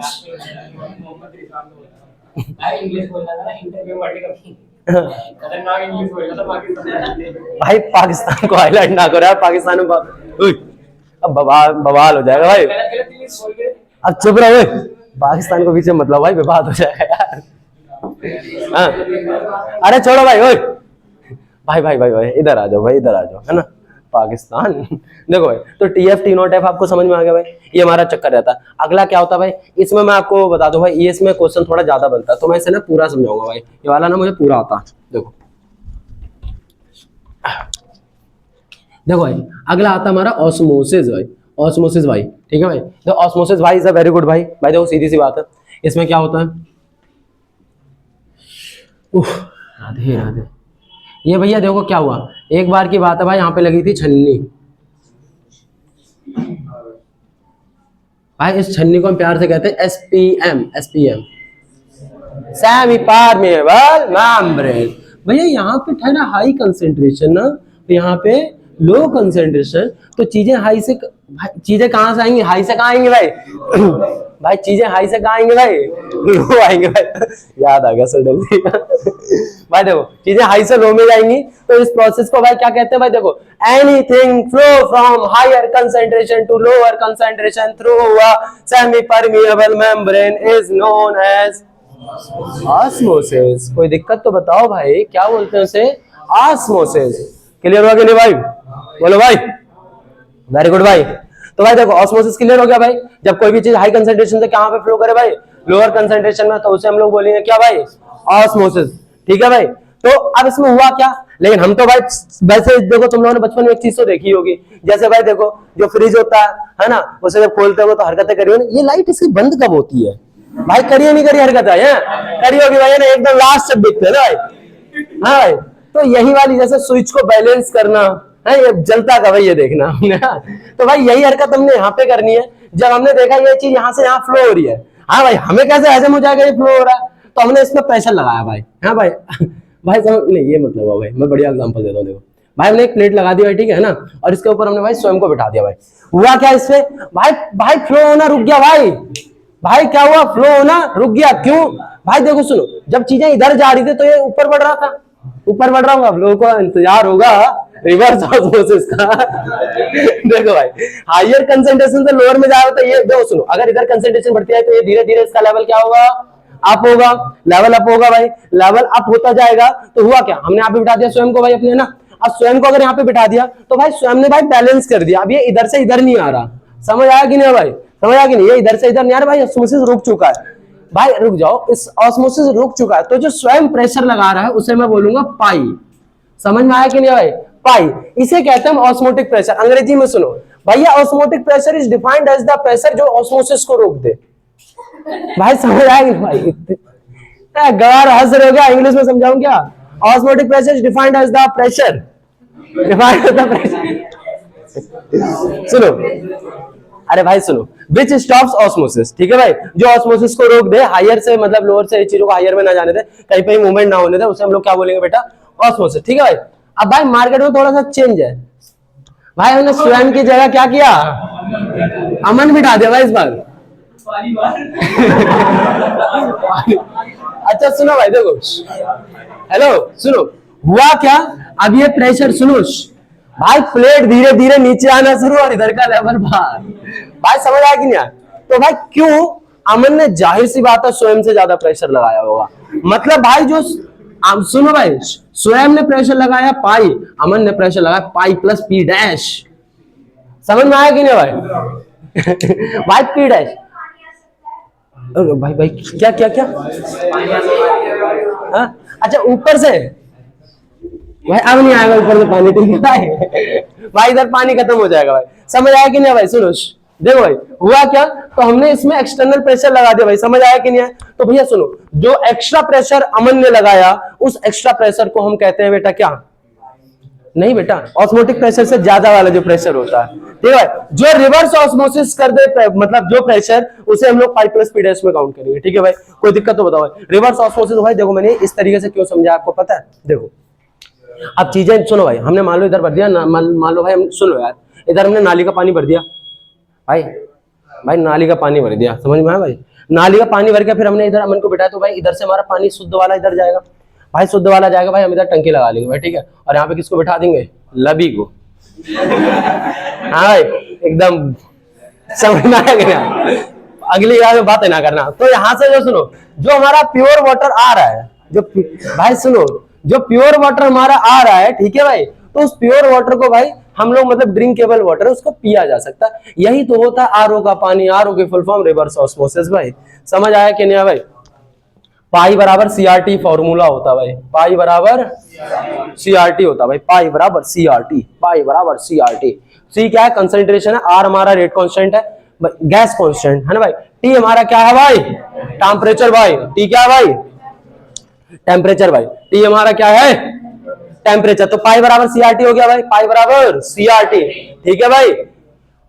भाई पाकिस्तान को हाईलाइट ना करो यार, पाकिस्तान में अब बवाल हो जाएगा भाई। अब चुप रहो, पाकिस्तान को पीछे मतलब भाई, विवाद हो जाएगा यार। हाँ अरे छोड़ो भाई, ओए भाई भाई भाई भाई इधर आ जाओ भाई, इधर आ जाओ, है ना। पाकिस्तान देखो भाई, तो TF T नॉट F आपको समझ में आ गया भाई, ये हमारा चक्कर रहता है। अगला क्या होता है भाई, इसमें मैं आपको बता दूं भाई, ये इसमें क्वेश्चन थोड़ा ज्यादा बनता है, तो मैं इसे ना पूरा समझाऊंगा भाई, ये वाला ना मुझे पूरा आता है। देखो देखो भाई, अगला आता हमारा ऑस्मोसिस भाई, ऑस्मोसिस भाई, ठीक है भाई। तो ऑस्मोसिस भाई इज अ वेरी गुड भाई। भाई देखो सीधी सी बात है, इसमें क्या होता है, राधे राधे, ये भैया देखो क्या हुआ, एक बार की बात है भाई, यहाँ पे लगी थी छन्नी भाई, इस छन्नी को हम प्यार से कहते हैं SPM, SPM semi permeable membrane. भैया यहाँ पे था ना हाई कंसेंट्रेशन ना, तो यहाँ पे लो कंसेंट्रेशन, तो चीजें हाई से, चीजें कहाँ से आएंगी, हाई से कहाँ आएंगे भाई भाई चीजें हाई से कहाँ आएंगे भाई, लो आएंगे भाई। याद आ गया सडनली भाई देखो, चीजें हाई से लो में जाएंगी, तो इस प्रोसेस को भाई क्या कहते हैं भाई, देखो anything flow from higher concentration to lower concentration through a semi permeable membrane is known as osmosis. कोई दिक्कत तो बताओ भाई, क्या बोलते हैं उसे, ऑस्मोसिस। क्लियर हुआ कि नहीं भाई, बोलो भाई, वेरी गुड भाई। तो भाई देखो ऑस्मोसिस क्लियर हो गया भाई, जब कोई भी चीज हाई कंसेंट्रेशन से कहां पे फ्लो करे भाई, लोअर कंसेंट्रेशन में, तो उसे हम लोग बोलेंगे क्या भाई, ऑस्मोसिस, ठीक है भाई। तो अब इसमें हुआ क्या, लेकिन हम तो भाई वैसे देखो, तुम लोगों ने बचपन में एक चीज तो देखी होगी, जैसे भाई देखो जो फ्रिज होता है ना, उसे जब खोलते हो तो हरकतें करी हो ना, ये लाइट इसकी बंद कब होती है भाई, करिए नहीं करी हरकत है, करी होगी भाई ना, एकदम लास्ट तक दिखते है ना भाई। हाँ भाई, तो यही वाली जैसे स्विच को बैलेंस करना है, ये जलता का भाई, ये देखना तो भाई यही हरकत हमने यहाँ पे करनी है, जब हमने देखा ये चीज यहाँ से यहाँ फ्लो हो रही है, हाँ भाई हमें कैसे हजम हो जाएगा, ये फ्लो हो रहा है, तो हमने इसमें प्रेशर लगाया भाई। हाँ भाई भाई समझ नहीं, ये मतलब है भाई, मैं बढ़िया एग्जांपल देता हूँ, देखो भाई हमने एक प्लेट लगा दी भाई, ठीक है ना, और इसके ऊपर हमने भाई स्वयं को बिठा दिया भाई, हुआ क्या इससे भाई, भाई फ्लो होना रुक गया भाई, भाई क्या हुआ, फ्लो होना रुक गया, क्यों भाई, देखो सुनो, जब चीजें इधर जा रही थी तो ये ऊपर बढ़ रहा था, ऊपर बढ़ रहा होगा, आप लोगों को इंतजार होगा रिवर्स ऑस्मोसिस का देखो भाई, हायर कंसेंट्रेशन से लोअर में जा रहा था, ये देखो सुनो, अगर इधर कंसेंट्रेशन बढ़ती है तो ये धीरे धीरे इसका लेवल क्या होगा, अप होगा, लेवल अप होगा भाई, लेवल अप होता जाएगा, तो हुआ क्या, हमने यहाँ पे बिठा दिया स्वयं को भाई अपने, ना, अब स्वयं को अगर यहाँ पे बिठा दिया तो भाई स्वयं ने भाई बैलेंस कर दिया, अब ये इधर से इधर नहीं आ रहा, समझ आया कि नहीं भाई, समझ आया कि नहीं, ये इधर से इधर नहीं आ रहा भाई, ऑस्मोसिस रुक चुका है भाई, रुक जाओ, इस ऑस्मोसिस रुक चुका है, तो जो स्वयं प्रेशर लगा रहा है उसे मैं बोलूंगा पाई, समझ में आया कि नहीं भाई, पाई, इसे कहते हैं ऑस्मोटिक प्रेशर। अंग्रेजी में सुनो भैया, osmotic pressure is defined as the pressure जो ऑस्मोसिस को रोक दे। भाई समझ आया कि भाई, गवार हंस रहे हो क्या, इंग्लिश में समझाऊं क्या, osmotic pressure is defined as the pressure, defined as the pressure, सुनो अरे भाई सुनो, विच स्टॉप्स ऑस्मोसिस, ठीक है भाई, जो ऑस्मोसिस को रोक दे, हायर से मतलब लोअर से चीजों को हायर में ना जाने दे, कहीं पे मूवमेंट ना होने दे, उसे हम लोग क्या बोलेंगे बेटा, ऑस्मोसिस, ठीक है भाई। अब भाई मार्केट में थोड़ा सा चेंज है भाई, हमने स्वयं की जगह क्या किया, अमन बिठा दिया भाई इस बार अच्छा सुनो भाई, देखो हेलो सुनो, हुआ क्या, अब ये प्रेशर सुनो भाई, प्लेट धीरे धीरे नीचे आना शुरू और इधर का लेवल बाहर, भाई समझ आया कि नहीं, तो भाई क्यों, अमन ने जाहिर सी बात है स्वयं से ज्यादा प्रेशर लगाया होगा, मतलब भाई जो सुनो भाई, स्वयं ने प्रेशर लगाया पाई, अमन ने प्रेशर लगाया पाई प्लस पी डैश, समझ में आया कि नहीं भाई भाई पी डैश, भाई भाई क्या क्या क्या, हाँ अच्छा ऊपर से भाई, अब नहीं आएगा ऊपर से पानी, ठीक है भाई, भाई इधर पानी खत्म हो जाएगा भाई, समझ आया कि नहीं भाई, सुनो देखो भाई हुआ क्या, तो हमने इसमें एक्सटर्नल प्रेशर लगा दिया भाई, समझ आया कि नहीं है, तो भैया सुनो, जो एक्स्ट्रा प्रेशर अमन ने लगाया, उस एक्स्ट्रा प्रेशर को हम कहते हैं बेटा क्या, नहीं बेटा, ऑस्मोटिक प्रेशर से ज्यादा वाला जो प्रेशर होता है, ठीक है भाई। जो रिवर्स ऑस्मोसिस कर दे मतलब जो प्रेशर, उसे हम लोग 5+ पीडीएस में काउंट करेंगे। ठीक है भाई, कोई दिक्कत तो बताओ भाई। रिवर्स ऑस्मोसिस भाई देखो मैंने इस तरीके से क्यों समझा आपको पता है? देखो अब चीजें सुनो भाई, हमने मान लो इधर भर दिया, मान लो भाई हम सुनो यार, इधर हमने नाली का पानी भर दिया भाई, भाई नाली का पानी भर दिया, समझ में आया भाई? नाली का पानी भर के फिर हमने इधर अमन को बिठाया, तो भाई इधर से हमारा पानी शुद्ध वाला इधर जाएगा भाई, शुद्ध वाला जाएगा भाई, हम इधर टंकी लगा लेंगे भाई, ठीक है। और यहाँ पे किसको बिठा देंगे? लबी को। हाँ भाई एकदम समझ में आया क्या? अगली बार में बात ना करना। तो यहाँ से जो सुनो, जो हमारा प्योर वाटर आ रहा है, जो भाई सुनो, जो प्योर वाटर हमारा आ रहा है, ठीक है भाई, तो उस प्योर वाटर को भाई हम लोग मतलब ड्रिंकेबल वाटर है, उसको पिया जा सकता है। यही तो होता है आरओ का पानी। आरओ की फुल फॉर्म रिवर्स ऑस्मोसिस भाई। समझ आया कि नहीं भाई? पाई बराबर सीआरटी फॉर्मूला होता है भाई, पाई बराबर सीआरटी होता है भाई, पाई बराबर सीआरटी, पाई बराबर सीआरटी। सी क्या है? कंसंट्रेशन है। आर हमारा रेट कांस्टेंट है, गैस कांस्टेंट है ना भाई। टी हमारा क्या है भाई? टेम्परेचर भाई। टी क्या है भाई? टेम्परेचर भाई। टी हमारा क्या है? टेम्परेचर। तो पाई बराबर सीआरटी हो गया भाई, पाई बराबर सीआरटी। ठीक है भाई।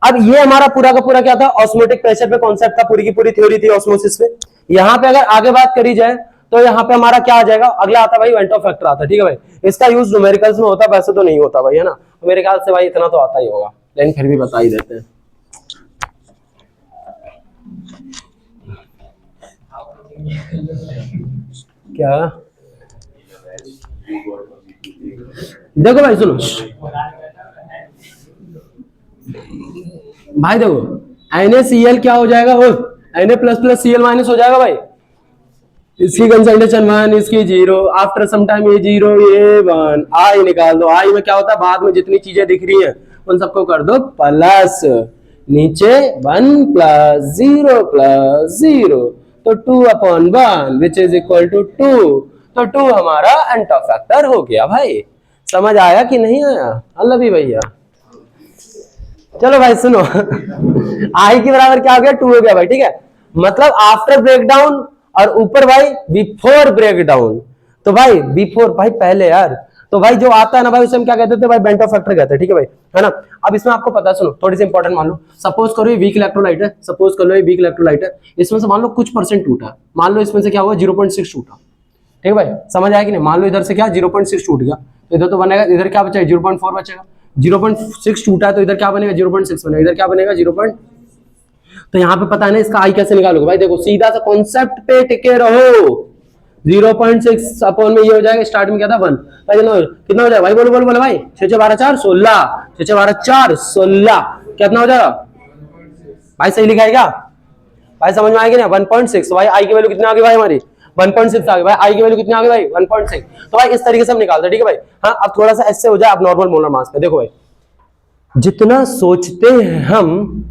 अब ये हमारा पूरा का पूरा क्या था? ऑस्मोटिक प्रेशर पे कॉन्सेप्ट था, पूरी की पूरी थ्योरी थी ऑस्मोसिस पे। यहाँ पे अगर आगे बात करी जाए तो यहाँ पे हमारा क्या आ जाएगा? अगला आता भाई वेंटो फैक्टर आता, ठीक है भाई। इसका यूज न्यूमेरिकल्स में होता, वैसे तो नहीं होता भाई, है ना। तो मेरे ख्याल से भाई इतना तो आता ही होगा, लेकिन फिर भी बता ही देते हैं। क्या देखो भाई सुनो भाई, देखो NaCl क्या हो जाएगा? वो Na++Cl- हो जाएगा भाई। इसकी कंसंट्रेशन 1, इसकी 0, आफ्टर सम टाइम ये 0 ये 1, आई निकाल दो। आई में क्या होता है? बाद में जितनी चीजें दिख रही हैं उन सबको कर दो प्लस, नीचे 1 + 0 + 0, तो 2/1 विच इज इक्वल टू 2। तो 2 हमारा एंटो फैक्टर हो गया भाई। समझ आया कि नहीं आया? अल्लाह भी भैया। चलो भाई सुनो आई के बराबर क्या हो गया? 2 हो गया भाई, ठीक है। मतलब आफ्टर ब्रेकडाउन और ऊपर भाई बिफोर ब्रेकडाउन। तो भाई बिफोर भाई पहले यार, तो भाई जो आता है ना भाई उसे हम क्या कहते थे भाई? बेंटो फैक्टर कहते हैं, ठीक है भाई, है ना। अब इसमें आपको पता है, सुनो थोड़ी सी इंपॉर्टेंट मान लो, सपोज करो ये वीक इलेक्ट्रोलाइट है, सपोज कर लो ये वीक इलेक्ट्रोलाइट है, इसमें से मान लो कुछ परसेंट टूटा, मान लो इसमें से क्या हुआ? 0.6 टूटा, ठीक है भाई। समझ आया कि नहीं? मान लो इधर से क्या 0.6 टूट गया, तो इधर तो बनेगा, इधर क्या बचेगा? 0.4 बचेगा। 0.6 टूटा है तो इधर क्या बनेगा? 0.6 बनेगा, इधर क्या बनेगा? 0. तो यहाँ पे पता है ना इसका आई कैसे निकालोगे भाई? देखो सीधा सा कॉन्सेप्ट पे टिके रहो। 0.6 अपॉन में ये हो जाएगा, स्टार्ट में क्या था 1, कितना हो जाएगा भाई? बोलो बोलो बोलो भाई। 6 × 12 = 4 16, 6 × 12 = 4 16, कितना हो जाएगा भाई? सही लिखा है क्या भाई? समझ में आएगी ना? 1.6 भाई। आई की वैल्यू कितनी आ गई भाई हमारी? 1.6 आ गई भाई। आई की वैल्यू कितनी आ गई भाई? 1.6। तो भाई इस तरीके से हम निकालते हैं, ठीक है भाई। हाँ अब थोड़ा सा ऐसे हो जाए, अब नॉर्मल मोलर मास पे देखो भाई, जितना सोचते हैं हम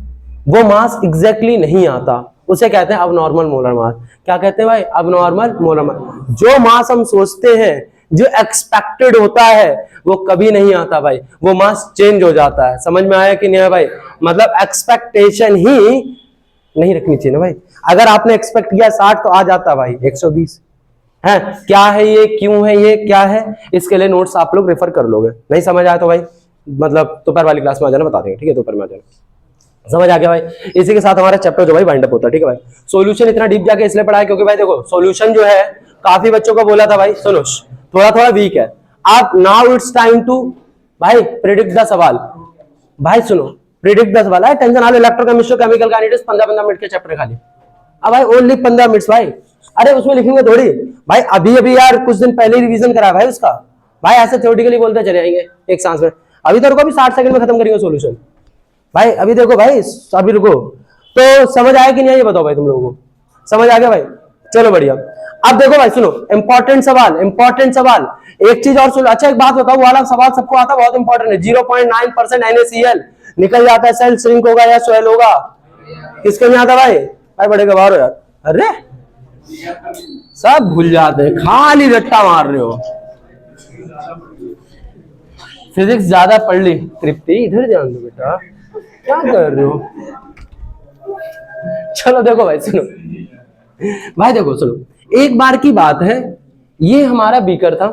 वो मास एग्जैक्टली नहीं आता, उसे कहते हैं अबनॉर्मल मोलर मास। क्या कहते हैं भाई? Abnormal molar mass. जो मास हम सोचते हैं, जो एक्सपेक्टेड होता है, वो कभी नहीं आता भाई, वो मास चेंज हो जाता है। समझ में आया कि नहीं है भाई? मतलब एक्सपेक्टेशन ही नहीं रखनी चाहिए ना भाई। अगर आपने एक्सपेक्ट किया 60 तो आ जाता भाई 120 है। क्या है ये? क्यों है ये? क्या है? इसके लिए नोट्स आप लोग रेफर कर लोगे। नहीं समझ आया तो भाई मतलब दोपहर वाली क्लास में आ जाना, बता देंगे, ठीक है? दोपहर में आ जाना। समझ आ गया भाई? इसी के साथ हमारा चैप्टर जो भाई वाइंड अप होता है, ठीक है भाई। सॉल्यूशन इतना डीप जाके इसलिए पढ़ा है क्योंकि भाई देखो सॉल्यूशन जो है काफी बच्चों को बोला था भाई सुनो थोड़ा थोड़ा वीक है। अब नाउ इट्स टाइम टू भाई प्रेडिक्ट द सवाल। भाई सुनो प्रेडिक्ट द सवाल है, टेंशन हाल इलेक्ट्रोकेमिस्ट्री केमिकल काइनेटिक्स 15 मिनट के चैप्टर खाली। अब भाई ओनली 15 मिनट भाई। अरे उसमें लिखेंगे थोड़ी भाई, अभी अभी यार कुछ दिन पहले ही रिवीजन करा भाई उसका। भाई ऐसे थ्योरेटिकली बोलते चले जाएंगे एक सांस में। अभी तो रुको, अभी 60 सेकंड में खत्म करेंगे सॉल्यूशन भाई। अभी देखो भाई, अभी रुको। तो समझ आया कि नहीं ये बताओ भाई तुम लोगों को? समझ आ गया भाई? चलो बढ़िया। अब देखो भाई सुनो, इंपॉर्टेंट सवाल, इंपॉर्टेंट सवाल। एक चीज और सुनो, अच्छा एक बात बताओ, वाला सवाल सबको आता, बहुत इंपॉर्टेंट है। 0.9% NaCl निकल जाता है, सेल श्रिंक होगा या स्वेल होगा? किसके में आता भाई? भाई बड़े गवार हो यार। अरे सब भूल जाते हैं, खाली रट्टा मार रहे हो। फिजिक्स ज्यादा पढ़ ली तृप्ति, इधर ध्यान दो बेटा, क्या कर रहे हो? चलो देखो भाई सुनो, भाई देखो सुनो, एक बार की बात है, ये हमारा बीकर था,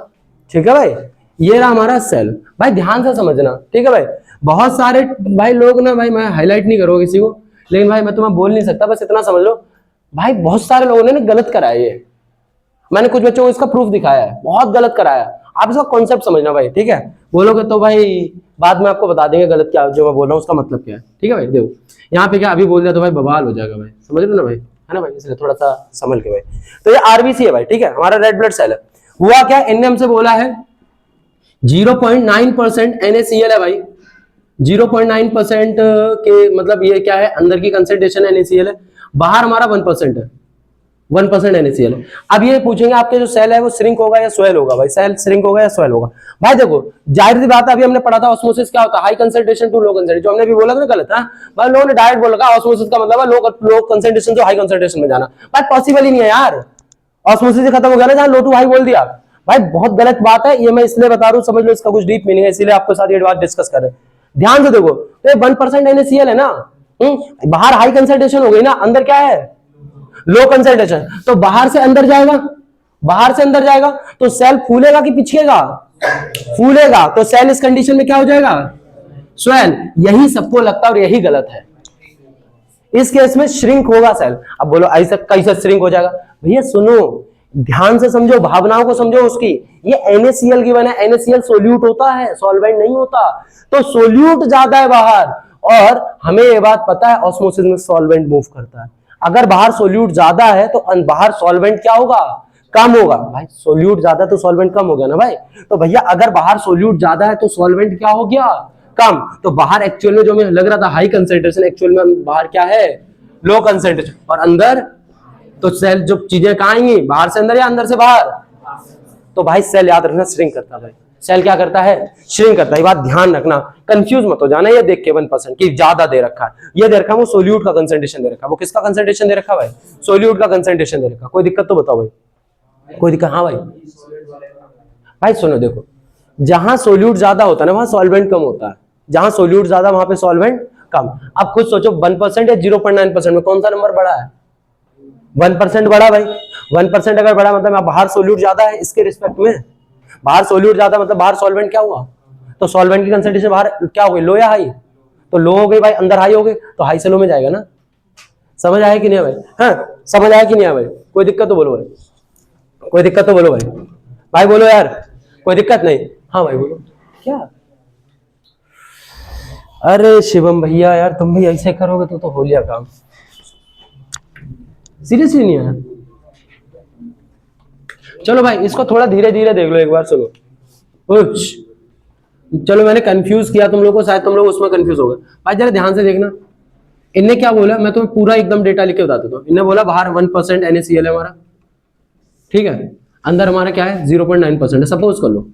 ठीक है भाई, ये रहा हमारा सेल। भाई ध्यान से समझना, ठीक है भाई। बहुत सारे भाई लोग ना भाई, मैं हाईलाइट नहीं करूंगा किसी को, लेकिन भाई मैं तुम्हें बोल नहीं सकता, बस इतना समझ लो भाई बहुत सारे लोगों ने ना गलत कराया ये। मैंने कुछ बच्चों को इसका प्रूफ दिखाया है, बहुत गलत कराया। आप इसका कॉन्सेप्ट समझना भाई, ठीक है। बोलोगे तो भाई बाद में आपको बता देंगे गलत क्या जो मैं बोल रहा हूँ उसका मतलब क्या है, ठीक है भाई। देखो यहाँ पे क्या अभी बोल दिया तो भाई बवाल हो जाएगा भाई, समझ लो ना भाई, है ना भाई, इसलिए थोड़ा सा संभल के भाई। तो ये आरबीसी है भाई, ठीक है, हमारा रेड ब्लड सेल है। हुआ क्या, इनने हमसे बोला है 0.9% NaCl है भाई, 0.9% के मतलब ये क्या है, अंदर की कंसेंट्रेशन NaCl है, बाहर हमारा 1% है, 1% NaCl है। अब ये पूछेंगे आपके जो सेल है वो श्रिंक होगा या स्वेल होगा, भाई सेल श्रिंक होगा या स्वेल होगा। भाई देखो जाहिर सी बात है, अभी हमने पढ़ा था ऑस्मोसिस क्या होता है, high concentration to low concentration, जो हमने भी बोला था ना गलत है भाई, लोगों ने डायरेक्ट बोला ऑस्मोसिस का मतलब है लो कंसेंट्रेशन से हाई कंसेंट्रेशन में जाना, भाई पॉसिबल ही नहीं है यार, ऑस्मोसिस से खत्म हो गया ना, जहां लो टू हाई बोल दिया भाई, बहुत गलत बात है ये, मैं इसलिए बता रहा हूं, समझ लो इसका कुछ डीप मीनिंग है, इसीलिए आपके साथ ये बात डिस्कस कर रहे हैं। ध्यान से देखो, तो 1% NaCl है ना, बाहर हाई कंसेंट्रेशन हो गई ना, अंदर क्या है लो कंसेंट्रेशन, तो बाहर से अंदर जाएगा, बाहर से अंदर जाएगा तो सेल फूलेगा कि पिछकेगा, फूलेगा, तो सेल इस कंडीशन में क्या हो जाएगा, स्वेल। यही सबको लगता है और यही गलत है, इस केस में श्रिंक होगा सेल। अब बोलो ऐसा कैसे श्रिंक हो जाएगा, भैया सुनो ध्यान से समझो, भावनाओं को समझो उसकी, ये NaCl की बना है, NaCl सोल्यूट होता है, सॉल्वेंट नहीं होता, तो सोल्यूट ज्यादा है बाहर, और हमें ये बात पता है ऑस्मोसिस में सॉल्वेंट मूव करता है, अगर बाहर सोल्यूट ज्यादा है तो बाहर सॉल्वेंट क्या होगा, कम होगा, भाई सोल्यूट ज्यादा तो सॉल्वेंट कम हो गया ना भाई, तो भैया अगर बाहर सोल्यूट ज्यादा है तो सॉल्वेंट क्या हो गया, कम, तो बाहर एक्चुअल में जो हमें लग रहा था हाई कंसेंट्रेशन, एक्चुअल में बाहर क्या है, लो कंसेंट्रेशन, और अंदर तो सेल जो चीजें कहां आएंगी, बाहर से अंदर या अंदर से बाहर, तो भाई सेल याद रखना श्रिंक करता है भाई, सेल क्या करता है, श्रिंक करता है, ये बात ध्यान रखना, कंफ्यूज मत हो जाना, ये देख के 1% की ज्यादा दे रखा है, ये दे रखा है वो सोल्यूट का कंसेंट्रेशन दे रखा है, वो किसका कंसेंट्रेशन दे रखा है भाई, सोल्यूट का कंसेंट्रेशन दे रखा है, कोई दिक्कत तो बताओ भाई, कोई दिक्कत, हाँ भाई, भाई सुनो देखो, जहां सोल्यूट ज्यादा होता है ना वहां सॉल्वेंट कम होता है, जहां सोल्यूट ज्यादा वहां पे सॉल्वेंट कम। अब खुद सोचो 1% या 0.9% में कौन सा नंबर बड़ा है, 1% बड़ा भाई, 1% अगर बड़ा मतलब बाहर सोल्यूट ज्यादा है, इसके रिस्पेक्ट में बाहर सोल्यूट ज्यादा मतलब बाहर सॉल्वेंट क्या हुआ, तो सॉल्वेंट की कंसेंट्रेशन बाहर क्या हो गई, लो या हाई, तो लो हो गई भाई, अंदर हाई हो गई, तो हाई से लो में जाएगा ना, समझ आया कि नहीं भाई, हाँ समझ आया कि नहीं भाई, कोई दिक्कत तो बोलो भाई, कोई दिक्कत तो बोलो भाई, भाई बोलो यार, कोई दिक्कत नहीं, हाँ भाई बोलो क्या, अरे शिवम भैया यार तुम भी ऐसे करोगे तो हो लिया काम, सीरियसली नहीं है। चलो भाई इसको थोड़ा धीरे धीरे देख लो एक बार, सुनो कुछ, चलो मैंने कंफ्यूज किया तुम लोगों को, शायद तुम लोग उसमें कंफ्यूज हो गए, भाई जरा ध्यान से देखना, इनने क्या बोला, मैं तुम्हें पूरा एकदम डेटा लिख के बता देता हूँ। इनने बोला बाहर 1% NaCl है हमारा, ठीक है, अंदर हमारा क्या है 0.9% है, सपोज कर लो।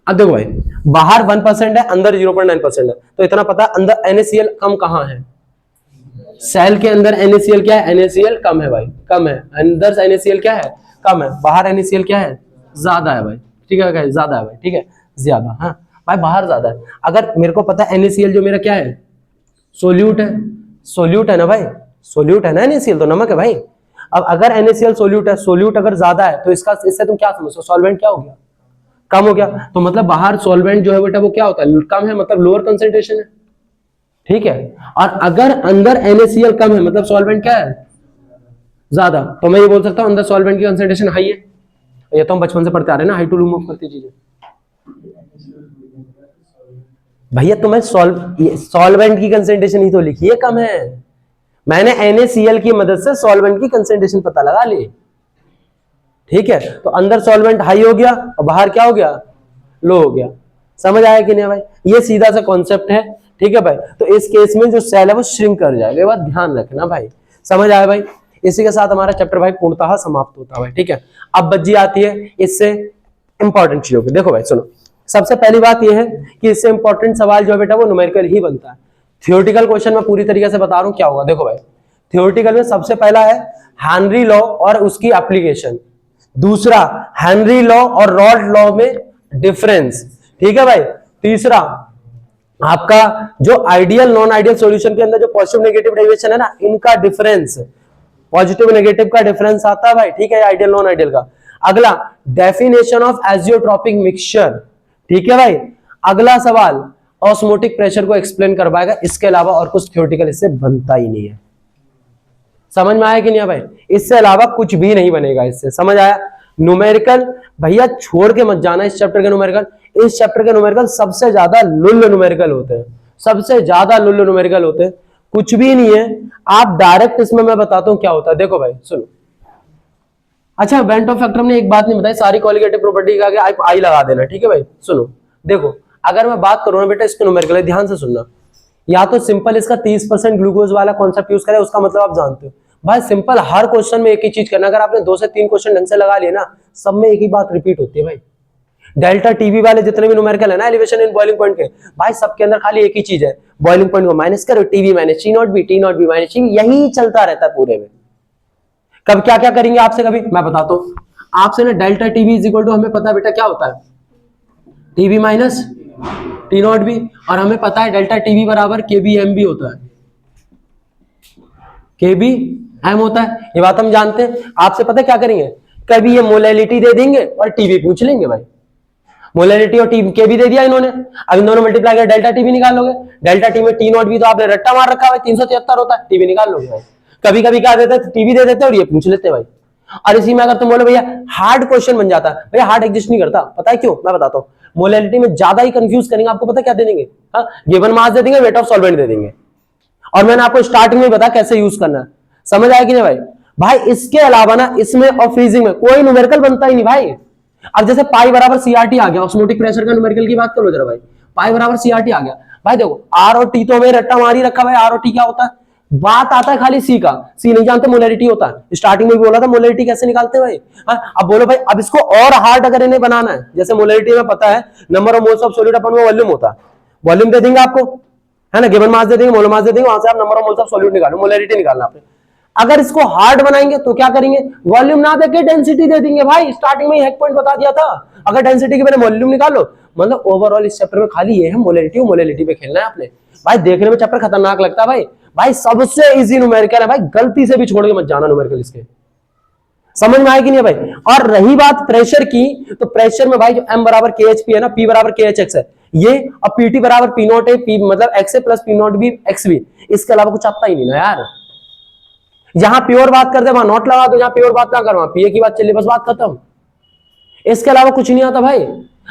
अब देखो भाई बाहर 1% है, अंदर 0.9% है, तो इतना पता अंदर NaCl कम कहाँ है, सेल के अंदर NaCl क्या है, NaCl कम है भाई, कम है, अंदर NaCl क्या है, कम है, बाहर NaCl क्या है, ज्यादा है भाई, ठीक है, ज्यादा है भाई, ठीक है, ज्यादा, हाँ भाई बाहर ज्यादा है। अगर मेरे को पता है NaCl जो मेरा क्या है, सोल्यूट है, सोल्यूट है ना भाई, सोल्यूट है ना NaCl, तो नमक है भाई। अब अगर NaCl सोल्यूट है, सोल्यूट अगर ज्यादा है तो इसका इससे तुम क्या समझो, सॉल्वेंट क्या हो गया, कम हो गया, तो मतलब बाहर सॉल्वेंट जो है बेटा वो क्या होता है, कम है, मतलब लोअर कंसेंट्रेशन है, ठीक है, और अगर अंदर NaCl कम है मतलब सॉल्वेंट क्या है, ज्यादा, तो मैं ये बोल सकता हूं अंदर सॉल्वेंट की कंसेंट्रेशन हाई है, ये तो हम बचपन से पढ़ते आ रहे हैं ना, हाई टू रिमूव करती चीजें। भैया तुम्हें सॉल्वेंट की कंसेंट्रेशन ही तो लिखी है कम है, मैंने NaCl की मदद से सॉल्वेंट की कंसेंट्रेशन पता लगा ली, ठीक है, तो अंदर सॉल्वेंट हाई हो गया और बाहर क्या हो गया, लो हो गया, समझ आया कि नहीं भाई, ये सीधा सा कॉन्सेप्ट है, ठीक है भाई। तो इस केस में जो सेल है वो श्रिंक कर जाएगा, ये बात ध्यान रखना भाई, समझ आया भाई। इसी के साथ हमारा चैप्टर भाई पूर्णतः समाप्त होता है भाई, ठीक है। अब बच्ची आती है इससे इंपॉर्टेंट चीजों की, देखो भाई सुनो, सबसे पहली बात यह है कि इससे इंपॉर्टेंट सवाल जो है बेटा वो न्यूमेरिकल ही बनता है, थियोरेटिकल क्वेश्चन मैं पूरी तरीके से बता रहा हूं क्या होगा। देखो भाई थियोरेटिकल में सबसे पहला है हेनरी लॉ और उसकी एप्लीकेशन, दूसरा हेनरी लॉ और रॉड लॉ में डिफरेंस, ठीक है भाई, तीसरा आपका जो आइडियल नॉन आइडियल सॉल्यूशन के अंदर जो पॉजिटिव नेगेटिव डेरिवेशन है ना, इनका डिफरेंस, पॉजिटिव नेगेटिव का डिफरेंस आता है भाई, ठीक है, आइडियल नॉन आइडियल का। अगला डेफिनेशन ऑफ एजियोट्रॉपिक मिक्सचर, ठीक है भाई। अगला सवाल ऑस्मोटिक प्रेशर को एक्सप्लेन कर पाएगा, इसके अलावा और कुछ थ्योरेटिकल इससे बनता ही नहीं है। समझ में आया कि नहीं भाई? इससे अलावा कुछ भी नहीं बनेगा इससे, समझ आया? न्यूमेरिकल भैया छोड़ के मत जाना इस चैप्टर के न्यूमेरिकल। इस चैप्टर के न्यूमेरिकल सबसे ज्यादा लुल्ल न्यूमेरिकल होते हैं, सबसे ज्यादा लुल्ल न्यूमेरिकल होते हैं, कुछ भी नहीं है। आप डायरेक्ट इसमें मैं बताता हूं क्या होता है, देखो भाई सुनो। अच्छा वेंट ऑफ फैक्टर हमने एक बात नहीं बताई, सारी कॉलिगेटिव प्रॉपर्टी का आगे आई लगा देना, ठीक है भाई? सुनो देखो, अगर मैं बात करूं ना बेटा इसके न्यूमेरिकल, ध्यान से सुनना। या तो सिंपल इसका 30% ग्लूकोज वाला कॉन्सेप्ट यूज करें, उसका मतलब आप जानते हो भाई। सिंपल हर क्वेश्चन में एक ही चीज करना, अगर आपने 2 से 3 क्वेश्चन ढंग से लगा लिए ना, सब में एक ही बात रिपीट होती है भाई। डेल्टा टीवी वाले जितने भी न्यूमेरिकल है ना एलिवेशन इन बॉइलिंग पॉइंट के, भाई सबके अंदर खाली एक ही चीज है, बॉइलिंग पॉइंट को माइनस करो, TV minus t naught B minus T, यही चलता रहता है पूरे में। कब क्या क्या करेंगे आपसे, कभी मैं बताता हूं आपसे ना, delta t b is equal to, हमें पता है बेटा क्या होता है, t b minus t naught b, और हमें पता है डेल्टा टीवी बराबर केबी एम भी होता है, केबी एम होता है, ये बात हम जानते हैं। आपसे पता है क्या करेंगे, कभी ये मोलैलिटी दे देंगे और टीवी पूछ लेंगे भाई। मोलैलिटी और टी केबी दे दिया इन्होंने, अब इन दोनों मल्टीप्लाई कर डेल्टा टीवी निकाल लोगे। डेल्टा टी में टी नॉट भी तो आपने रट्टा मार रखा है 373 होता है, टीवी निकाल लोगे भाई। कभी कभी क्या देते हैं, टीवी दे देते हैं और ये पूछ लेते हैं भाई। और इसी में अगर तुम बोलो भैया हार्ड क्वेश्चन बन जाता है, भैया हार्ड एग्जिस्ट नहीं करता, पता है क्यों, मैं बताता हूँ। मोलैलिटी में ज्यादा ही कंफ्यूज करेंगे आपको, पता क्या दे देंगे, गिवन मास दे देंगे, वेट ऑफ सॉल्वेंट दे देंगे, और मैंने आपको स्टार्टिंग में बताया कैसे यूज करना है, समझ आया कि नहीं भाई? भाई इसके अलावा ना इसमें और फ्रीजिंग में कोई न्यूमेरिकल बनता ही नहीं भाई। अब जैसे पाई बराबर सीआरटी आ गया, ऑस्मोटिक प्रेशर का न्यूमेरिकल की बात करो जरा भाई, पाई बराबर सीआरटी आ गया भाई। देखो आर और टी तो हमें रट्टा मारी रखा भाई, आर और टी क्या होता है, बात आता है खाली सी का, सी नहीं जानते मोलैरिटी होता है। स्टार्टिंग में भी बोला था मोलैरिटी कैसे निकालते हैं भाई। अब बोलो भाई, अब इसको और हार्ड अगर इन्हें बनाना है, जैसे मोलैरिटी में पता है number of moles of solute upon में वॉल्यूम होता है, वॉल्यूम दे देंगे आपको, है ना, गिवन मास दे देंगे, मोलर मास दे देंगे, वहां से आप number of moles of solute निकालो, मोलैरिटी निकालना आपने। अगर इसको हार्ड बनाएंगे तो क्या करेंगे, वॉल्यूम ना देके डेंसिटी दे देंगे भाई। स्टार्टिंग में हैक पॉइंट बता दिया था, अगर डेंसिटी के मैंने वॉल्यूम निकालो, मतलब ओवरऑल इस चैप्टर में खाली ये है मोलैरिटी पे खेलना है आपने भाई। देखने में चैप्टर खतरनाक लगता है भाई, भाई सबसे इजी न्यूमेरिकल है भाई, गलती से भी छोड़ के मत जाना न्यूमेरिकल इसके, समझ में आया कि नहीं भाई? और रही बात प्रेशर की, तो प्रेशर में भाई जो m बराबर के एच पी है ना, p बराबर के एच एक्स है ये, और पी टी बराबर पी नॉट है, पी मतलब x a plus p naught b x b, इसके अलावा कुछ आता ही नहीं ना यार। जहां प्योर बात करते वहां नॉट लगा दो, जहां प्योर बात ना करो वहां पीए की बात चली, बस बात खत्म। इसके अलावा कुछ नहीं आता भाई।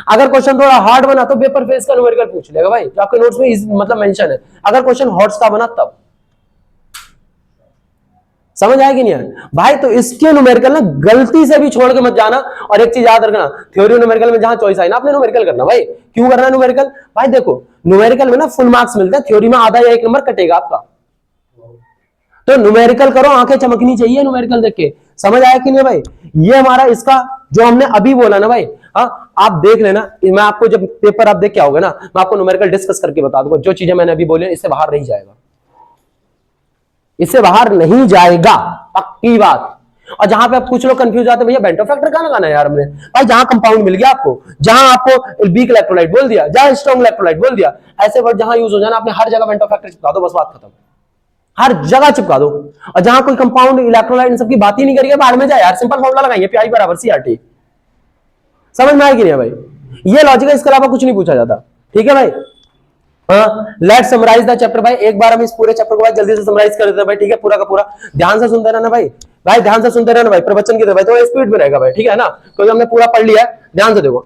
अगर क्वेश्चन थोड़ा हार्ड बना तो पेपर फेस का न्यूमेरिकल पूछ लेगा भाई, जो आपके नोट्स में मतलब मेंशन है। अगर क्वेश्चन हॉट्स का बना तब, समझ आएगी नहीं यार भाई? तो इसके न्यूमेरिकल ना गलती से भी छोड़ के मत जाना। और एक चीज याद रखना, थ्योरी न्यूमेरिकल में जहां चॉइस आई ना, आपने न्यूमेरिकल करना भाई। क्यों करना न्यूमेरिकल भाई? देखो न्यूमेरिकल में ना फुल मार्क्स मिलते हैं, थ्योरी में आधा या 1 नंबर कटेगा आपका। तो न्यूमेरिकल करो, आंखें चमकनी चाहिए न्यूमेरिकल देख के, समझ आया कि नहीं भाई? ये हमारा इसका जो हमने अभी बोला ना भाई, हाँ आप देख लेना, मैं आपको जब पेपर आप देख के आओगे ना, मैं आपको न्यूमेरिकल डिस्कस करके बता दूंगा। जो चीजें मैंने अभी बोली इससे बाहर नहीं जाएगा, इससे बाहर नहीं जाएगा, पक्की बात। और जहां पे आप कुछ लोग कंफ्यूज आते हैं, भैया बेंटो फैक्टर कहां लगाना है यार हमने, भाई जहां कंपाउंड मिल गया आपको, जहां आपको वीक इलेक्ट्रोलाइट बोल दिया, जहां स्ट्रॉन्ग इलेक्ट्रोलाइट बोल दिया, ऐसे वर्ड जहां यूज हो जाना, आपने हर जगह बेंटो फैक्टर चिपका दो, बस बात खत्म। हर जगह चिपका दो। और जहां कोई कंपाउंड इलेक्ट्रोलाइट इन सब की बात ही नहीं करिए, बाहर में जाए यार, सिंपल फॉर्मूला लगाइए, पीआई बराबर सीआरटी। समझ में आएगी नहीं भाई? ये लॉजिक है, इसके अलावा कुछ नहीं पूछा जाता, ठीक है भाई? लेट्स समराइज द चैप्टर भाई। एक बार हम इस पूरे चैप्टर को भाई जल्दी से समराइज कर देते हैं भाई, ठीक है? पूरा का पूरा ध्यान से सुनते रहना भाई, भाई ध्यान से सुनते रहना भाई, प्रवचन की तरह भाई, थोड़ा स्पीड में रहेगा भाई, ठीक है ना? क्योंकि हमने पूरा पढ़ लिया है, ध्यान से देखो।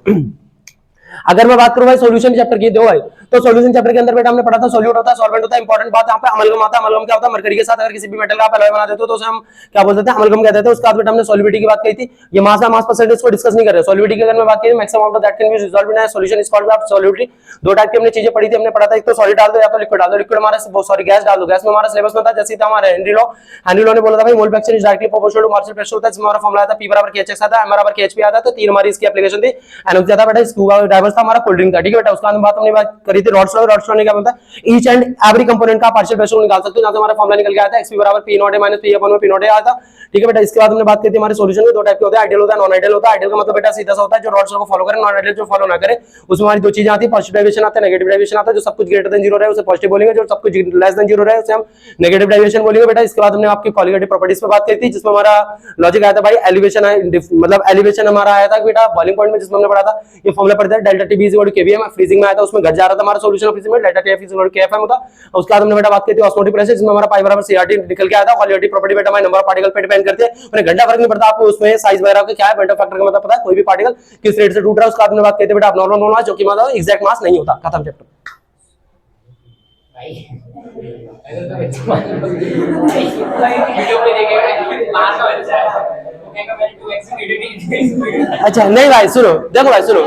अगर मैं बात करूं भाई सॉल्यूशन चैप्टर की, दो भाई, तो सॉल्यूशन चैप्टर के अंदर बेटा हमने पढ़ा था सोल्यूट होता है, सॉल्वेंट होता है, इंपॉर्टेंट बात यहां पे अमलगम आता है। अमलगम क्या होता है? मरकरी के साथ अगर किसी भी मेटल का आप एलॉय बना देते हो तो उसे हम क्या बोलते हैं? अमलगम कहते हैं। उसके बाद बेटा हमने सॉल्युबिलिटी की बात की थी, ये मास या मास परसेंटेज को डिस्कस नहीं कर रहे। सॉल्युबिलिटी की अगर मैं बात करूं, maximum amount of that can be resolved in a solution is called solubility. दो टाइप की हमने चीजें पढ़ी थी, हमने पढ़ा था एक तो सॉलिड डाल दो या तो लिक्विड डाल दो। लिक्विड हमारा सॉरी गैस डाल दो, गैस में हमारा सिलेबस में था जैसे था हमारा हेनरी लॉ ने बोला था भाई mole fraction is directly proportional to mass pressure होता है, जिसमें हमारा फॉर्मूला आता है P बराबर KHX आता है, M बराबर KHP आता है। तो तीन हमारी इसकी एप्लीकेशन थी। एनोक्स ज्यादा बेटा इसका डाइवर्स था हमारा कोल्ड ड्रिंक था, ठीक है बेटा? उसका बात हमने बात करी थी रॉड्स लॉ ने क्या बोलता है? ईच एंड एवरी कंपोनेंट का पार्शियल प्रेशर निकाल सकते हो, जहां से हमारा फॉर्मूला निकल के आया था XP बराबर P not A minus P अपन में P नॉट A आया था, ठीक है बेटा? इसके बाद हमने बात की थी हमारे सॉल्यूशन के दो टाइप के होते हैं, आइडियल होता है, नॉन आइडियल होता है। आइडियल का मतलब बेटा सीधा सा होता है जो रॉड्स लॉ को फॉलो करे, नॉन आइडियल जो फॉलो ना करे। उसमें हमारी दो चीजें आती है, पॉजिटिव डेविएशन आता है, नेगेटिव डेविएशन आता है। जो सब कुछ ग्रेटर देन 0 रहे उसे पॉजिटिव बोलेंगे, जो सब कुछ लेस देन 0 रहे उसे हम नेगेटिव डेविएशन बोलेंगे बेटा। इसके बाद हमने आपकी कॉलिगेटिव प्रॉपर्टीज पे बात की थी, जिसमें हमारा लॉजिक आया था भाई एलिवेशन, मतलब एलिवेशन हमारा आया था बेटा बॉइलिंग पॉइंट में, जिसमें हमने पढ़ा था ये फॉर्मूला पढ़ा था delta t b equal to k b m. Freezing में आया था, उसमें घट जा रहा था हमारा सॉल्यूशन ऑफ इसी में डेल्टा टी इज केएफएम होता। उसके बाद हमने बेटा बात की थी ऑस्मोटिक प्रेशर, जिसमें हमारा पाई बराबर सीआरटी निकल के आया था। क्वालिटी प्रॉपर्टी बेटा हमारे नंबर ऑफ पार्टिकल पे डिपेंड करते हैं, उन्हें घंटा फर्क नहीं पड़ता आपको उसमें साइज वगैरह का क्या है। बेटा फैक्टर का मतलब पता है, कोई भी पार्टिकल किस रेट से टूट रहा है उसका आपने बात की थी बेटा नॉर्मल मोल मास, जो कि मतलब एग्जैक्ट मास नहीं होता। खत्म चैप्टर। अच्छा नहीं भाई सुनो, देखो भाई सुनो,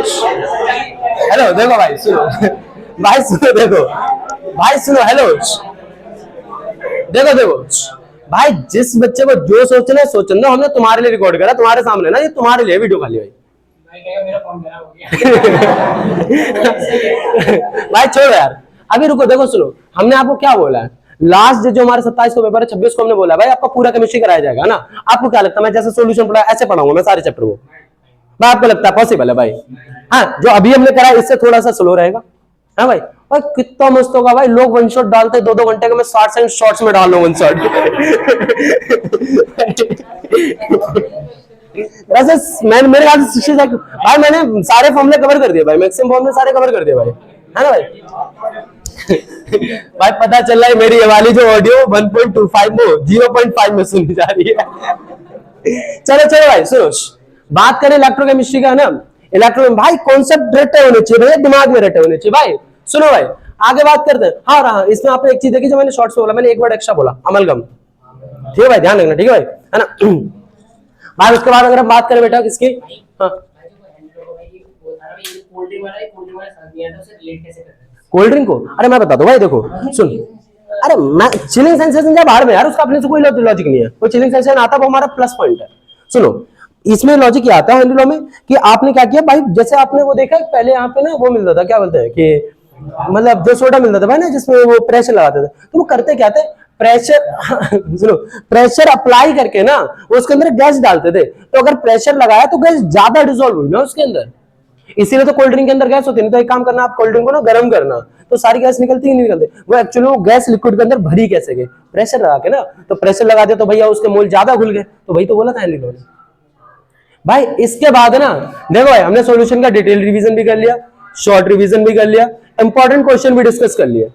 हेलो देखो भाई सुनो, भाई सुनो देखो, भाई सुनो हेलो, देखो देखो भाई, जिस बच्चे को जो सोचना है सोचना, हमने तुम्हारे लिए रिकॉर्ड करा, तुम्हारे सामने ना, ये तुम्हारे लिए वीडियो खाली भाई। मेरा फोन खराब हो गया। भाई छोड़ो यार, अभी रुको, देखो सुनो, हमने आपको क्या बोला है, लास्ट जो हमारे 27 को पेपर है 26 को हमने बोला भाई आपका पूरा केमिस्ट्री कराया जाएगा ना। आपको क्या लगता है मैं जैसे सॉल्यूशन पढ़ा ऐसे पढ़ाऊंगा मैं सारे चैप्टर को? भाई आपको लगता है पॉसिबल है भाई? हाँ, जो अभी हमने करा इससे थोड़ा सा स्लो रहेगा। हाँ भाई, भाई कितना मस्त होगा भाई, लोग वन शॉट डालते 2-2 घंटे का, मैं 60 सेकंड शॉर्ट्स में डाल लूं वन शॉट। वैसे मैं मेरे ख्याल से भाई मैंने सारे फॉर्मूले कवर कर दिए भाई, मैक्सिमम फॉर्मूले सारे कवर कर दिए भाई, है ना भाई? भाई पता चल रहा है मेरी ये वाली जो ऑडियो 1.25 में 0.5 में सुनी जा रही है। चलो चलो भाई सुनो, बात करें इलेक्ट्रोकेमिस्ट्री का ना। इलेक्ट्रो भाई कॉन्सेप्ट रटे होने चाहिए भाई, दिमाग में रटे होने चाहिए भाई। सुनो भाई आगे बात करते हैं। हाँ रहा इसमें आपने एक चीज देखी जो मैंने शॉर्ट्स में बोला, मैंने एक वर्ड एक्स्ट्रा बोला, अमलगम। ठीक है भाई, ध्यान रखना, ठीक है भाई, है ना भाई। उसके बाद अगर हम बात करें बेटा किसकी, हाँ कोल्ड ड्रिंक को, अरे मैं बता दूं भाई, देखो सुन, अरे मैं चिलिंग सेंसेशन जब बाहर में यार उसका अपने से कोई लॉजिक नहीं है, वो चिलिंग सेंसेशन आता है वो हमारा प्लस पॉइंट है। सुनो इसमें लॉजिक ये आता है हेंड्रो में कि आपने क्या किया भाई, जैसे आपने वो देखा पहले यहाँ पे ना वो मिलता था, क्या बोलते हैं कि मतलब जो सोडा मिलता था भाई ना, जिसमें वो प्रेशर लगाते थे, तो वो करते क्या थे, प्रेशर सुनो प्रेशर अप्लाई करके ना उसके अंदर गैस डालते थे, तो अगर प्रेशर लगाया तो गैस ज्यादा डिसॉल्व हुई ना उसके अंदर, इसीलिए तो कोल्ड ड्रिंक के अंदर गैस होती है। तो एक काम करना, आप कोल्ड ड्रिंक को ना गर्म करना, तो सारी गैस निकलती ही नहीं निकलती, वो एक्चुअली वो गैस लिक्विड के अंदर भरी कैसे गई, प्रेशर लगा के ना, तो प्रेशर लगा दिया तो भैया उसके मोल ज्यादा घुल गए, तो वही तो बोला था एनलिनो ने भाई। इसके बाद ना देखो भाई, हमने सॉल्यूशन का डिटेल रिवीजन भी कर लिया, शॉर्ट रिवीजन भी कर लिया, इंपॉर्टेंट क्वेश्चन भी डिस्कस कर लिया,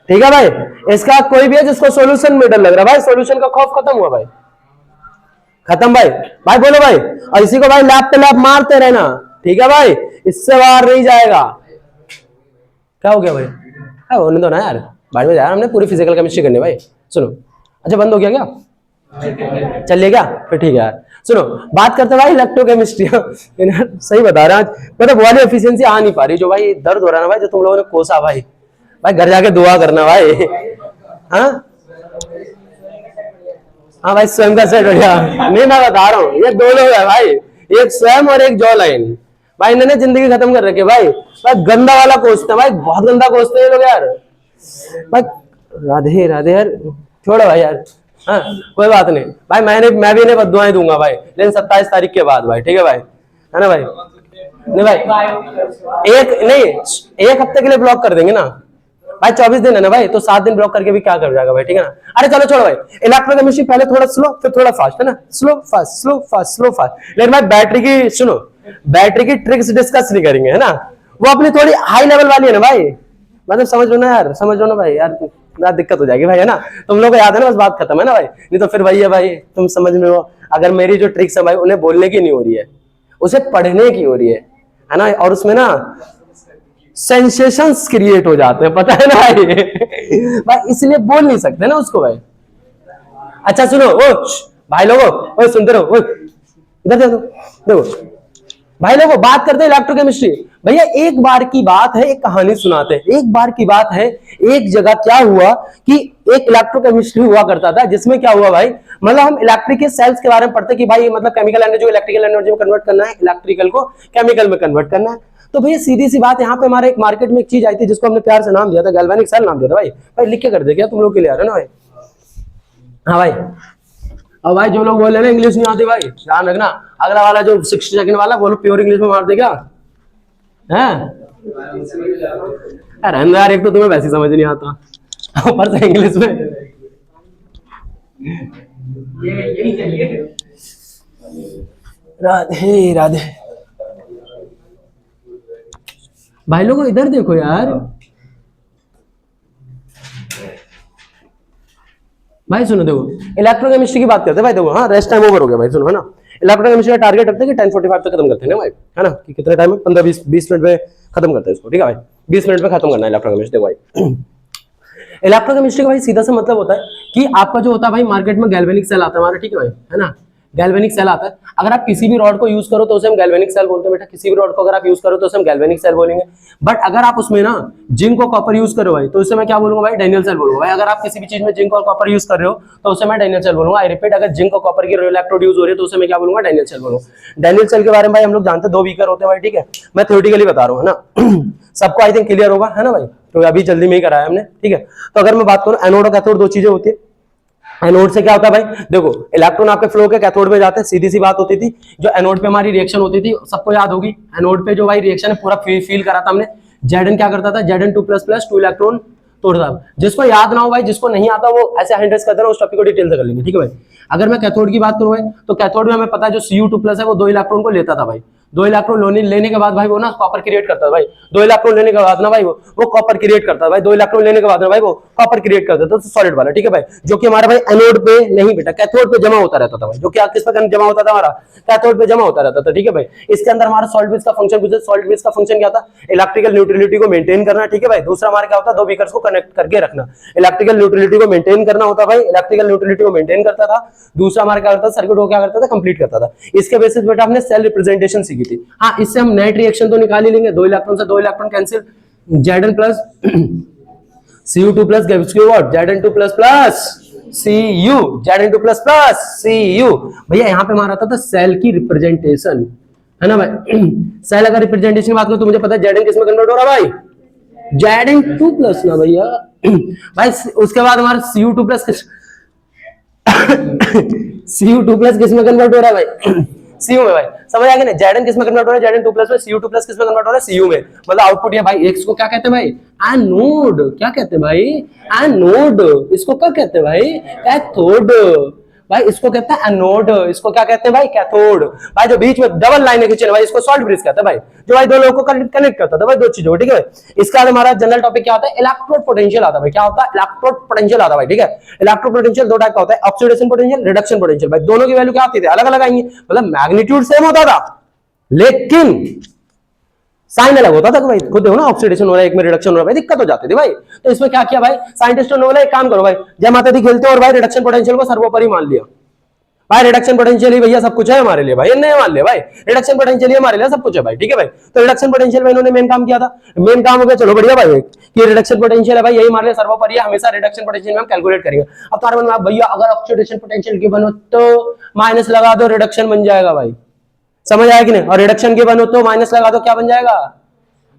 ठीक है भाई। इसका कोई भी है जिसको सॉल्यूशन में डर लग रहा है भाई, सॉल्यूशन का खौफ खत्म हुआ भाई, खत्म भाई, भाई बोलो भाई। और इसी को भाई लैब पे लैब मारते रहना, ठीक है भाई, इससे बाहर नहीं जाएगा। क्या हो गया भाई? होने दो ना यार, बाद में यार हमने पूरी फिजिकल केमिस्ट्री करनी है भाई। सुनो अच्छा बंद हो गया क्या? चलिए क्या फिर, ठीक है यार। सुनो बात करते भाई इलेक्ट्रोकेमिस्ट्री। सही बता रहा आज मतलब वाली एफिशिएंसी आ नहीं पा रही, जो भाई दर्द हो रहा है ना भाई, जो तुम लोगों ने कोसा भाई, भाई घर जाके दुआ करना भाई। हाँ हाँ भाई स्वयं का सेट हो गया। नहीं मैं बता रहा हूँ, ये दो लोग है भाई, एक स्वयं और एक जॉ लाइन भाई, इन्होंने जिंदगी खत्म कर रखी है भाई। भाई गंदा वाला कोसते हैं भाई, बहुत गंदा कोसते हैं लोग यार भाई। राधे राधे यार, छोड़ो भाई यार, हाँ कोई बात नहीं भाई, मैं भी इन्हें बद्दुआएं दूंगा भाई, लेकिन 27 तारीख के बाद भाई, ठीक है भाई, है ना भाई? नहीं भाई एक हफ्ते के लिए ब्लॉक कर देंगे ना भाई, 24 दिन है ना भाई, तो 7 दिन ब्लॉक करके भी क्या कर जाएगा भाई, ठीक है ना। अरे चलो छोड़ो भाई, इलेक्ट्रोकेमिस्ट्री पहले थोड़ा स्लो फिर थोड़ा फास्ट, है ना, slow fast slow fast slow fast. लेकिन भाई बैटरी की सुनो, बैटरी की ट्रिक्स डिस्कस नहीं करेंगे, है ना, वो अपनी थोड़ी हाई लेवल वाली है ना भाई, मतलब समझ लो ना यार, समझ लो ना भाई यार, दिक्कत हो जाएगी भाई, है ना। तुम लोग को याद है ना, बस बात खत्म है ना भाई, नहीं तो फिर वही है भाई, तुम समझ में हो। अगर मेरी जो ट्रिक्स है भाई उन्हें बोलने की नहीं हो रही है, उसे पढ़ने की हो रही है ना, और उसमें ना सेंसेशंस क्रिएट हो जाते हैं, पता है ना भाई। भाई इसलिए बोल नहीं सकते ना उसको भाई। अच्छा सुनो ओ भाई लोगों, ओ सुनते रहो, इधर देखो भाई लोगों, बात करते हैं इलेक्ट्रोकेमिस्ट्री। भैया एक बार की बात है, एक कहानी सुनाते हैं। एक बार की बात है, एक जगह क्या हुआ कि एक इलेक्ट्रोकेमिस्ट्री हुआ करता था, जिसमें क्या हुआ भाई, मतलब हम इलेक्ट्रिक के सेल्स के बारे में पढ़ते कि भाई मतलब केमिकल एनर्जी को इलेक्ट्रिकल एनर्जी में कन्वर्ट करना है, इलेक्ट्रिकल को केमिकल में कन्वर्ट करना है। तो भैया सीधी सी बात, यहाँ पे हमारे एक मार्केट में एक चीज आई थी जिसको हमने प्यार से नाम दिया था गैल्वेनिक सेल, नाम दिया था भाई। भाई लिख के कर दे क्या तुम लोग के लिए आ रहे ना भाई? हाँ भाई, अब भाई जो लोग बोल रहे ना इंग्लिश नहीं आती भाई, ध्यान रखना, अगला वाला जो 60 सेकंड वाला बोलो प्योर इंग्लिश में मार दे क्या है? अरे यार एक तो तुम्हें वैसे समझ नहीं आता, ऊपर से इंग्लिश में। राधे राधे भाई लोगों, इधर देखो यार, भाई सुनो देखो, इलेक्ट्रोकेमिस्ट्री की बात करते हैं भाई, देखो हाँ रेस्ट टाइम ओवर हो गया भाई, सुनो है ना, इलेक्ट्रोकेमिस्ट्री का टारगेट रखते हैं कि 10:45 तक खत्म करते हैं ना भाई, है ना, कि कितने टाइम में 15-20 मिनट में खत्म करते हैं इसको, ठीक है भाई, 20 मिनट में खत्म करना है इलेक्ट्रोकेमिस्ट्री भाई। इलेक्ट्रोकेमिस्ट्री का भाई सीधा सा मतलब होता है कि आपका जो होता है भाई, मार्केट में गैल्वेनिक सेल आता है हमारा, ठीक है भाई, है ना, गैल्वेनिक सेल आता है, अगर आप किसी भी रॉड को यूज करो तो उसे हम गैल्वेनिक सेल बोलते हैं बेटा, किसी भी रॉड को अगर आप यूज करो तो उसे हम गैल्वेनिक सेल बोलेंगे। बट अगर आप उसमें ना जिंक और कॉपर यूज करो भाई, तो उससे मैं क्या बोलूंगा भाई, डैनियल सेल बोलूंगा भाई। अगर आप किसी भी चीज में जिंक और कॉपर यूज कर रहे हो तो उससे मैं डैनियल सेल बोलूंगा। आई रिपीट, अगर जिंक और कॉपर की इलेक्ट्रोड यूज हो रही है तो उससे मैं क्या बोलूंगा, डैनियल सेल बोलूंगा। डैनियल सेल के बारे में भाई हम लोग जानते हैं, 2 बीकर होते हैं भाई, ठीक है, मैं थ्योरेटिकली बता रहा हूँ, है ना, सबको आई थिंक क्लियर होगा, है ना भाई, तो अभी जल्दी में ही कराया हमने, ठीक है। तो अगर मैं बात करूं एनोड और कैथोड, 2 चीजें होती है। एनोड से क्या होता है भाई, देखो इलेक्ट्रॉन आपके फ्लो के कैथोड में जाते हैं, सीधी सी बात होती थी। जो एनोड पे हमारी रिएक्शन होती थी सबको याद होगी, एनोड पे जो भाई रिएक्शन है पूरा फील करा था हमने। Zn क्या करता था, Zn2++ 2 इलेक्ट्रॉन तोड़ता। जिसको याद ना हो भाई, जिसको नहीं आता वो ऐसे हैंडल्स कर देना, उस टॉपिक को डिटेल से कर लेंगे, ठीक है भाई। अगर मैं कैथोड की बात करूं भाई, तो कैथोड में हमें पता है जो Cu2+ है वो 2 इलेक्ट्रॉन को लेता था भाई। 2 इलेक्ट्रॉन लेने के बाद भाई वो ना कॉपर क्रिएट करता है भाई। 2 इलेक्ट्रॉन लेने के बाद ना भाई वो कॉपर क्रिएट करता है भाई। 2 इलेक्ट्रॉन लेने के बाद ना भाई वो कॉपर क्रिएट करता था, तो सॉलिड वाला, ठीक है भाई, जो कि हमारा भाई एनोड पे नहीं बेटा, कैथोड पे जमा होता रहता था भाई। जो कि किस पे जमा होता था, हमारा कैथोड पे जमा होता रहता था, ठीक है भाई। इसके अंदर हमारा सॉल्ट बेस का फंक्शन पूछा, सॉल्ट बेस का फंक्शन क्या था, इलेक्ट्रिकल न्यूट्रलिटी को मेंटेन करना, ठीक है भाई। दूसरा हमारा क्या होता है, 2 बीकर्स को कनेक्ट करके रखना, इलेक्ट्रिकल न्यूट्रलिटी को मेंटेन करना होता भाई, इलेक्ट्रिकल न्यूट्रलिटी को मेंटेन करता था। दूसरा हमारा क्या करता था, सर्किट को क्या करता था, कंप्लीट करता था। इसके बेसिस बेटा हमने सेल रिप्रेजेंटेशन सीखी थी। हाँ, इससे हम नेट रिएक्शन तो निकाल ही लेंगे, 2 इलेक्ट्रॉन से 2 electron cancel, Zn plus Cu2+ gives you what, Zn2++ Cu, Zn2++ Cu। भैया यहाँ पे हमारा था सेल की रिप्रेजेंटेशन, है ना भाई। सेल अगर रिप्रेजेंटेशन की बात करो तो मुझे पता है Zn किस में कन्वर्ट हो रहा है भाई, Zn2+ ना भैया भाई। उसके बाद हमारा Cu2+ Cu2+ किस में कन्वर्ट हो रहा है भाई, Cu में भाई। समझ आ गया ना, Zn किस में कन्वर्ट हो रहा है, Zn2+ में, Cu2+ किस में कन्वर्ट हो रहा है, Cu में। मतलब आउटपुट ये भाई, इसको क्या कहते हैं भाई, एनोड। क्या कहते हैं भाई, एनोड। इसको क्या कहते हैं भाई, कैथोड भाई। इसको कहते हैं एनोड, इसको क्या कहते हैं भाई, कैथोड भाई। जो बीच में डबल लाइन खींचे भाई, इसको सॉल्ट ब्रिज कहते हैं भाई, जो भाई 2 लोगों को कनेक्ट करता था भाई, 2 चीजों को, ठीक है। इसका हमारा जनरल टॉपिक क्या होता है, इलेक्ट्रोड पोटेंशियल आता है भाई। क्या होता है, इलेक्ट्रोड पोटेंशियल आता है भाई, ठीक है। इलेक्ट्रोड पोटेंशियल 2 टाइप का होता है, ऑक्सीडेशन पोटेंशियल, रिडक्शन पोटेंशियल भाई। दोनों की वैल्यू क्या होती है, अलग अलग आएंगी, मतलब मैग्नीट्यूड सेम होता था लेकिन साइन अलग होता था भाई। खुद देखो ना, ऑक्सीडेशन हो रहा है, एक में रिडक्शन हो रहा है भाई, दिक्कत हो जाती थी भाई। तो इसमें क्या किया भाई, साइंटिस्टों ने बोला एक काम करो भाई, जय माता दी खेलते और भाई रिडक्शन पोटेंशियल को सर्वोपरि मान लिया भाई। रिडक्शन पोटेंशियल ही भैया सब कुछ है हमारे लिए भाई, नहीं मान लिया भाई, रिडक्शन पोटेंशियल ही हमारे लिए सब कुछ है भाई, ठीक है भाई। तो रिडक्शन पोटेंशियल में इन्होंने मेन काम किया था, मेन काम हो गया, चलो बढ़िया भाई, कि रिडक्शन पोटेंशियल है भाई, यही हमारे लिए सर्वोपरि है, हमेशा रिडक्शन पोटेंशियल में हम कैलकुलेट करेंगे। अब तार मन में भैया अगर ऑक्सीडेशन पोटेंशियल की बनो तो माइनस लगा दो, रिडक्शन बन जाएगा भाई, समझ आया कि नहीं। और रिडक्शन की बनो तो माइनस लगा दो, क्या बन जाएगा,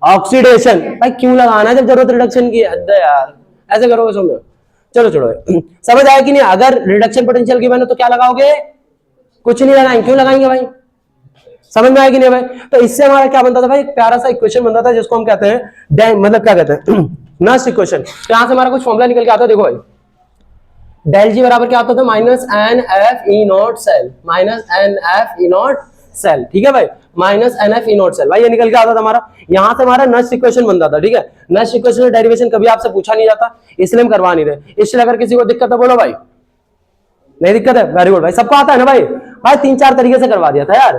ऑक्सीडेशन। भाई क्यों लगाना जब जरूरत रिडक्शन की, हद है यार, ऐसे करोगे समझो। चलो छोड़ो, समझ आया कि नहीं। अगर रिडक्शन पोटेंशियल की बनो तो क्या लगाओगे, कुछ नहीं लगाएंगे, क्यों लगाएंगे भाई, समझ में आएगी नहीं भाई। तो इससे हमारा क्या बनता था भाई, एक प्यारा सा इक्वेशन बनता था जिसको हम कहते हैं मतलब क्या कहते हैं, नस्ट इक्वेशन। तो यहां से हमारा कुछ फॉर्मूला निकल के आता है, देखो भाई, डेल जी बराबर क्या होता था, -NF E0 cell, -NF E0 cell, ठीक है भाई, -NF E0 सेल भाई, ये निकल के आता था हमारा। यहां से हमारा नस्ट इक्वेशन बनता था, ठीक है। नस्ट इक्वेशन का डेरिवेशन कभी आपसे पूछा नहीं जाता, इसलिए हम करवा नहीं रहे। इसलिए अगर किसी को दिक्कत है बोलो भाई, नहीं दिक्कत है, वेरी गुड भाई, सबको आता है ना भाई। भाई 3-4 तरीके से करवा दिया था यार,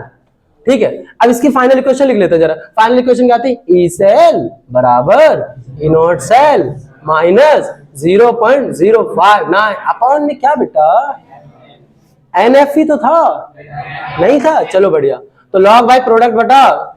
ठीक है। अब इसकी फाइनल इक्वेशन लिख लेते हैं जरा। फाइनल इक्वेशन क्या थी, ई सेल बराबर E0 सेल -0.059 अपॉन में क्या बेटा, NF ही तो था, नहीं था, चलो बढ़िया। तो लॉग भाई प्रोडक्ट बटा,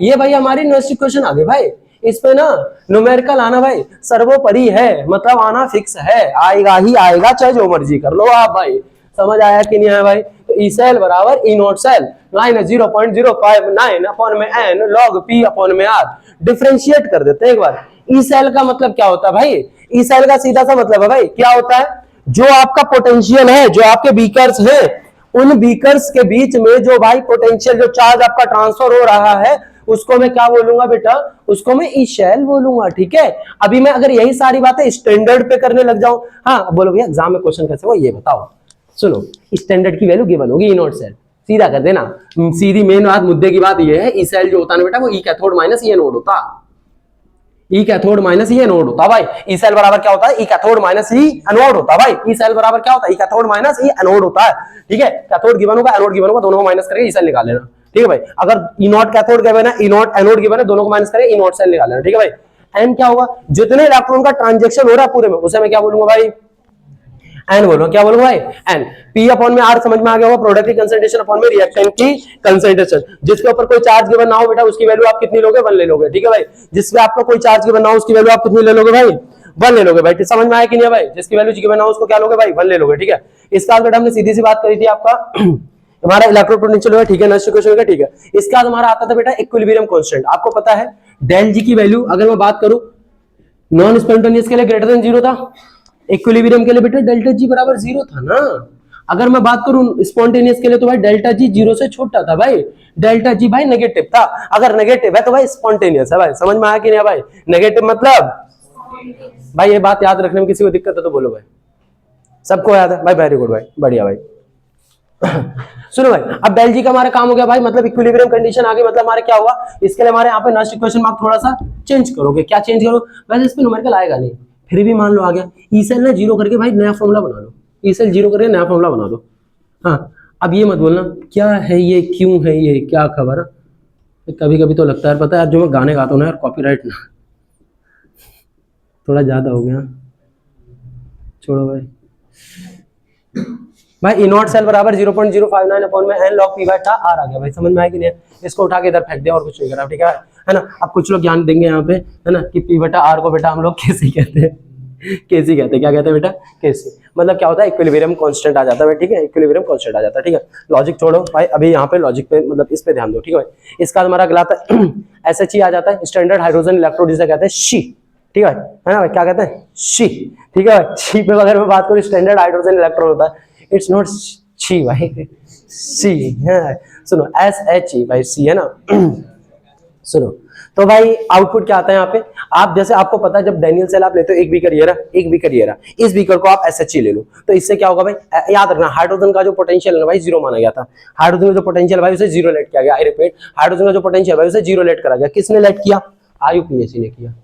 ये भाई हमारी नस्ट इक्वेशन आ गई भाई। इस पे ना न्यूमेरिकल आना भाई सर्वोपरि है, मतलब आना फिक्स है, आएगा ही आएगा, चाहे जो मर्जी कर लो आप भाई। समझ आया कि नहीं आया भाई। तो ई सेल बराबर E0 सेल -0.059 अपॉन में n log p अपॉन में r। डिफरेंशिएट कर देते हैं एक बार। ई सेल का मतलब क्या होता है भाई, ई सेल का सीधा सा मतलब है भाई, क्या होता है, जो आपका पोटेंशियल है, जो आपके बीकर्स है, उन बीकर्स के बीच में जो भाई पोटेंशियल, जो चार्ज आपका ट्रांसफर हो रहा है, उसको मैं क्या बोलूंगा बेटा, उसको मैं ई सेल बोलूंगा, ठीक है। अभी मैं अगर यही सारी बातें स्टैंडर्ड पे करने लग जाऊं, हाँ बोलो भैया एग्जाम में क्वेश्चन कैसे हो, ये बताओ। सुनो, स्टैंडर्ड की वैल्यू गिवन होगी E0 सेल, सीधा कर देना, सीधी मेन बात, मुद्दे की बात ये है, ई सेल जो होता है ना बेटा, वो ई कैथोड माइनस ई एनोड होता। ई कैथोड माइनस ई एनोड होता है भाई। ई सेल बराबर क्या होता है, ई कैथोड माइनस ई एनोड होता है भाई। ई सेल बराबर क्या होता है, ई कैथोड माइनस ई एनोड होता है। ठीक है, कैथोड गिवन होगा, एनोड गिवन होगा, दोनों को माइनस करके ई सेल निकाल लेना। ठीक है भाई, अगर ई नॉट कैथोड गिवन है, ई नॉट एनोड गिवन है, दोनों को माइनस करके ई नॉट सेल निकाल लेना। ठीक है भाई, एन क्या होगा, जितने इलेक्ट्रॉन का ट्रांजेक्शन हो रहा है पूरे में, उसे मैं क्या बोलूंगा भाई, एन बोलो। क्या बोलूंगा भाई, एन। पी अपॉन में आर समझ में आ गया होगा, प्रोडक्ट की कंसंट्रेशन अपॉन में रिएक्टेंट की कंसंट्रेशन। जिसके ऊपर कोई चार्ज गिवन ना हो बेटा, उसकी वैल्यू आप कितनी लोगे, 1 ले लोगे। ठीक है भाई, जिसपे आपका कोई चार्ज गिवन ना हो, उसकी वैल्यू आप कितनी ले लोगे भाई, 1 ले लोगे भाई। समझ में आया कि नहीं भाई, जिसकी वैल्यू गिवन ना हो उसको क्या लोगे भाई, 1 ले लोगे। ठीक है, इसका बेटा हमने सीधी सी बात करी थी आपका हमारा इलेक्ट्रोपोटेंशियल है। ठीक है, नेक्स्ट क्वेश्चन का। ठीक है, इसका हमारा आता था बेटा इक्विलिब्रियम कांस्टेंट। आपको पता है डेल जी की वैल्यू, अगर मैं बात करूं नॉन स्पॉन्टेनियस के लिए ग्रेटर देन 0 था, इक्विलिब्रियम के लिए बेटा डेल्टा जी बराबर 0 था ना। अगर मैं बात करूं स्पॉन्टेनियस के लिए तो भाई डेल्टा जी 0 से छोटा था भाई, डेल्टा जी भाई नेगेटिव था। अगर नेगेटिव है तो भाई स्पॉन्टेनियस है भाई। समझ में आया कि नहीं भाई, नेगेटिव मतलब भाई, ये बात याद रखने में किसी को दिक्कत है तो बोलो भाई, सबको याद है भाई, वेरी गुड भाई, बढ़िया भाई। सुनो भाई, अब डेल जी का हमारा काम हो गया भाई, मतलब इक्विलिब्रियम कंडीशन आ गई, मतलब हमारे क्या हुआ, इसके लिए हमारे यहाँ पे नेक्स्ट इक्वेशन में आप थोड़ा सा चेंज करोगे। क्या चेंज करो, वैसे इस पे न्यूमेरिकल आएगा नहीं, फिर भी मान लो आ गया। ई सेल ना 0 करके भाई नया फॉर्मूला बना लो, ई सेल 0 करके नया फॉर्मूला बना दो। हाँ, अब ये मत बोलना क्या है ये, क्यों है ये, क्या खबर है। कभी कभी तो लगता है पता है, जो मैं गाने गाता हूँ ना यार, कॉपीराइट ना थोड़ा ज्यादा हो गया, छोड़ो भाई। भाई ई नॉट सेल बराबर 0.059 अपॉन में एन लॉग पी बाय टा आर आ गया भाई। समझ में आया कि नहीं, इसको उठा के इधर फेंक दिया और कुछ नहीं करा। ठीक है ना। अब कुछ लोग ज्ञान देंगे यहाँ पे, है ना, कि पी बटा आर को बेटा हम लोग केसी कहते हैं, केसी कहते हैं। क्या कहते हैं बेटा, केसी। मतलब क्या होता है, इक्विलिब्रियम कांस्टेंट आ जाता है। ठीक है, इक्विलिब्रियम कांस्टेंट आ जाता है। ठीक है, लॉजिक छोड़ो भाई, अभी यहाँ पे लॉजिक पे मतलब इस पे ध्यान दो। ठीक है भाई, इसका हमारा अगला आता है एसएचई आ जाता है, स्टैंडर्ड हाइड्रोजन इलेक्ट्रोड, जिसे कहते हैं शी। ठीक है ना भाई, क्या कहते हैं, शी। ठीक है भाई, शी पे अगर मैं बात करूँ स्टैंडर्ड हाइड्रोजन इलेक्ट्रॉन होता है, इट्स नॉट शी भाई, सी है। सुनो SHE भाई, सी है ना। सुनो तो भाई आउटपुट क्या आता है यहाँ पे, आप जैसे आपको पता है जब डैनियल सेल आप लेते हो, एक बीकर ये रहा, एक बीकर ये रहा, इस बीकर को आप SHE ले लो, तो इससे क्या होगा भाई, याद रखना हाइड्रोजन का जो पोटेंशियल है ना भाई 0 माना गया था। हाइड्रोजन का जो पोटेंशियल भाई उसे 0 लेट किया गया। आई रिपीट, हाइड्रोजन का जो पोटेंशियल भाई उसे 0 लेट करा गया। किसने लेट किया, IUPAC ने किया,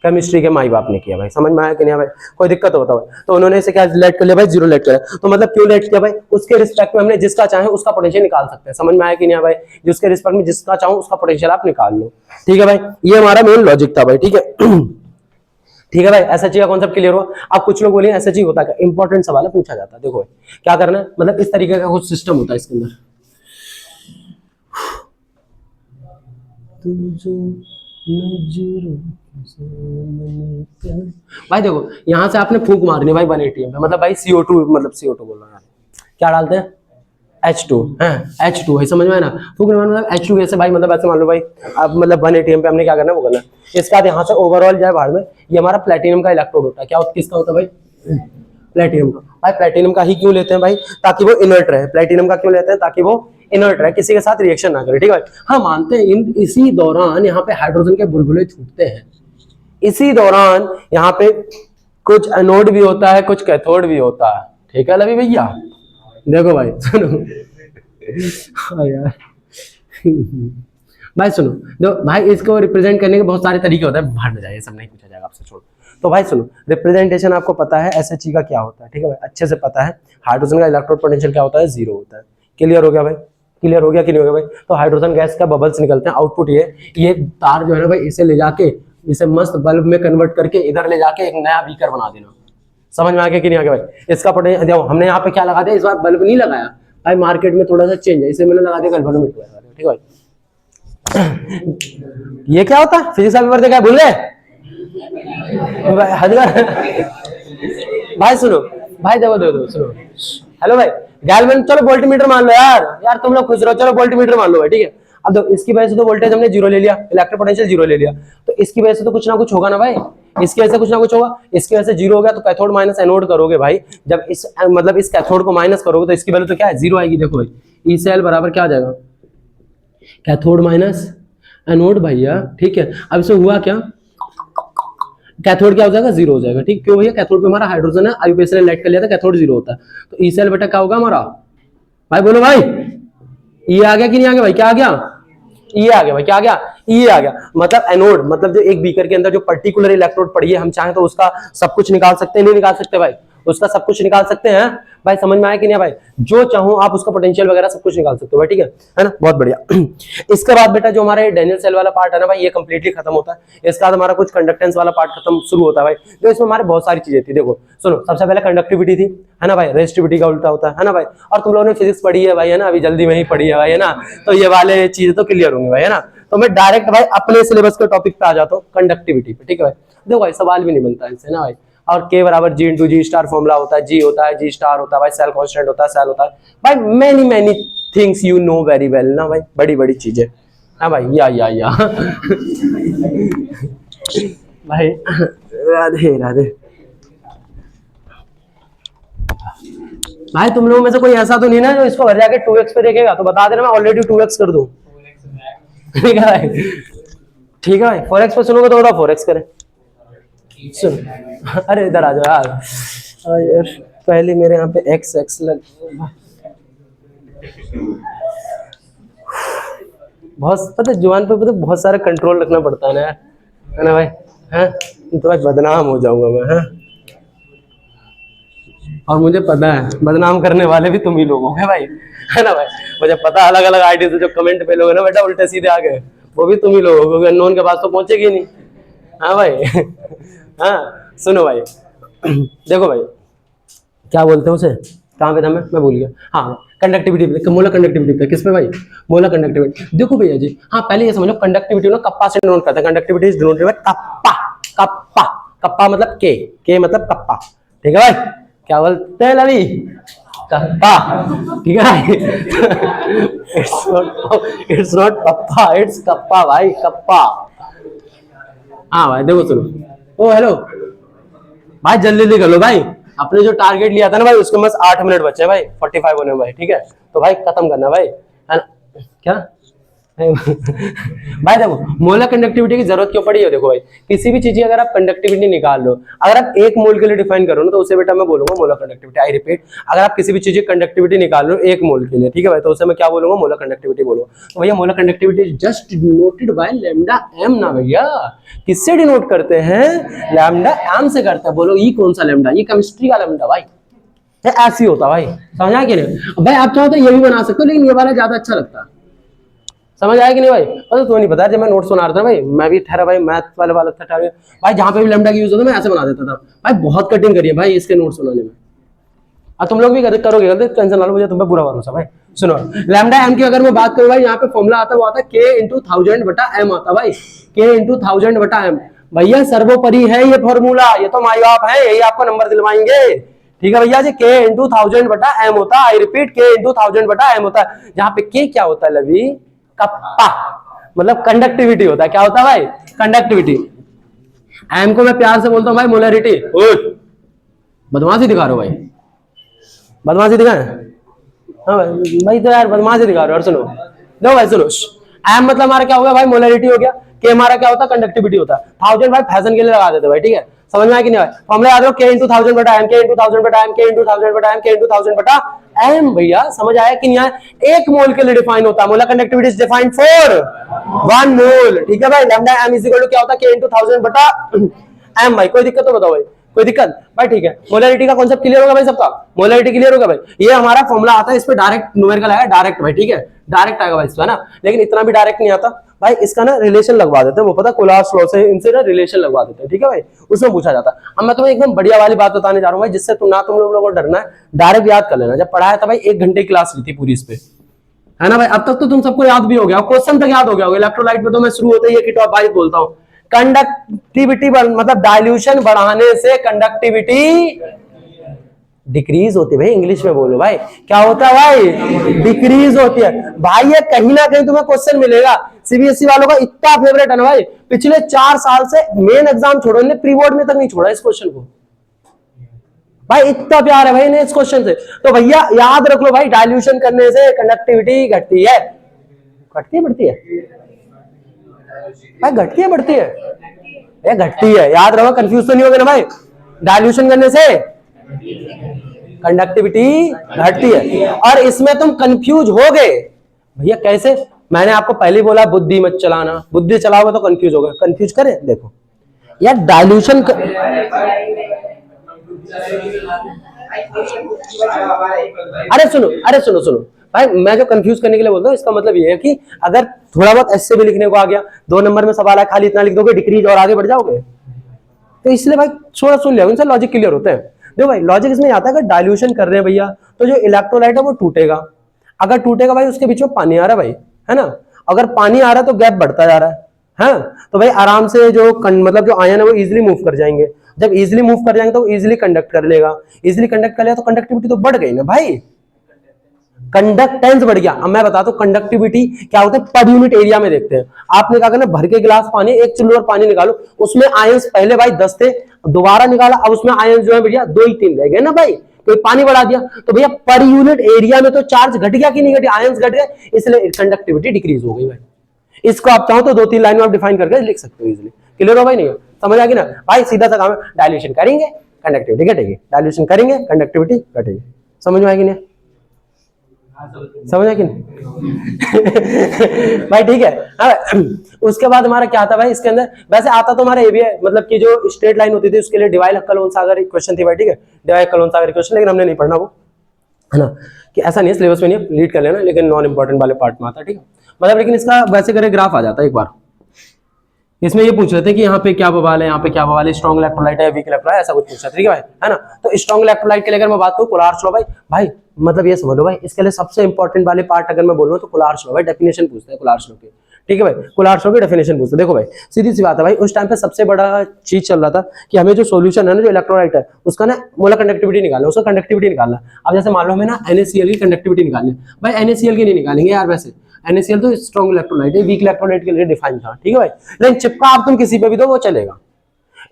केमिस्ट्री के माई बाप ने किया भाई। समझ में आया कि नहीं भाई, कोई दिक्कत हो बताओ। तो उन्होंने इसे क्या लेट कर लिया भाई, 0 लेट किया। तो मतलब क्यों लेट किया भाई, उसके रिस्पेक्ट में हमने जिसका चाहे उसका पोटेंशियल निकाल सकते हैं। समझ में आया कि नहीं भाई, जिसके रिस्पेक्ट में जिसका चाहो उसका पोटेंशियल आप निकाल लो। ठीक है भाई, ये हमारा मेन लॉजिक था भाई। ठीक है ठीक है भाई, SHE का कॉन्सेप्ट क्लियर हुआ। अब कुछ लोग बोले SHE होता है क्या, इंपॉर्टेंट सवाल है, पूछा जाता है। देखो भाई क्या करना है, मतलब इस तरीके का कुछ सिस्टम होता है इसके अंदर। भाई देखो यहां से आपने फूंक मारनी भाई 1 ATM पे, मतलब भाई CO2, मतलब CO2 बोल रहा है, क्या डालते हैं H2 है, H2 है। समझ में है ना, फूंक मतलब H2 ऐसे भाई, मतलब ऐसे मान लो भाई अब मतलब 1 ATM पे हमने क्या करना है वो करना है। इसके बाद यहाँ से ओवरऑल जाए बाहर में, ये हमारा प्लेटिनम का इलेक्ट्रोड होता है। क्या किसका होता है भाई, प्लेटिनम का। भाई प्लेटिनम का ही क्यों लेते हैं भाई, ताकि वो इनर्ट रहे। प्लेटिनम का क्यों लेते हैं, ताकि वो इनर्ट रहे, किसी के साथ रिएक्शन ना करे। ठीक है, हाँ मानते हैं इसी दौरान यहाँ पे हाइड्रोजन के बुलबुले छूटते हैं। इसी दौरान यहाँ पे कुछ एनोड भी होता है, कुछ कैथोड भी होता है। ठीक है लवी भैया, देखो भाई सुनो हाँ यार भाई सुनो, जो भाई इसको रिप्रेजेंट करने के बहुत सारे तरीके होते हैं, बाहर में जाइए, सब नहीं पूछा जाएगा आपसे, छोड़ो। तो भाई सुनो, रिप्रेजेंटेशन आपको पता है SHE का क्या होता है। ठीक है भाई, अच्छे से पता है। हाइड्रोजन का इलेक्ट्रोड पोटेंशियल क्या होता है, 0 होता है। क्लियर हो गया भाई, क्लियर हो गया कि नहीं हो गया भाई। तो हाइड्रोजन गैस का बबल्स निकलते हैं, आउटपुट ये तार जो है ना भाई, इसे ले जाके इसे मस्त बल्ब में कन्वर्ट करके इधर ले जाके एक नया बीकर बना देना। समझ में आ गया कि नहीं आ गया भाई। इसका पोटेंशियल हमने यहाँ पे क्या लगा दिया, इस बार बल्ब नहीं लगाया भाई, मार्केट में थोड़ा सा चेंज है, इसे मैंने लगा दिया गैल्वेनोमीटर। ठीक है भाई, ये क्या होता है, फिजिक्स का पेपर देखा है, भूल गए भाई। सुनो भाई, देखो सुनो, हेलो भाई, गैल्वेन, चलो वोल्टमीटर मान लो यार तुम लोग खुश रहो, चलो वोल्टमीटर मान लो भाई। ठीक है, अब देखो इसकी वजह से तो वोल्टेज हमने 0 ले लिया, इलेक्ट्रिक पोटेंशियल 0 ले लिया, तो इसकी वजह से तो कुछ ना कुछ होगा ना भाई, इसकी वजह से कुछ ना कुछ होगा। इसकी वजह से 0 हो गया तो कैथोड माइनस एनोड करोगे भाई, जब इस मतलब इस कैथोड को माइनस करोगे तो इसकी वैल्यू तो क्या है, 0 आएगी। देखो भाई, ई सेल बराबर क्या आ जाएगा, कैथोड माइनस एनोड भैया। ठीक है, अब इसमें हुआ क्या, कैथोड क्या हो जाएगा, 0 हो जाएगा। ठीक, क्यों भैया, कैथोड पे हमारा हाइड्रोजन है, IUPAC ने लाइट कर लिया था, कैथोड 0 होता है, तो ई सेल बेटा क्या होगा हमारा भाई, बोलो भाई, ये आ गया कि नहीं आ गया भाई, क्या आ गया, ये आ गया भाई, क्या आ गया, ये आ गया, मतलब एनोड, मतलब जो एक बीकर के अंदर जो पर्टिकुलर इलेक्ट्रोड पड़ी है, हम चाहें तो उसका सब कुछ निकाल सकते हैं, नहीं निकाल सकते भाई, उसका सब कुछ निकाल सकते हैं भाई, समझ में आया कि नहीं भाई, जो चाहो आप उसका पोटेंशियल वगैरह सब कुछ निकाल सकते हो भाई, ठीक है ना, बहुत बढ़िया। इसके बाद बेटा जो हमारे डैनियल सेल वाला पार्ट है ना भाई, ये कंप्लीटली खत्म होता है। इसके बाद हमारा कुछ कंडक्टेंस वाला पार्ट खत्म शुरू होता है भाई, जो इसमें हमारे बहुत सारी चीजें थी। देखो सुनो, सबसे पहले कंडक्टिविटी थी, है ना भाई, रेजिस्टिविटी का उल्टा होता है ना भाई, और तुम लोगों ने फिजिक्स पढ़ी है भाई, है ना, अभी जल्दी में ही पढ़ी है भाई, है ना, तो ये वाले चीजें तो क्लियर होंगी भाई, है ना। तो मैं डायरेक्ट भाई अपने सिलेबस के टॉपिक पे आ जाता हूँ, कंडक्टिविटी पे, ठीक है भाई। देखो भाई सवाल भी नहीं बनता इनसे ना भाई, और के बराबर जी इंटू जी स्टार फॉर्मूला होता है, जी होता है, जी स्टार होता है भाई, सेल कांस्टेंट होता है, सेल होता है भाई, many many things you know very well ना भाई, बड़ी बड़ी चीजें, हाँ भाई, या भाई, राधे राधे भाई। तुम लोगों में से कोई ऐसा तो नहीं ना जो इसको भर जाके 2x पे देखेगा, तो बता देना, मैं ऑलरेडी 2x कर दूं, ठीक है भाई, ठीक है भाई। 4x पे सुनोगे तो बताओ 4x करें, सुन, अरे इधर आ जाओ यार, पहले मेरे यहाँ पे x लग, बहुत पता जुबान पे पता बहुत सारा कंट्रोल रखना पड़ता है ना यार, है ना भाई, हैं तो भाई बदनाम हो जाऊंगा मैं, हैं, और मुझे पता है बदनाम करने वाले भी तुम ही लोग हो भाई, है ना भाई, मुझे पता है अलग अलग आईडी से जो कमेंट पे लोग ना बेटा उल्टे सीधे आ गए, वो भी तुम ही लोग हो, क्योंकि अननोन के पास तो पहुंचेगी नहीं, हाँ भाई। हाँ सुनो भाई, देखो भाई क्या बोलते हैं उसे, कहाँ पे था मैं भूल गया, हाँ कंडक्टिविटी पे, मोलर कंडक्टिविटी पे, किस पे भाई, मोलर कंडक्टिविटी। देखो भैया जी, हाँ पहले ये समझ लो कंडक्टिविटी ना कप्पा से डिनोट करते हैं, conductivity is denoted by kappa, kappa, kappa मतलब के मतलब कप्पा, ठीक है भाई, क्या बोलते हैं लवी, कप्पा, ठीक है, it's not papa, it's kappa भाई, कप्पा। हाँ भाई देखो सुनो, ओ हेलो भाई, जल्दी जल्दी कर लो भाई, अपने जो टारगेट लिया था ना भाई उसके बस 8 मिनट बचे हैं भाई, 45 होने में भाई, ठीक है, तो भाई खत्म करना भाई, है ना, क्या भाई देखो मोलर कंडक्टिविटी की जरूरत क्यों पड़ी है, देखो भाई किसी भी चीज की अगर आप कंडक्टिविटी निकाल लो, अगर आप एक मोल के लिए डिफाइन करो ना तो उसे बेटा मैं बोलूंगा मोलर कंडक्टिविटी, आई रिपीट, अगर आप किसी भी चीज की कंडक्टिविटी निकाल लो एक मोल के लिए, ठीक है भाई, तो उसे मैं क्या बोलूंगा, मोलर कंडक्टिविटी बोलूंगा। तो भैया molar conductivity just denoted by lambda m ना भैया, किससे डिनोट करते हैं, लैम्डा एम से करते हैं। बोलो ये कौन सा लैम्डा, ये केमिस्ट्री का लैम्डा भाई, ऐसे ही होता भाई, समझा कि नहीं भाई, आप चाहो तो ये भी बना सकते हो, लेकिन ये वाला ज्यादा अच्छा लगता है, समझ आया कि नहीं भाई, पता तो नहीं पता, जब मैं नोट्स बना रहा था भाई, मैं भी ठहरा भाई, मैथ वाले वाला था ठहरा भाई, जहां पे भी लैम्डा की यूज होता मैं ऐसे बना देता था भाई, बहुत कटिंग करी है भाई इसके नोट्स बनाने में, और तुम लोग भी करोगे, टेंशन ना लो, मुझे तुम पे पूरा भरोसा भाई। सुनो लैम्डा एम की अगर मैं बात करूं भाई, यहाँ पे फॉर्मूला आता है, वो आता है के इंटू 1000 बटा एम आता भाई, के इंटू 1000 बटा एम, भैया सर्वोपरि है ये फॉर्मूला, ये तो माई बाप है, यही आपको नंबर दिलवाएंगे, ठीक है भैया जी, के इंटू 1000 बटा एम होता है, आई रिपीट के इंटू 1000 बटा एम होता है, जहां पे के क्या होता है लवी, कप्पा, मतलब कंडक्टिविटी होता है, क्या होता है भाई, कंडक्टिविटी। एम को मैं प्यार से बोलता हूँ भाई मोलरिटी, बदमाशी दिखा रहे हो भाई, बदमाशी दिखा, हाँ भाई तो यार बदमाशी दिखा रहे हो, और सुनो दो भाई सुनो, एम मतलब हमारा क्या हो गया भाई, मोलरिटी हो गया, के हमारा क्या होता है, कंडक्टिविटी होता है, 1000 भाई फैशन के लिए लगा देते भाई, ठीक है, समझ में आया कि नहीं भाई, फॉर्मूला याद रखो, के इंटू 1000 बटा एम, के इंटू 1000 बटा एम, के इंटू 1000 बटा एम, के इंटू 1000 बटा एम, भैया समझ आया कि नहीं आया, एक मोल के लिए डिफाइन होता है, molar conductivity is defined for 1 mole, ठीक है भाई, lambda m is equal to क्या होता है, के इंटू 1000 बटा एम, भाई कोई दिक्कत तो बताओ भाई, कोई दिक्कत भाई, ठीक है, मोलरिटी का कॉन्सेप्ट क्लियर होगा भाई सबका, मोलरिटी क्लियर होगा भाई, ये हमारा फॉर्मूला आता है, इस पे डायरेक्ट न्यूमेरिकल आएगा डायरेक्ट भाई, ठीक है, डायरेक्ट आएगा भाई इसका, है ना, लेकिन इतना भी डायरेक्ट नहीं आता भाई, इसका ना रिलेशन लगवा देते हैं, वो पता कोलास लॉ से इनसे ना रिलेशन लगवा देते हैं, ठीक है भाई, उसमें पूछा जाता है। अब मैं तुम्हें एकदम बढ़िया वाली बात बताने जा रहा हूँ भाई, जिससे तुम लोगों को डरना है, डायरेक्ट याद कर लेना, जब पढ़ाया था भाई 1 घंटे की क्लास ली थी पूरी इस पे, है ना भाई, अब तक तो तुम सबको याद भी हो गया, क्वेश्चन तक याद हो गया होगा, इलेक्ट्रोलाइट पे तो मैं शुरू होते ही एक टॉप वाइज बोलता हूँ, कंडक्टिविटी मतलब डाइल्यूशन बढ़ाने से कंडक्टिविटी डिक्रीज होती है भाई, इंग्लिश में बोलो भाई, क्या होता है भाई, डिक्रीज होती है भाई, ये कहीं ना कहीं तुम्हें क्वेश्चन मिलेगा, सीबीएसई वालों का इतना फेवरेट है ना भाई, पिछले 4 साल से मेन एग्जाम छोड़ो, इन्हें प्री बोर्ड में तक नहीं छोड़ा इस क्वेश्चन को भाई, इतना प्यार है भाई इन्हें इस क्वेश्चन से, तो भैया याद रख लो भाई, डाइल्यूशन करने से कंडक्टिविटी घटती है, घटती है बढ़ती है भाई, घटती है बढ़ती है, ये घटती है, याद रखो, कंफ्यूज तो नहीं होगा ना भाई, डाइल्यूशन करने से कंडक्टिविटी घटती है, और इसमें तुम कंफ्यूज हो गए भैया कैसे, मैंने आपको पहले ही बोला बुद्धि मत चलाना, बुद्धि चलाओगे तो कंफ्यूज होगा। कंफ्यूज करे देखो यार डाइल्यूशन अरे सुनो सुनो भाई, मैं जो कंफ्यूज करने के लिए बोलता हूँ इसका मतलब ये है कि अगर थोड़ा बहुत ऐसे भी लिखने को आ गया, 2 नंबर में सवाल है, खाली इतना लिख दोगे डिक्रीज और आगे बढ़ जाओगे। तो इसलिए भाई थोड़ा सुन लिया, उनसे लॉजिक क्लियर होते हैं। देखो भाई लॉजिक इसमें आता है, अगर डाइल्यूशन कर रहे हैं भैया तो जो इलेक्ट्रोलाइट है वो टूटेगा। अगर टूटेगा भाई उसके बीच में पानी आ रहा है भाई, है ना। अगर पानी आ रहा है तो गैप बढ़ता जा रहा है, हाँ? तो भाई आराम से जो मतलब जो आयन है वो इजिली मूव कर जाएंगे। जब इजिली मूव कर जाएंगे तो इजिली कंडक्ट कर लेगा, इजिली कंडक्ट कर लेगा तो कंडक्टिविटी तो बढ़ गई ना भाई, कंडक्टेंस बढ़ गया। अब मैं बताता हूं कंडक्टिविटी क्या होता है, पर यूनिट एरिया में देखते हैं। आपने कहा ना भर के गिलास पानी, एक चुल्लू और पानी निकालो, उसमें आयंस पहले भाई 10 थे, दोबारा निकाला, अब उसमें आयंस जो है भैया 2 ही 3 रह गए ना भाई, कोई पानी बढ़ा दिया तो भैया पर यूनिट एरिया में तो चार्ज घट गया कि नहीं घटा, आयंस घट गए, इसलिए कंडक्टिविटी डिक्रीज हो गई भाई। इसको आप चाहो तो 2-3 लाइन में आप डिफाइन करके लिख सकते हो इजीली। क्लियर हो भाई? नहीं समझ आ गई ना भाई? सीधा सा काम है, डायल्यूशन करेंगे कंडक्टिविटी घटेगी, डायल्यूशन करेंगे कंडक्टिविटी घटेगी। समझ में आएगी नहीं? समझ आए कि नहीं? भाई ठीक है। हाँ, उसके बाद हमारा क्या था भाई इसके अंदर, वैसे आता तो हमारा ये भी है, मतलब कि जो स्ट्रेट लाइन होती थी उसके लिए डिवाइल कलोन सागर क्वेश्चन थी भाई, ठीक है, डिवाइल कलोन सागर क्वेश्चन, लेकिन हमने नहीं पढ़ना वो, है ना। कि ऐसा नहीं है सिलेबस में नहीं रीड कर लेना, लेकिन नॉन इंपॉर्टेंट वाले पार्ट में आता है, ठीक है मतलब। लेकिन इसका वैसे करे ग्राफ आ जाता है एक बार। इसमें ये पूछ रहे थे कि यहाँ पे क्या बवाल है, यहाँ पे क्या बवाल है, स्ट्रॉन्ग इलेक्ट्रोलाइट है वीक इलेक्ट्रोलाइट, ऐसा कुछ पूछ रहे थे, ठीक है भाई, है ना। तो स्ट्रॉन्ग इलेक्ट्रोलाइट के लिए अगर मैं बात करूँ कोलार्स लॉ भाई मतलब ये समझ लो भाई, इसके लिए सबसे इंपॉर्टेंट वाले पार्ट अगर मैं बोलूँ तो कोलार्स लॉ भाई, डेफिनेशन पूछते हैं कोलार्स लॉ की, ठीक है भाई। कोलार्स लॉ की डेफिनेशन पूछते हैं। देखो भाई सीधी सी बात है भाई, उस टाइम पे सबसे बड़ा चीज चल रहा था कि हमें जो सॉल्यूशन है ना, जो इलेक्ट्रोलाइट है उसका ना मोलर कंडक्टिविटी निकालना, उसका कंडक्टिविटी निकालना। अब जैसे मान लो हमें ना NaCl की कंडक्टिविटी निकालनी है भाई, NaCl की नहीं निकालेंगे यार, वैसे NaCl तो स्ट्रॉन्ग इलेक्ट्रोलाइट है, वीक इलेक्ट्रोलाइट के लिए डिफाइन था, ठीक है भाई। लेकिन चिपका आप तुम किसी पे भी दो वो चलेगा।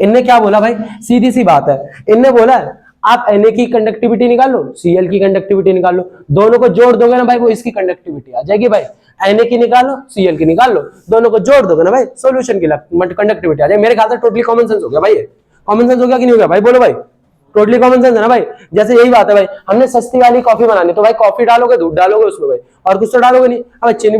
इनने क्या बोला भाई, सीधी सी बात है, इनने बोला आप Na की कंडक्टिविटी निकाल लो, Cl की कंडक्टिविटी निकाल लो, दोनों को जोड़ दोगे ना भाई वो इसकी कंडक्टिविटी आ जाएगी भाई। Na की निकाल लो, Cl की निकाल लो, दोनों को जोड़ दोगे ना भाई सॉल्यूशन की कंडक्टिविटी आ जाएगी। मेरे ख्याल से टोटली कॉमन सेंस हो गया भाई, कॉमन सेंस हो गया कि नहीं हो गया भाई, बोलो भाई। टोटली कॉमन सेंस है ना भाई। जैसे यही बात है भाई, हमने सस्ती वाली कॉफी बनानी तो भाई कॉफी डालोगे दूध डालोगे उसमें भाई, और कुछ तो डालोगे नहीं। अब चीनी